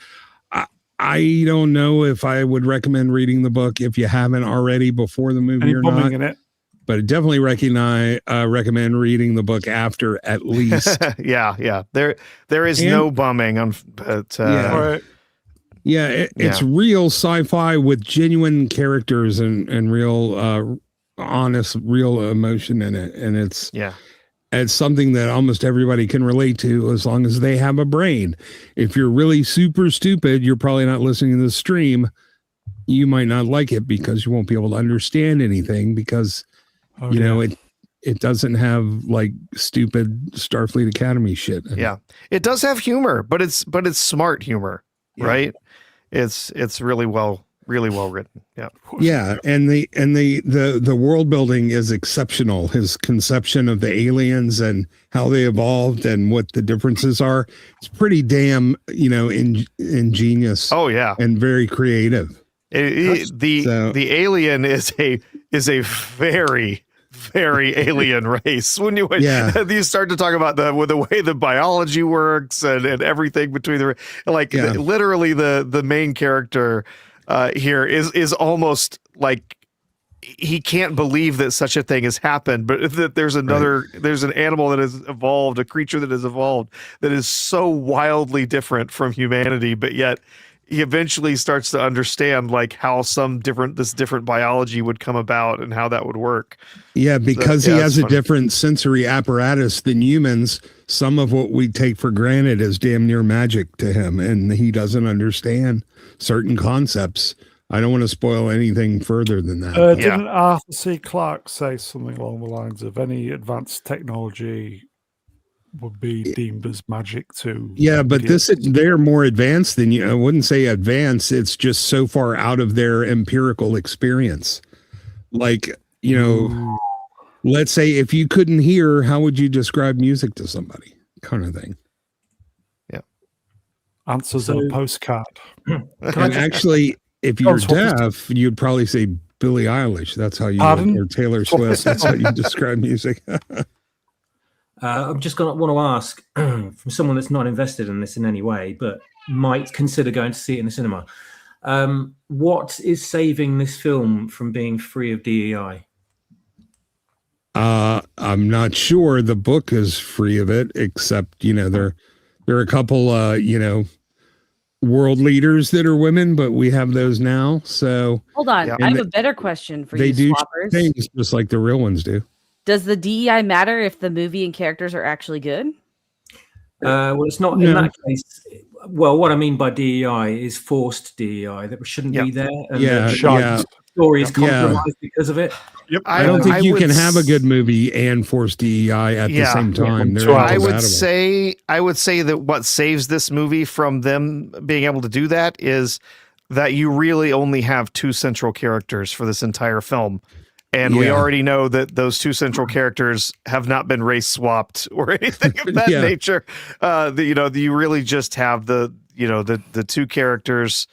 I don't know if I would recommend reading the book if you haven't already before the movie or not. In it? But definitely recommend reading the book after, at least. Yeah. There is no bumming on. But, it's real sci-fi with genuine characters and real honest, real emotion in it. And it's something that almost everybody can relate to as long as they have a brain. If you're really super stupid, you're probably not listening to the stream. You might not like it because you won't be able to understand anything because, it doesn't have like stupid Starfleet Academy shit. It does have humor, but it's smart humor, right? It's really well written. And the world building is exceptional. His conception of the aliens and how they evolved and what the differences are, it's pretty damn ingenious. And very creative. The alien is a very alien race. When you start to talk about the way the biology works and everything between literally the main character here is almost like he can't believe that such a thing has happened, but that there's an animal that has evolved, a creature that has evolved that is so wildly different from humanity, but yet he eventually starts to understand like how this different biology would come about and how that would work. Yeah, because he has a different sensory apparatus than humans. Some of what we take for granted is damn near magic to him, and he doesn't understand certain concepts I don't want to spoil anything further than that. Didn't Arthur C. Clarke say something along the lines of any advanced technology would be deemed as magic to? Yeah, but they're more advanced than you. I wouldn't say advanced. It's just so far out of their empirical experience. Like, let's say if you couldn't hear, how would you describe music to somebody? Kind of thing. Yeah. Answers on a postcard. And actually, if you're deaf, you'd probably say Billie Eilish. That's how you, or Taylor Swift. That's how you describe music. I'm just going to want to ask from someone that's not invested in this in any way, but might consider going to see it in the cinema. What is saving this film from being free of DEI? I'm not sure. The book is free of it, except, there are a couple, world leaders that are women, but we have those now. So hold on. I have a better question for you, swappers. They do things just like the real ones do. Does the DEI matter if the movie and characters are actually good? Well, it's not in that case. Well, what I mean by DEI is forced DEI that shouldn't be there. And the story is compromised because of it. Yep. I don't think you can have a good movie and force DEI at the same time. I would say that what saves this movie from them being able to do that is that you really only have two central characters for this entire film. And we already know that those two central characters have not been race swapped or anything of that nature. You really just have the two characters,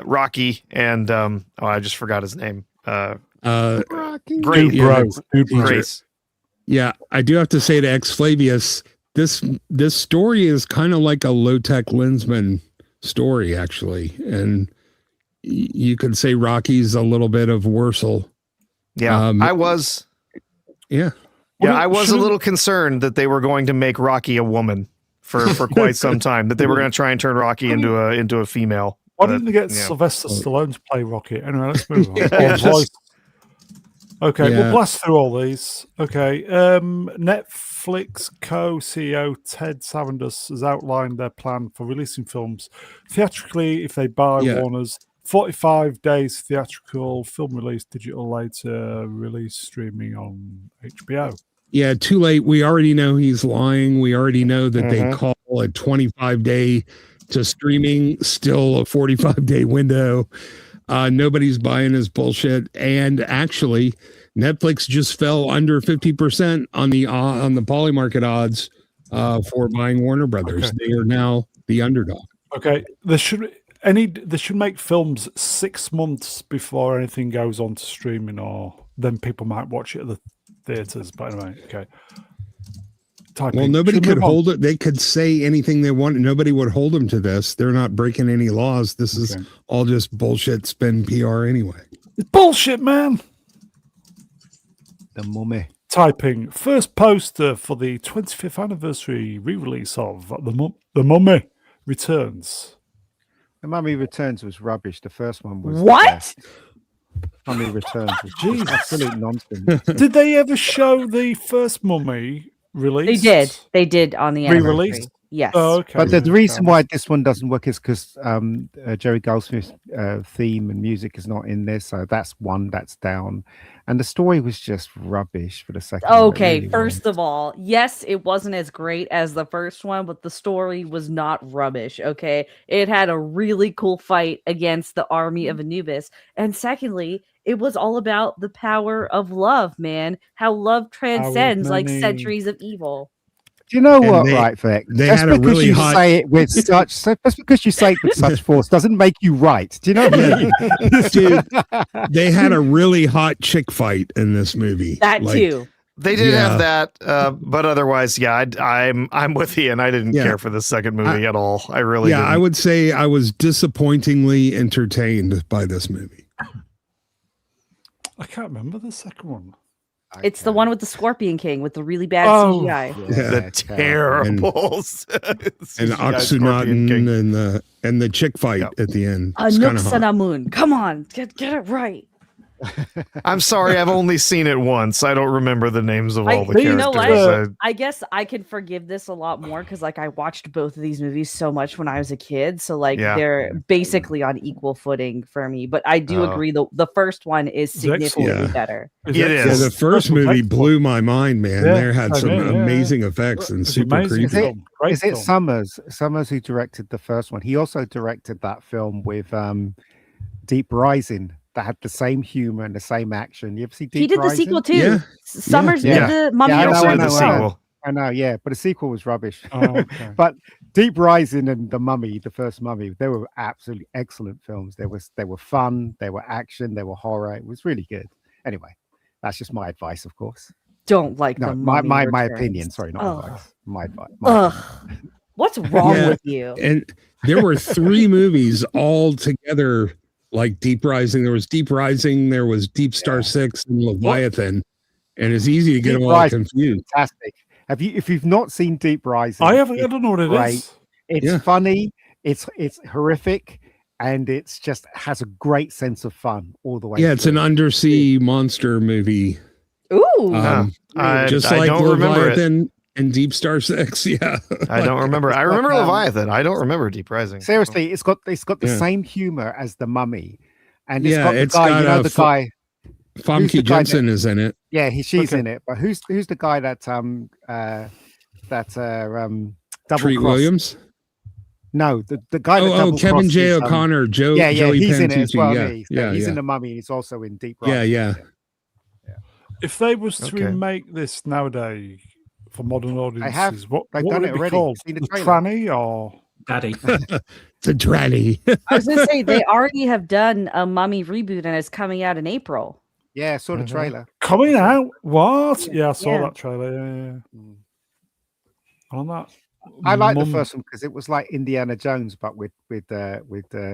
Rocky and I just forgot his name. Grace. Yeah, I do have to say to Ex Flavius, this story is kind of like a low-tech Lensman story, actually, and you could say Rocky's a little bit of Wursel. Yeah, I was. Yeah. Yeah, I was a little concerned that they were going to make Rocky a woman for quite some time, that they were going to try and turn Rocky into a female. Why didn't they get Sylvester Stallone to play Rocky? Anyway, let's move on. Okay, we'll blast through all these. Okay, Netflix co-CEO Ted Sarandos has outlined their plan for releasing films theatrically if they buy Warner's 45 days theatrical film release, digital later, release streaming on HBO. Yeah, too late. We already know he's lying. We already know that they call a 25-day to streaming still a 45-day window. Nobody's buying his bullshit. And actually, Netflix just fell under 50% on the Polymarket odds for buying Warner Brothers. Okay. They are now the underdog. Okay, they should make films 6 months before anything goes on to streaming, or then people might watch it at the theaters. But anyway, okay. Well, nobody could hold it. They could say anything they want. Nobody would hold them to this. They're not breaking any laws. This is all just bullshit spin PR anyway. It's bullshit, man. The Mummy. Typing first poster for the 25th anniversary re-release of The Mummy Returns. The Mummy Returns was rubbish. The first one was what? Mummy Returns was absolute nonsense. Did they ever show the first Mummy release? They did on the re-release. Yes. Oh, okay. But the reason why this one doesn't work is because Jerry Goldsmith's theme and music is not in there, so that's down. And the story was just rubbish for the second one. Okay, really first of all, yes, it wasn't as great as the first one, but the story was not rubbish, okay? It had a really cool fight against the army of Anubis. And secondly, it was all about the power of love, man. How love transcends like centuries of evil. Do you know what, right, Vic? Just because you say it with such force doesn't make you right. Do you know what I mean? Dude, they had a really hot chick fight in this movie. That too. They did have that, but otherwise, I'm with Ian. I didn't care for the second movie at all. I really didn't. I would say I was disappointingly entertained by this movie. I can't remember the second one. It's the one with the Scorpion King with the really bad CGI. The terribles. And Akhenaten and the chick fight at the end. Anuk-Sanamun. Come on, get it right. I'm sorry, I've only seen it once. I don't remember the names of all the You know characters. what? I guess I can forgive this a lot more because, like, I watched both of these movies so much when I was a kid. So, like, Yeah. they're basically on equal footing for me. But I do agree the first one is significantly better. It Yeah, is. the first movie blew my mind, man. Yeah, There had some amazing effects and super amazing creepy. film. Great Is it film. Summers who directed the first one? He also directed that film with Deep Rising that had the same humor and the same action. You ever see Deep He did the Rising? sequel too. Yeah. Summers Yeah. did the Mummy. Yeah, I He also did the know. sequel. I know, yeah, but the sequel was rubbish. Oh, okay. But Deep Rising and The Mummy, the first Mummy, they were absolutely excellent films. They were fun, they were action, they were horror. It was really good. Anyway, that's just my advice, of course. Don't like No, the my Mummy opinion. Returns. Sorry, not Ugh. advice. My advice. Ugh. What's wrong Yeah. with you? And there were 3 movies all together, like Deep Rising. There was Deep Rising, there was Deep Star 6, and Leviathan. And it's easy to get Deep them all Rising, confused. fantastic. If you've not seen Deep Rising, I don't know what it great. is. It's funny, it's horrific, and it's just has a great sense of fun all the way. Yeah, it's an through. undersea monster movie. Ooh. Just I like don't remember it. Leviathan and Deep Star 6. Yeah. I don't remember. I remember Leviathan. I don't remember Deep Rising. Seriously, it's got the Yeah. same humor as The Mummy, and Yeah, it's got the guy. You know the guy. Famke the guy Jensen is in it. Yeah, she's Okay. in it. But who's the guy that double Treat cross? Williams. No, the guy that Oh, double Kevin J. crosses, O'Connor. Joey he's in it as Pantisi. well. Yeah, isn't he? So yeah, he's yeah. in The Mummy, and he's also in Deep Yeah, Rising. yeah. If they was to Okay. remake this nowadays for modern audiences, what They've would done it it be already. called? Seen the The trailer. Tranny or Daddy. The Tranny. I was gonna say they already have done a Mummy reboot and it's coming out in April. Yeah, I saw the Mhm. trailer. coming out? What? Yeah, I saw Yeah. that trailer. Yeah. Mm. On that. I like the Mum- first one because it was like Indiana Jones, but with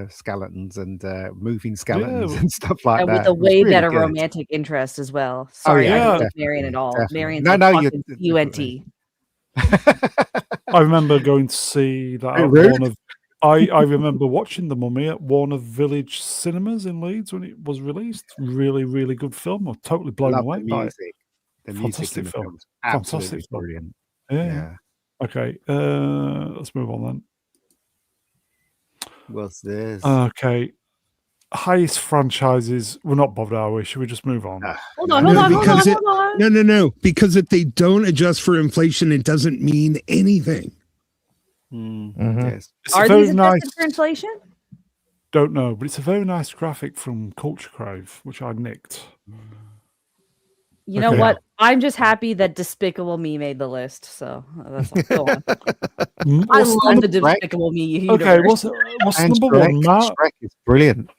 skeletons and moving skeletons Yeah. and stuff like And that. with a It was way really better good. romantic interest as well. Sorry, yeah, I don't like definitely, Marion at all. definitely. Marion's No, a no, you- fucking definitely. UNT. I remember going to see that Bit at rude. Warner. I remember watching The Mummy at Warner Village Cinemas in Leeds when it was released. Really, really good film. I was totally blown Love away the by it. music. The music Fantastic in the film. film is absolutely Fantastic film. brilliant. Yeah. Yeah. Okay. Let's move on then. What's this? Okay. Highest franchises. We're not bothered, are we? Should we just move on? Hold on, No, hold on, hold on, because it- hold on. No. Because if they don't adjust for inflation, it doesn't mean anything. Yes. It's a Are very these adjusted nice. for inflation? Don't know, but it's a very nice graphic from Culture Crave, which I nicked. You know Okay. what? I'm just happy that Despicable Me made the list. So that's all. Go on. I What's love the Shrek? Despicable Me. Okay, universe. what's And number one? Shrek is brilliant.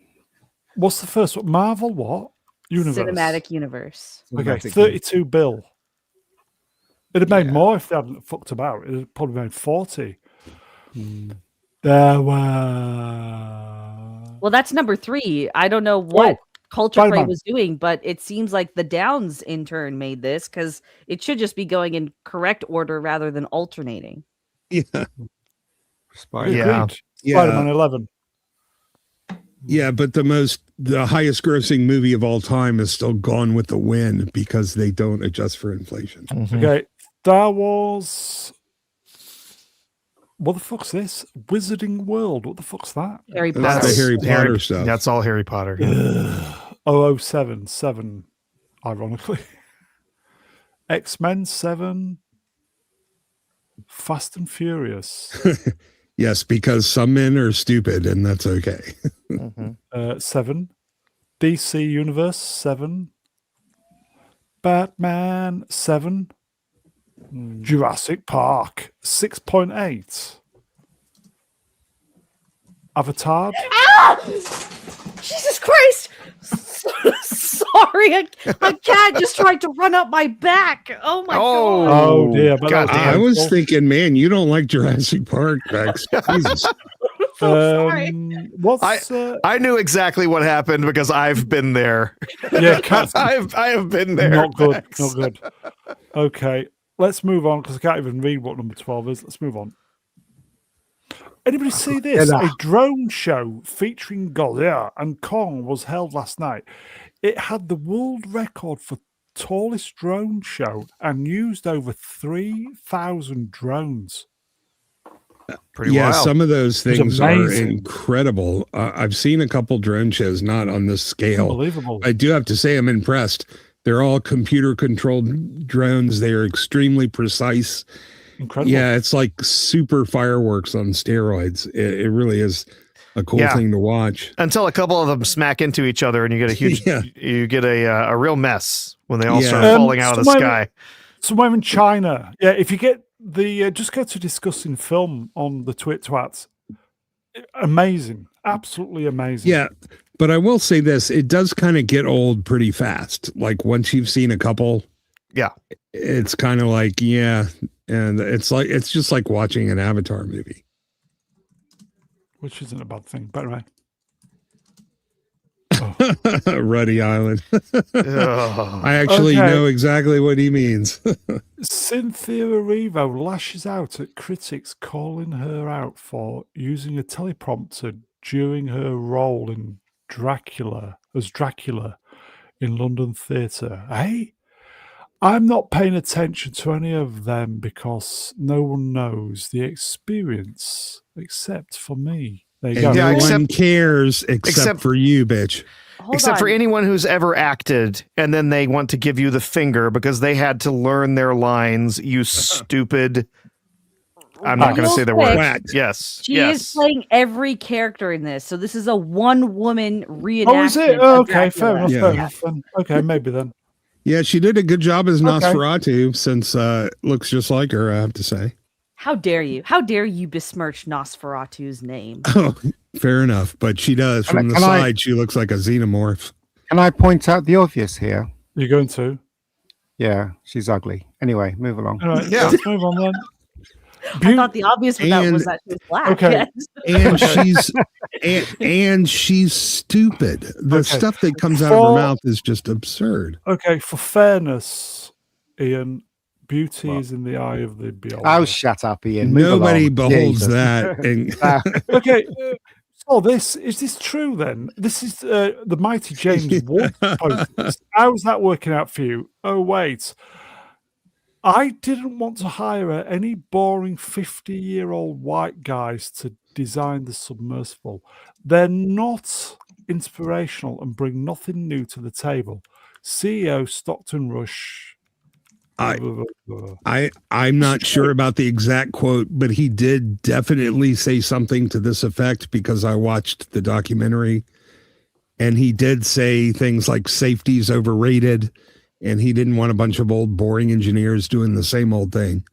What's the first one? Marvel what? Universe. Cinematic universe. Okay, Cinematic 32 bill. It'd have made Yeah. more if they hadn't fucked about. It'd have probably made 40. There were. Well, that's number 3. I don't know what Culture Crave Spider-Man. was doing, but it seems like the Downs intern made this because it should just be going in correct order rather than alternating. Yeah. Agreed. Yeah. Spider-Man 11. Yeah, but the highest grossing movie of all time is still Gone with the Wind because they don't adjust for inflation. Okay, Star Wars. What the fuck's this? Wizarding World. What the fuck's that? Harry That's Potter. the Harry Potter stuff. That's all Harry Potter. 7, ironically. X-Men 7. Fast and Furious. Yes, because some men are stupid, and that's okay. 7. DC Universe 7. Batman 7. Jurassic Park 6.8. Avatar. Jesus Christ! Sorry, a cat just tried to run up my back. Oh my god! Oh dear! But God that I was painful. thinking, man, you don't like Jurassic Park, Max. Jesus. Sorry. What's I knew exactly what happened because I've been there. yeah? Cats. I have been there. Not good. Max. Not good. Okay, let's move on because I can't even read what number 12 is. Let's move on. Anybody see this? Yeah. A drone show featuring Godzilla and Kong was held last night. It had the world record for tallest drone show and used over 3,000 drones. Pretty Yeah, wild. some of those It's things are amazing. incredible. I've seen a couple drone shows, not on this scale. Unbelievable. I do have to say I'm impressed. They're all computer controlled drones. They are extremely precise. Incredible. Yeah, it's like super fireworks on steroids. It really is a cool thing to watch. Until a couple of them smack into each other and you get a huge, you get a real mess when they all start falling out of the sky. Somewhere in China. Yeah, if you get the, just go to Discussing Film on the Twats. Amazing. Absolutely amazing. Yeah, but I will say this, it does kind of get old pretty fast. Like once you've seen a couple, it's kind of like, and it's just like watching an Avatar movie. Which isn't a bad thing, but anyway. Ruddy Island. I actually know exactly what he means. Cynthia Erivo lashes out at critics calling her out for using a teleprompter during her role in Dracula in London theatre. Hey, I'm not paying attention to any of them because no one knows the experience except for me. There you go. No one cares except for you, bitch. Except for anyone who's ever acted and then they want to give you the finger because they had to learn their lines, you stupid. I'm not going to say the word. Yes. She is playing every character in this. So this is a one-woman reenactment. Oh, is it? Oh, okay, fair enough. Fair enough then. Okay, maybe then. Yeah, she did a good job as Nosferatu since looks just like her, I have to say. How dare you? How dare you besmirch Nosferatu's name? Oh, fair enough. But she does. From the side, she looks like a xenomorph. Can I point out the obvious here? You're going to? Yeah, she's ugly. Anyway, move along. All right, let's move on then. I thought the obvious was that she was black. Okay. Yes. And she's stupid. The stuff that comes out of her mouth is just absurd. Okay, for fairness, Ian, beauty is in the eye of the beholder. Oh, shut up, Ian. Nobody beholds that. Okay. So is this true then? This is the mighty James Wood post. How's that working out for you? Oh, wait. I didn't want to hire any boring 50-year-old white guys to design the submersible. They're not inspirational and bring nothing new to the table. CEO Stockton Rush. I'm not sure about the exact quote, but he did definitely say something to this effect because I watched the documentary, and he did say things like safety's overrated, and he didn't want a bunch of old boring engineers doing the same old thing.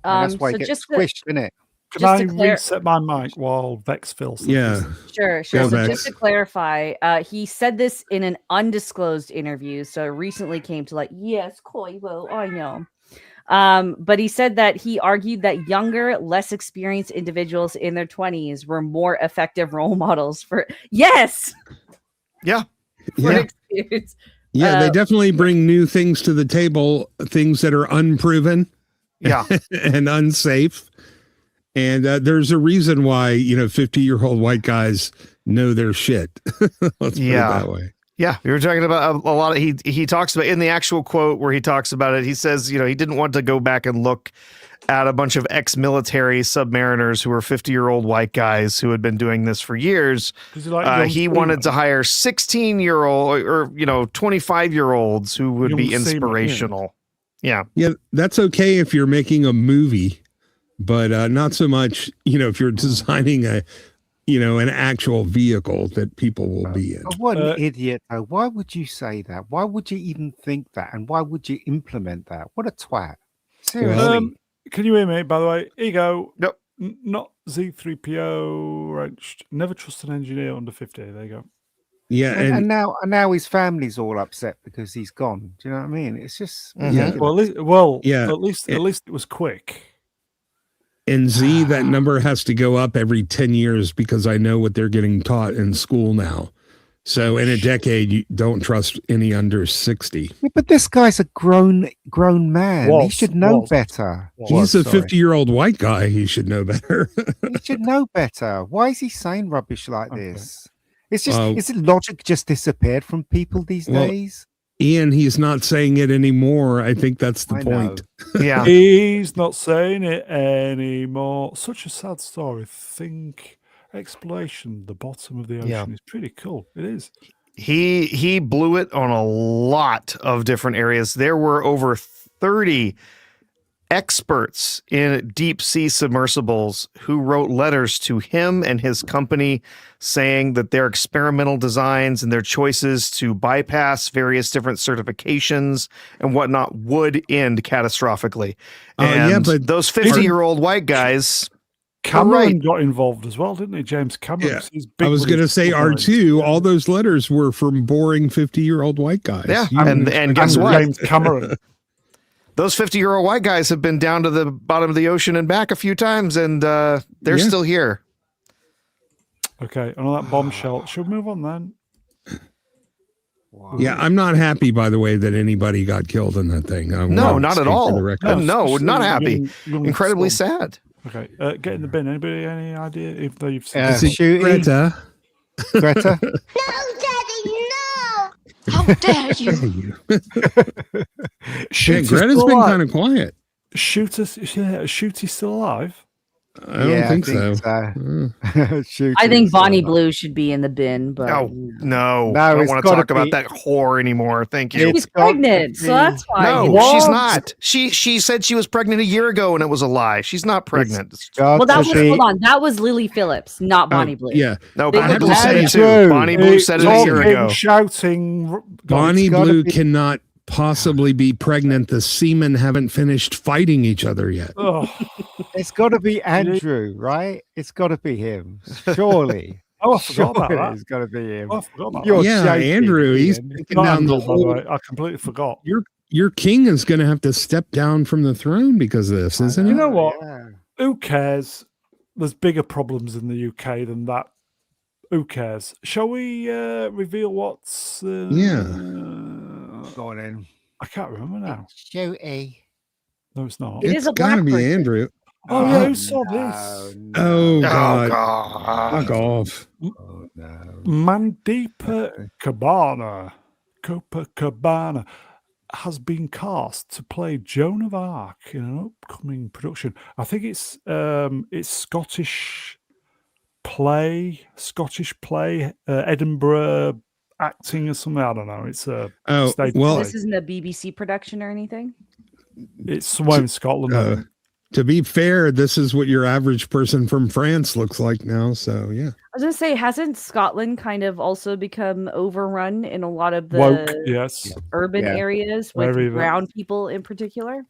That's why it gets squished, isn't it? Can I reset my mic while Vex fills? Yeah. Sure. So just to clarify, he said this in an undisclosed interview. So it recently came to light. Yes, Coy, well, I know. But he said that he argued that younger, less experienced individuals in their 20s were more effective role models for experience. Yeah, they definitely bring new things to the table, things that are unproven and unsafe. And there's a reason why, 50-year-old white guys know their shit. Let's put it that way. Yeah, we were talking about a lot of, he talks about in the actual quote where he talks about it, he says, he didn't want to go back and look at a bunch of ex-military submariners who were 50-year-old white guys who had been doing this for years. He wanted to hire 16-year-old or 25-year-olds who would be inspirational. Yeah, that's okay if you're making a movie, but not so much, if you're designing an actual vehicle that people will be in. What an idiot, though. Why would you say that? Why would you even think that? And why would you implement that? What a twat. Seriously. Can you hear me, by the way? Here you go. Nope. Not Z3PO wrenched. Never trust an engineer under 50. There you go. Yeah, and now his family's all upset because he's gone. Do you know what I mean? It's just Well, at least it was quick. And Z, that number has to go up every 10 years because I know what they're getting taught in school now. So in a decade, you don't trust any under 60. Yeah, but this guy's a grown man. He should know better. He's a 50-year-old white guy. He should know better. He should know better. Why is he saying rubbish like this? It's just is it logic just disappeared from people these days? Ian, he's not saying it anymore. I think that's the point. Yeah. He's not saying it anymore. Such a sad story. Think exploration, the bottom of the ocean is pretty cool. It is. He blew it on a lot of different areas. There were over 30 experts in deep sea submersibles who wrote letters to him and his company saying that their experimental designs and their choices to bypass various different certifications and whatnot would end catastrophically. And but those 50-year-old white guys... Cameron got involved as well, didn't he? James Cameron. Yeah. I was going to say R2. All those letters were from boring 50-year-old white guys. Yeah, and guess what? James Cameron. Those 50-year-old white guys have been down to the bottom of the ocean and back a few times, and they're still here. Okay, and on that bombshell, should we move on then? Wow. Yeah, I'm not happy, by the way, that anybody got killed in that thing. No, not at all. No, not happy. Incredibly sad. Okay, get in the bin. Anybody any idea if they've seen Greta? Greta? No, Daddy, no! How dare you? Greta's been kind of quiet. Shooty's still alive? I don't think so. I think Bonnie Blue should be in the bin, but no, I don't want to talk about that whore anymore. Thank you. She's pregnant, so that's fine. No, she's not. She said she was pregnant a year ago, and it was a lie. She's not pregnant. Well, hold on. That was Lily Phillips, not Bonnie Blue. Yeah, no, Bonnie Blue said it too. Bonnie Blue said it a year ago. Shouting. Bonnie Blue cannot possibly be pregnant. The seamen haven't finished fighting each other yet. It's got to be Andrew, right? It's got to be him, surely. I forgot about that. It's got to be him. I forgot about that. Andrew, he's taking down the whole. I completely forgot. Your king is going to have to step down from the throne because of this, isn't it? You know what? Yeah. Who cares? There's bigger problems in the UK than that. Who cares? Shall we reveal what's... Go on in. I can't remember now. Shooty. No, it's not. It's got to be Andrew. Oh, yeah, who saw this? Oh, God. Fuck off. Oh, no. Mandeepa Copacabana has been cast to play Joan of Arc in an upcoming production. I think it's Scottish play, Edinburgh acting or something. I don't know. It's a stage play. This isn't a BBC production or anything. It's somewhere in Scotland. To be fair, this is what your average person from France looks like now. So yeah, I was gonna say, hasn't Scotland kind of also become overrun in a lot of the urban areas with brown people in particular?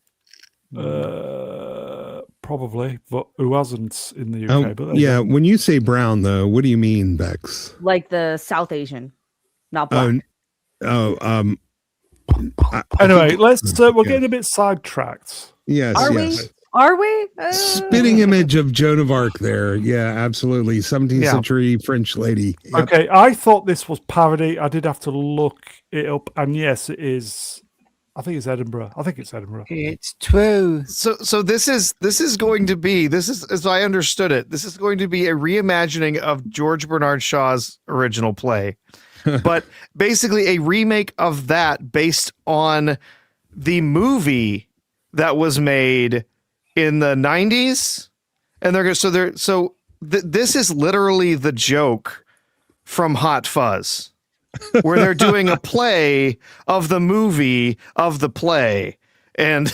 Probably, but who hasn't in the UK? But when you say brown, though, what do you mean, Bex? Like the South Asian, not black. Anyway, let's. We're getting a bit sidetracked. Yes, Are we? Spitting image of Joan of Arc there. Yeah, absolutely. 17th century French lady. Yep. Okay, I thought this was parody. I did have to look it up, and yes, it is. I think it's Edinburgh. It's true. So this is going to be, as I understood it, this is going to be a reimagining of George Bernard Shaw's original play, but basically a remake of that based on the movie that was made in the 90s. And this is literally the joke from Hot Fuzz, where they're doing a play of the movie of the play, and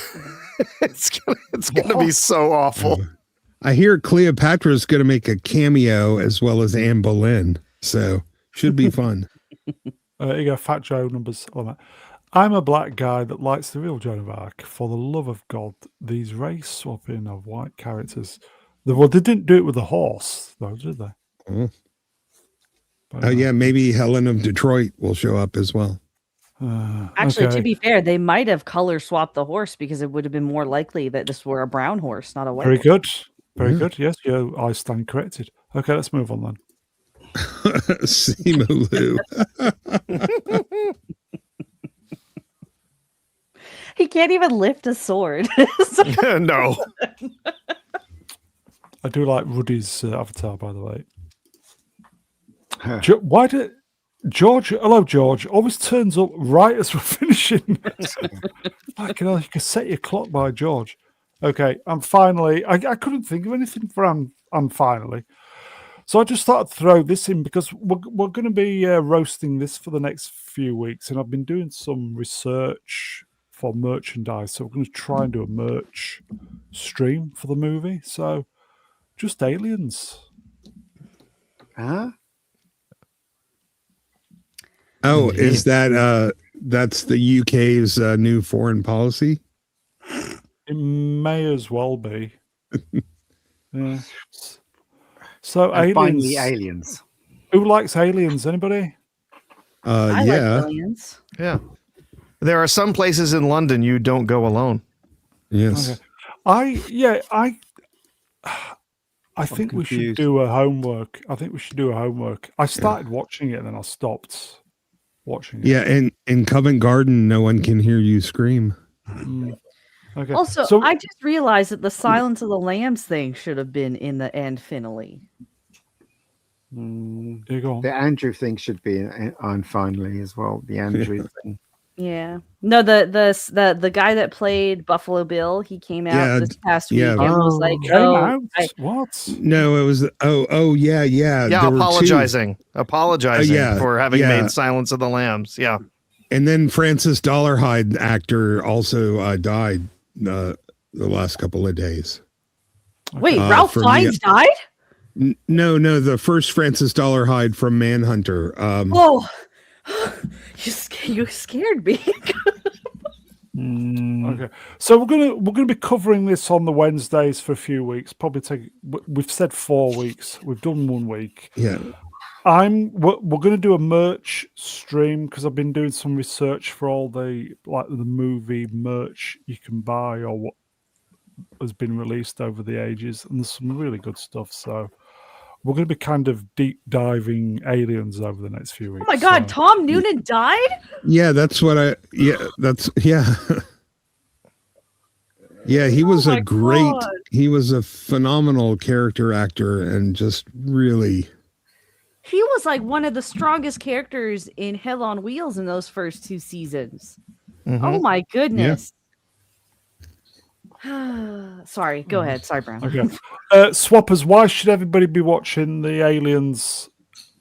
it's gonna be so awful. I hear Cleopatra's gonna make a cameo as well as Anne Boleyn, so should be fun. You go, Fat Joe numbers on that. I'm a black guy that likes the real Joan of Arc. For the love of God, these race swapping of white characters. They didn't do it with the horse, though, did they? Maybe Helen of Detroit will show up as well. Actually, to be fair, they might have color swapped the horse because it would have been more likely that this were a brown horse, not a white. Very good. Very good. Yes, I stand corrected. Okay, let's move on then. Simu. He can't even lift a sword. No. I do like Ruddy's avatar, by the way. Huh. Why did George? Hello, George. Always turns up right as we're finishing. Like, you can set your clock by George. Okay, and finally, I couldn't think of anything for and finally, so I just thought I'd throw this in because we're going to be roasting this for the next few weeks, and I've been doing some research for merchandise, so we're going to try and do a merch stream for the movie. So, just aliens. Huh? Oh, Indeed. is that that's the UK's new foreign policy? It may as well be. Yeah. So And aliens. finally, aliens. Who likes aliens? Anybody? I like aliens. Yeah. There are some places in London you don't go alone. Yes. Okay. I think we should confused. do a homework. I started watching it and then I stopped watching it. Yeah, and in Covent Garden, no one can hear you scream. Okay. Also, so I just realized that the Silence of the Lambs thing should have been in the end finale. Mm, there you go. the Andrew thing should be on finally as well. The Andrew thing. Yeah. No, the guy that played Buffalo Bill, he came out this past week and was like, Came out? What? No, it was yeah. Yeah, there were apologizing yeah, for having yeah. made Silence of the Lambs. Yeah. And then Francis Dollarhide actor also died the last couple of days. Wait, Ralph Fiennes died? No, the first Francis Dollarhide from Manhunter. Oh, you scared me. Okay, so we're gonna be covering this on the Wednesdays for a few weeks. Probably we've said 4 weeks. We've done 1 week. Yeah. We're going to do a merch stream because I've been doing some research for all the movie merch you can buy or what has been released over the ages, and there's some really good stuff. So we're going to be kind of deep diving aliens over the next few weeks. Oh my God, Tom Noonan died? Yeah, that's what yeah. Yeah, he was he was a phenomenal character actor and just really. He was like one of the strongest characters in Hell on Wheels in those first 2 seasons. Mm-hmm. Oh my goodness. Yeah. Sorry, go ahead. Sorry, Brown. Okay. Swappers, why should everybody be watching the aliens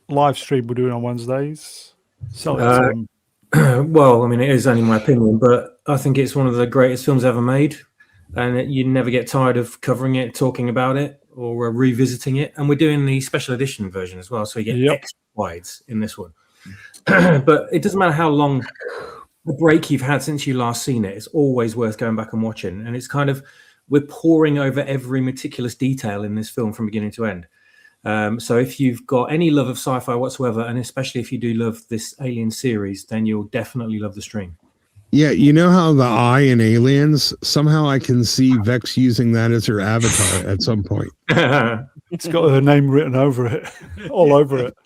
live stream we're doing on Wednesdays? Sell it to them. Well, I mean, it is only my opinion, but I think it's one of the greatest films ever made, and you never get tired of covering it, talking about it, or revisiting it. And we're doing the special edition version as well, so you get extra wides in this one. But it doesn't matter how long the break you've had since you last seen it; it's always worth going back and watching. And it's kind of we're poring over every meticulous detail in this film from beginning to end. So if you've got any love of sci-fi whatsoever, and especially if you do love this Alien series, then you'll definitely love the stream. Yeah, you know how the eye in Aliens, somehow I can see Vex using that as her avatar at some point. It's got her name written over it, all over it.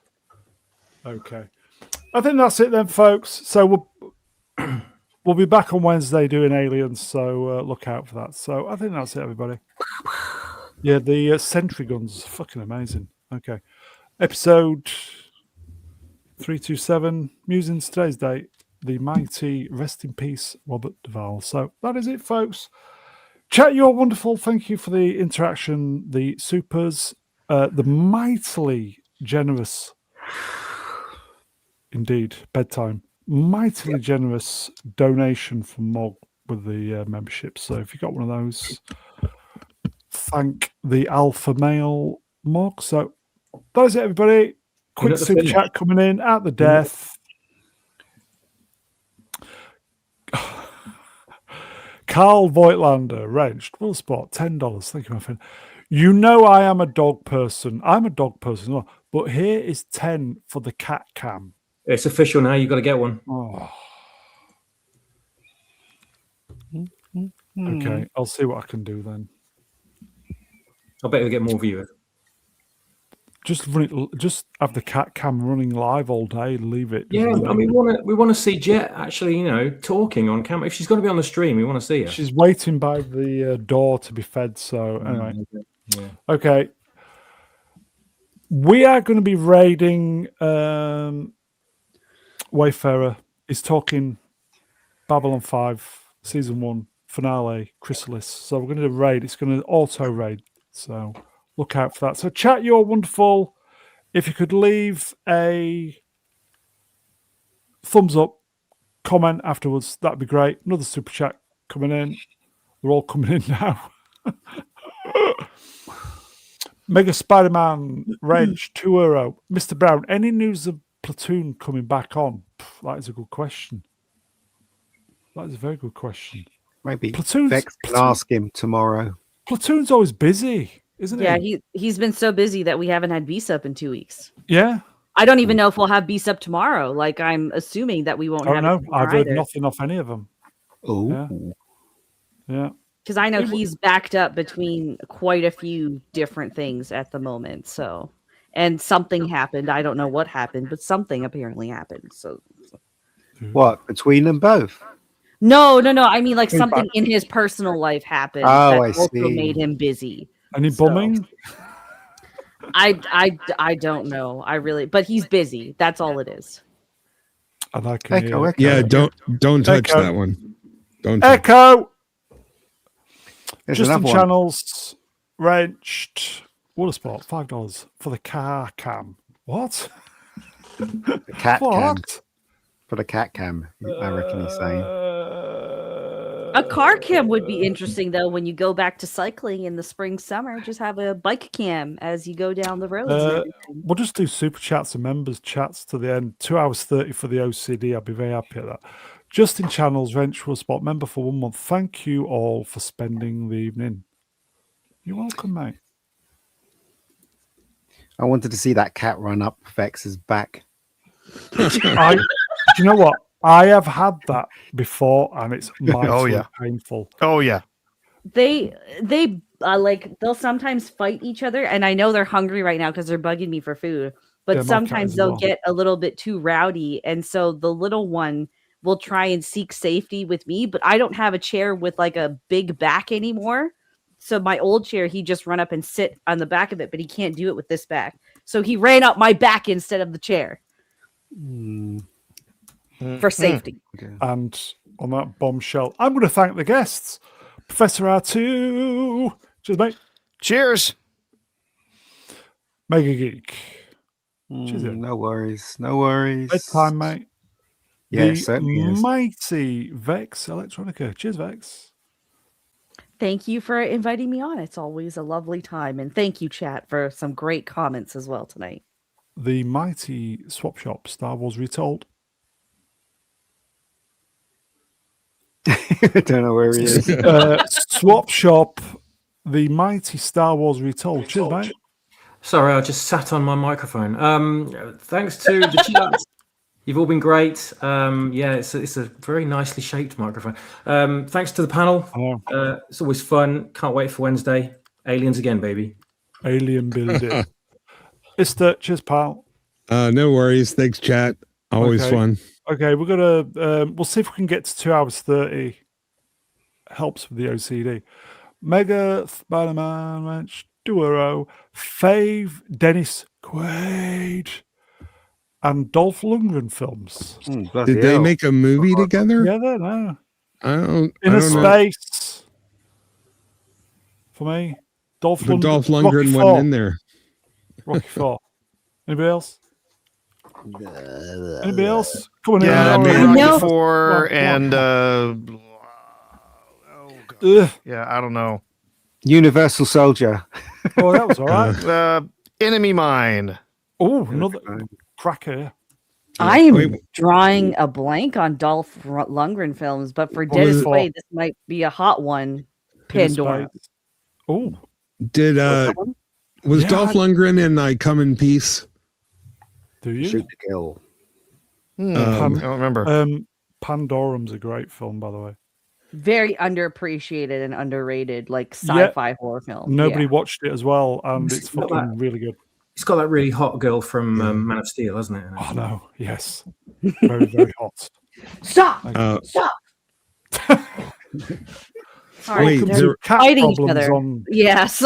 Okay. I think that's it then, folks. So we'll be back on Wednesday doing Aliens, so look out for that. So I think that's it, everybody. Yeah, the sentry guns, fucking amazing. Okay. Episode 327, Musings, today's date. The mighty, rest in peace, Robert Duvall. So that is it, folks. Chat, you're wonderful. Thank you for the interaction, the supers, the mightily generous, indeed, bedtime, mightily generous donation from Mog with the membership. So if you got one of those, thank the alpha male Mog. So that is it, everybody. Quick super chat coming in at the death. Carl Voigtlander, wrenched, will spot, $10. Thank you, my friend. You know I am a dog person. I'm a dog person, well, but here is 10 for the cat cam. It's official now. You've got to get one. Oh. Okay, I'll see what I can do then. I bet you'll get more viewers. Just run it. Just have the cat cam running live all day. Leave it. Yeah, I mean, we want to see Jet actually, talking on camera. If she's going to be on the stream, we want to see her. She's waiting by the door to be fed. So anyway, Yeah. okay. We are going to be raiding Wayfarer. He's talking Babylon 5 season 1 finale Chrysalis. So we're going to raid. It's going to auto raid. So look out for that. So chat, you're wonderful. If you could leave a thumbs up, comment afterwards, that'd be great. Another super chat coming in. They're all coming in now. Mega Spider-Man, Reg, 2 euro. Mr. Brown, any news of Platoon coming back on? That is a good question. That is a very good question. Maybe Platoon's, Vex can ask him tomorrow. Platoon's always busy, isn't he? Yeah, he's been so busy that we haven't had Beast up in 2 weeks. Yeah. I don't even know if we'll have Beast up tomorrow. Like, I'm assuming that we won't have No, it I've heard either. nothing off any of them. Oh, Yeah. Because I know he's backed up between quite a few different things at the moment. So, and something happened. I don't know what happened, but something apparently happened. So, what between them both? no. I mean, like something in his personal life happened Oh, that I also see. made him busy. Any bumming? I don't know. But he's busy. That's all it is. And I can Echo, hear. echo. Yeah, don't touch Echo. that one. Don't touch. Echo! There's Justin another one. Channels, wrenched. Watersport, $5 for the car cam. What? The cat cam. What? For the cat cam, I reckon he's saying. A car cam would be interesting though when you go back to cycling in the spring summer. Just have a bike cam as you go down the roads. and everything. We'll just do super chats and members chats to the end. 2 hours 30 for the OCD. I'll be very happy at that. Justin Channels, Venture Spot member for 1 month. Thank you all for spending the evening. You're welcome, mate. I wanted to see that cat run up Vex's back. Do you know what? I have had that before, and it's mightily yeah. painful. Oh yeah. They like they'll sometimes fight each other, and I know they're hungry right now because they're bugging me for food. But Yeah, my cat sometimes as they'll well. get a little bit too rowdy, and so the little one will try and seek safety with me. But I don't have a chair with like a big back anymore. So my old chair, he just run up and sit on the back of it, but he can't do it with this back. So he ran up my back instead of the chair for safety. And on that bombshell, I'm going to thank the guests. Professor R2. Cheers, mate. Cheers. Mega Geek. Cheers, Ian. No worries. No worries. Bedtime, mate. Yeah, it The certainly is. mighty Vex Electronica. Cheers, Vex. Thank you for inviting me on. It's always a lovely time. And thank you, chat, for some great comments as well tonight. The mighty Swap Shop, Star Wars Retold. I don't know where he is. Swap Shop, the mighty Star Wars Retold. Cheers, mate. Sorry, I just sat on my microphone. Thanks to the chat. You've all been great. Yeah, it's a very nicely shaped microphone. Thanks to the panel. It's always fun. Can't wait for Wednesday. Aliens again, baby. Alien building. Mister, cheers, pal. No worries. Thanks, chat. Always Okay. fun. Okay, we're gonna we'll see if we can get to 2 hours 30. Helps with the OCD. Mega Spider-Man Ranch Duo, Fave, Dennis Quaid, and Dolph Lundgren films. Bloody Did they hell. make a movie together? Yeah, they know. I Inner don't know. Space. For me, Dolph But Lundgren. Dolph Rocky Lundgren IV. wasn't in there. Rocky 4. Anybody else? Anybody else? Come on Yeah, I in. mean, I know. Rocky IV and Ugh. yeah, I don't know. Universal Soldier. Oh, that was all right. Enemy Mine. Oh, another cracker. I'm Wait. drawing a blank on Dolph Lundgren films, but for Dennis was it? Quaid, this might be a hot one. Pandora. Oh, Did was Yeah, Dolph I- Lundgren in I Come in Peace? do you? Shoot to kill. I Um, don't remember. Pandorum's a great film, by the way. Very underappreciated and underrated, like Yeah. sci-fi horror film. Nobody Yeah. watched it as well, and it's Not fucking really good. It's got that really hot girl from Man of Steel, hasn't it? Oh no, yes, very very hot. Stop! Uh, Sorry, wait, they're there- cat fighting each problems other. on. Yes.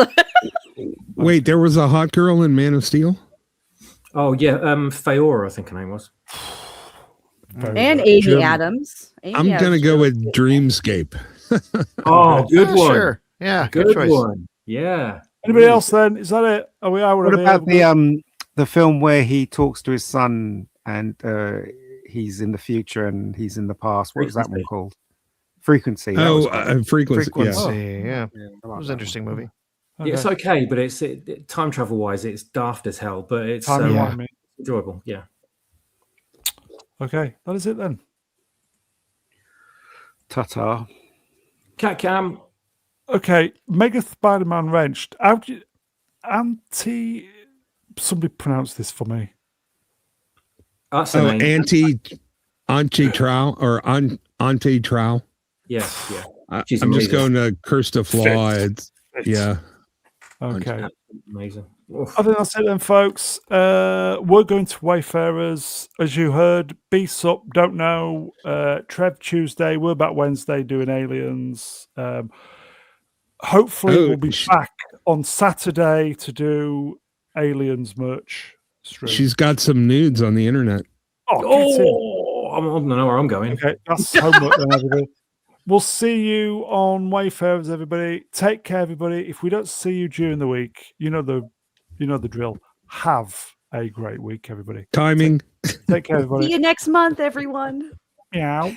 wait, there was a hot girl in Man of Steel. Oh yeah, Feora, I think her name was. Very, And very- Amy German. Adams. Amy I'm gonna Adams go was with good. Dreamscape. Oh, good Yeah, one. Sure. Yeah, good Good choice. one. Yeah. Anybody Really else then? Is that it? Are we out What of about here? the film where he talks to his son and he's in the future and he's in the past? What was that one Frequency. called? Frequency. That was quite- Frequency. Frequency. Yeah. Yeah. yeah, I It like was that an interesting one. movie. Okay. Yeah, it's okay, but it's time travel wise, it's daft as hell, but it's Time Yeah. remind me. enjoyable. Yeah. Okay, that is it then. Ta-ta. Cat Cam. Okay, Mega Spider-Man wrenched. How do you, anti? Somebody pronounce this for me. That's the Oh, name. anti-trial or anti-trial. Yeah, yeah. I'm She's just amazing. going to curse the flaw. It's, yeah. Okay. Amazing. Oof. I think that's it then, folks. We're going to Wayfarers, as you heard. Beast up, don't know. Trev Tuesday. We're back Wednesday doing Aliens. Hopefully, Oh, we'll be back on Saturday to do Aliens merch stream. She's got some nudes on the internet. Oh, get in. Oh, I don't know where I'm going. Okay, that's homework then, everybody. We'll see you on Wayfarers, everybody. Take care, everybody. If we don't see you during the week, you know the drill. Have a great week, everybody. Timing. Take care, everybody. See you next month, everyone. Meow.